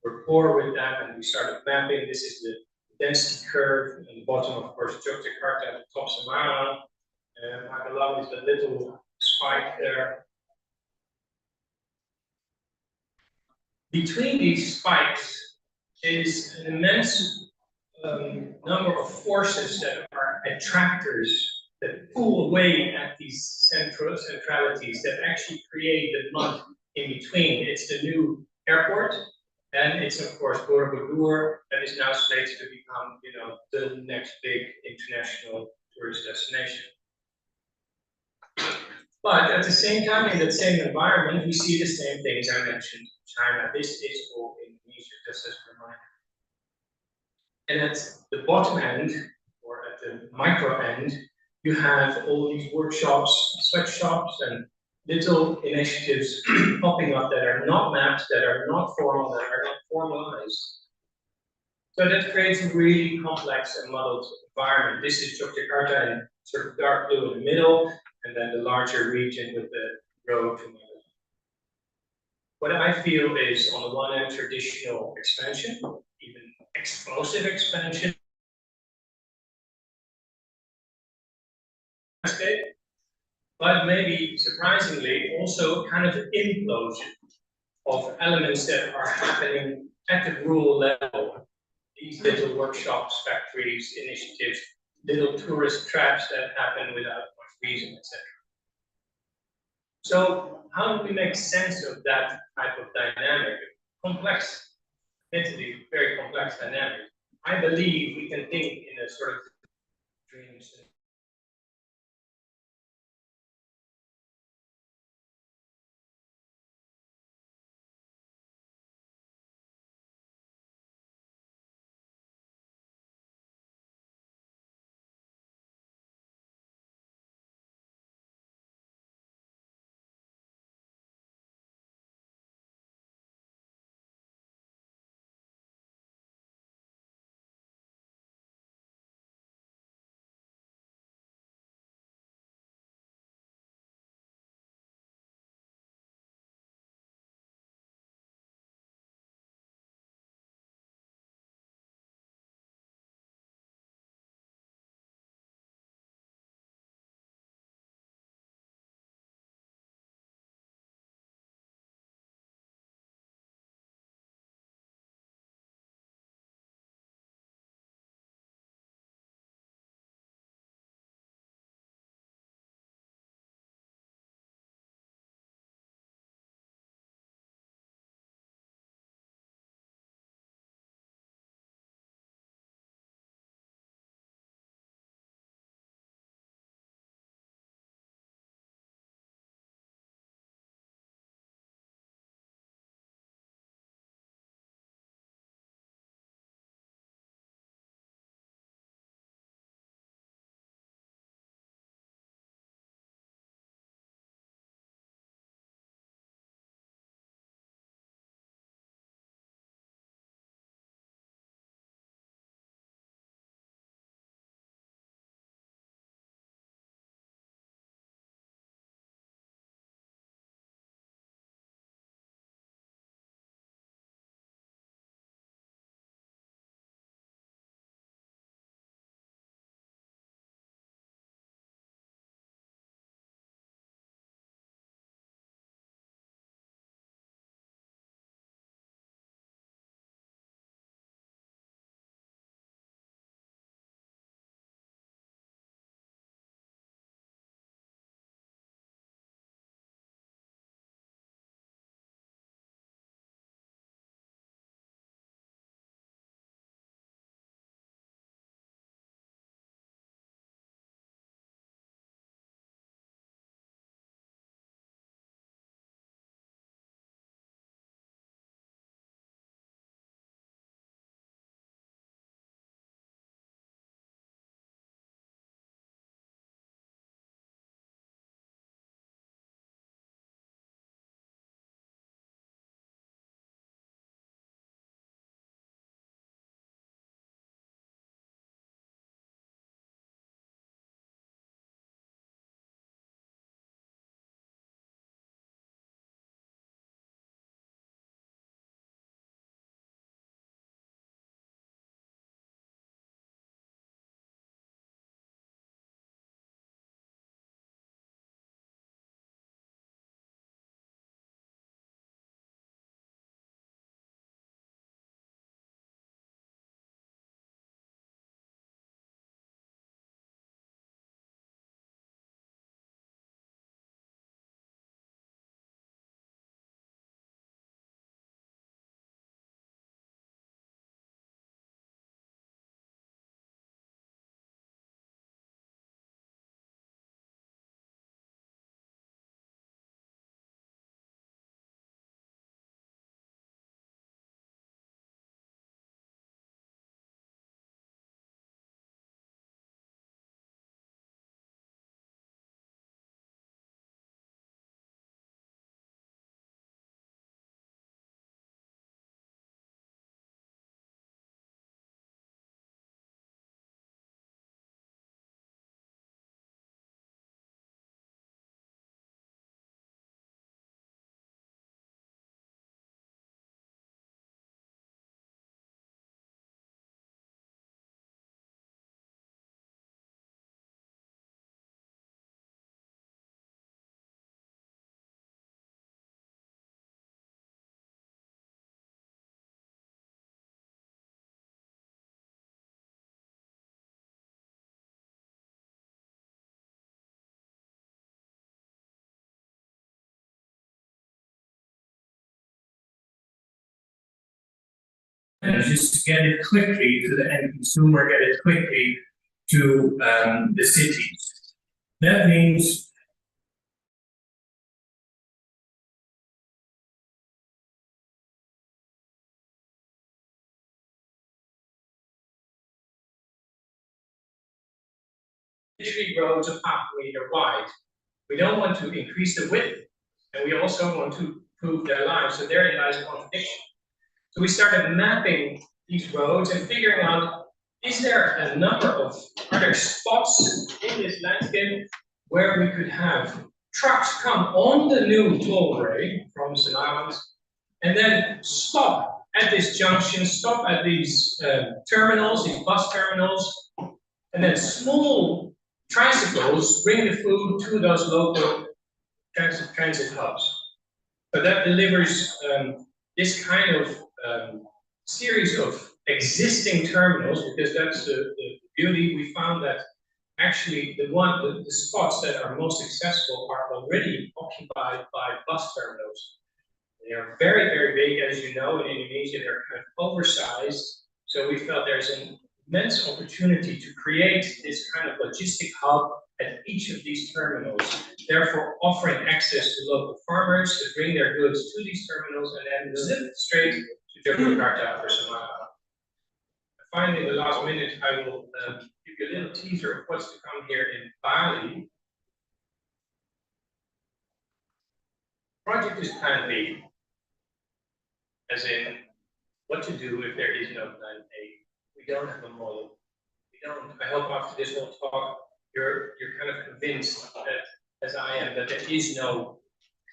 rapport with them, and we started mapping. This is the density curve, and the bottom, of course, Yogyakarta, at the top, Semarang. Below is the little spike there. Between these spikes is an immense number of forces that are attractors that pull away at these centralities that actually create the mud in between. It's the new airport, and it's of course Borobudur that is now slated to become, the next big international tourist destination. But at the same time, in that same environment, we see the same things I mentioned. China, this is all Indonesia, just as a reminder. And at the bottom end, or at the micro end, you have all these workshops, sweatshops, and little initiatives popping up that are not mapped, that are not formal, that are not formalized. So that creates a really complex and muddled environment. This is Yogyakarta in sort of dark blue in the middle, and then the larger region with the road to my left. What I feel is, on the one hand, traditional expansion, even explosive expansion, but maybe surprisingly also kind of implosion of elements that are happening at the rural level. These little workshops, factories, initiatives, little tourist traps that happen without much reason, etc. So how do we make sense of that type of dynamic? Complex, admittedly, very complex dynamic. I believe we can think in a sort of dream and just get it quickly to the end consumer, get it quickly to the cities. That means roads a half meter wide. We don't want to increase the width, and we also want to improve their lives. So therein lies a contradiction. So we started mapping these roads and figuring out, is there a number of, are there spots in this landscape where we could have trucks come on the new tollway from St. Islands and then stop at this junction, stop at these terminals, these bus terminals, and then small tricycles bring the food to those local transit hubs. So that delivers this kind of series of existing terminals, because that's the beauty. We found that actually the spots that are most successful are already occupied by bus terminals. They are very, very big, as you know, in Indonesia. They're kind of oversized. So we felt there's an immense opportunity to create this kind of logistic hub at each of these terminals, therefore offering access to local farmers to bring their goods to these terminals and then zip straight to Jakarta or Semarang. Finally, the last minute, I will give you a little teaser of what's to come here in Bali. Project is plan B, as in what to do if there is no plan A. We don't have a model. We don't. I hope after this whole talk, you're kind of convinced that, as I am, that there is no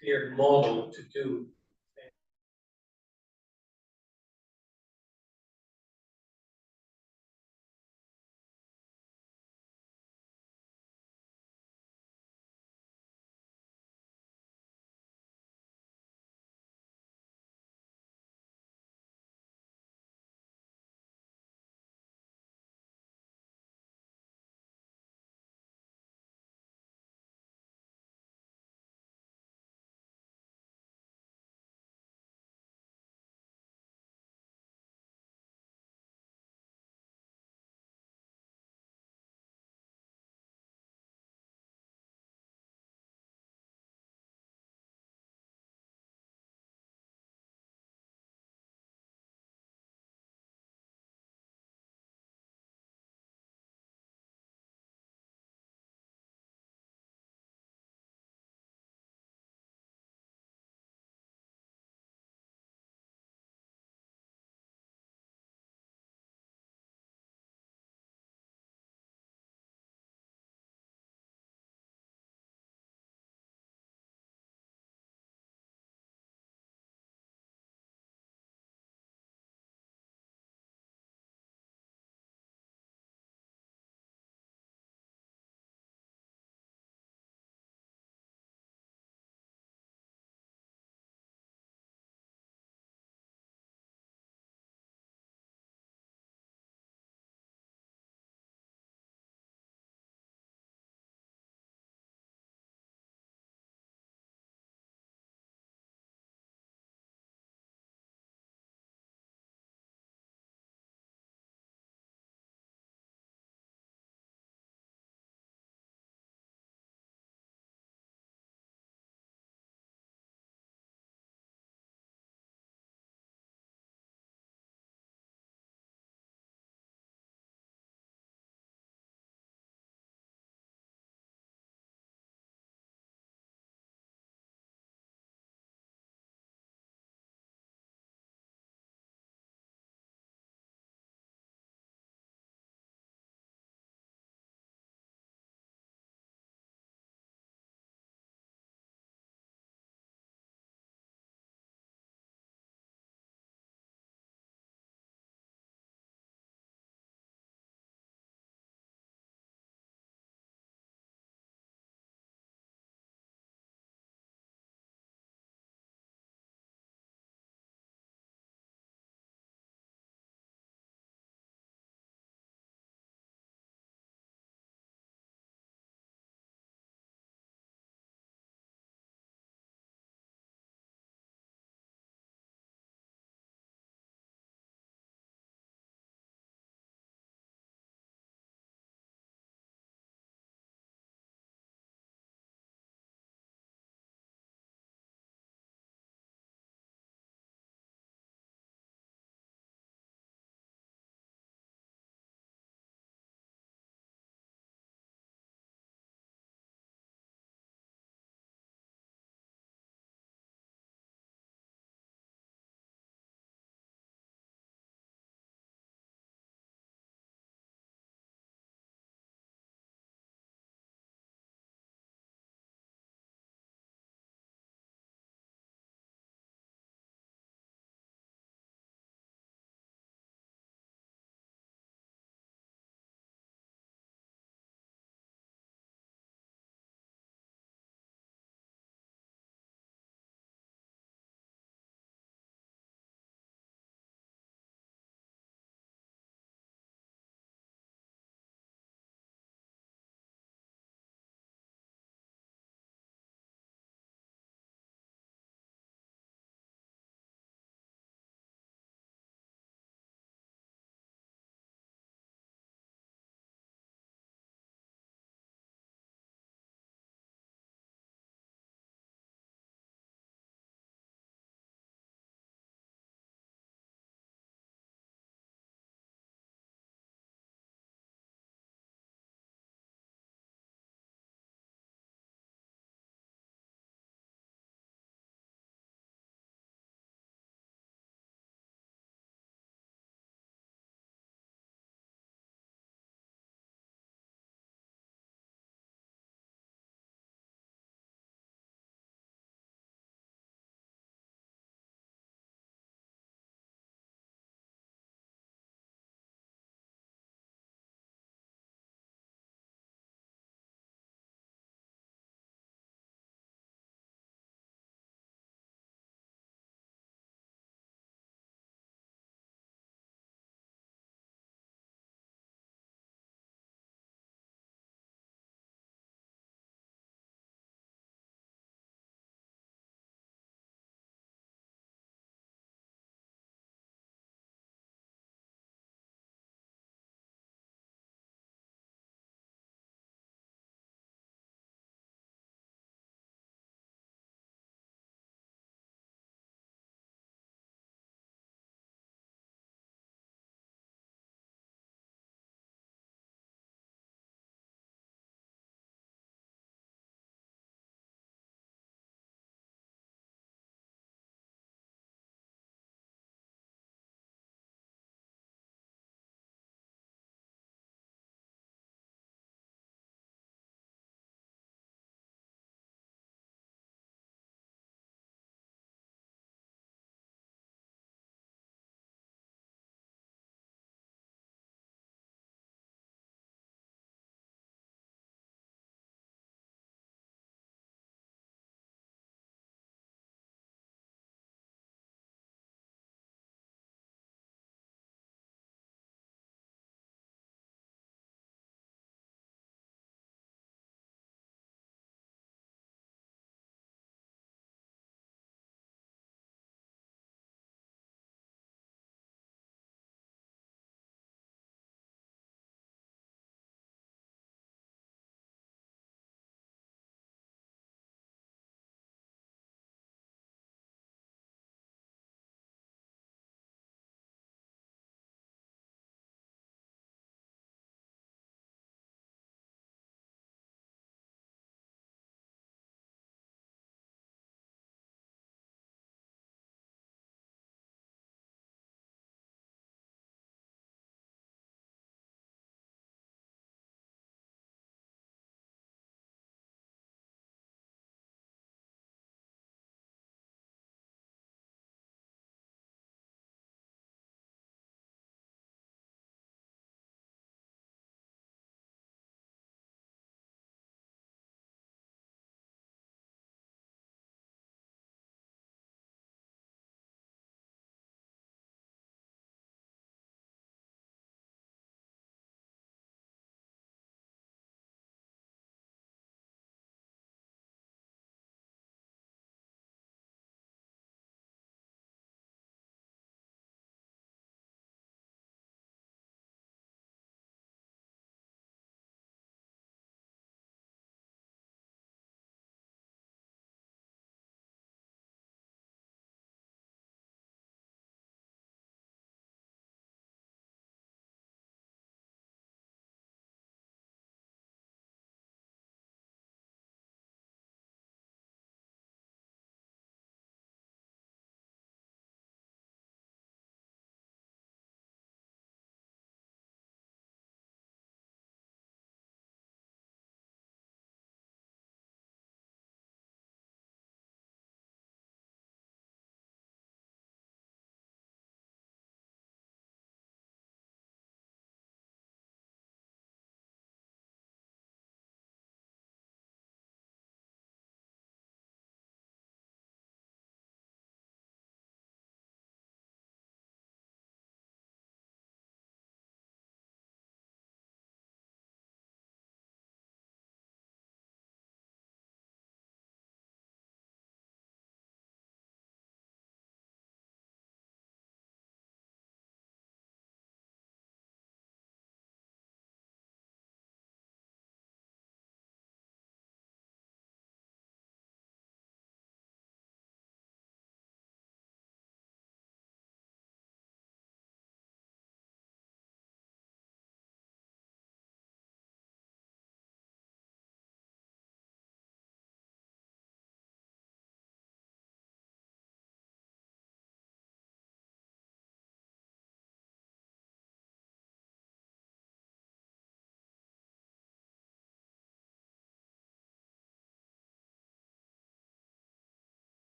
clear model to do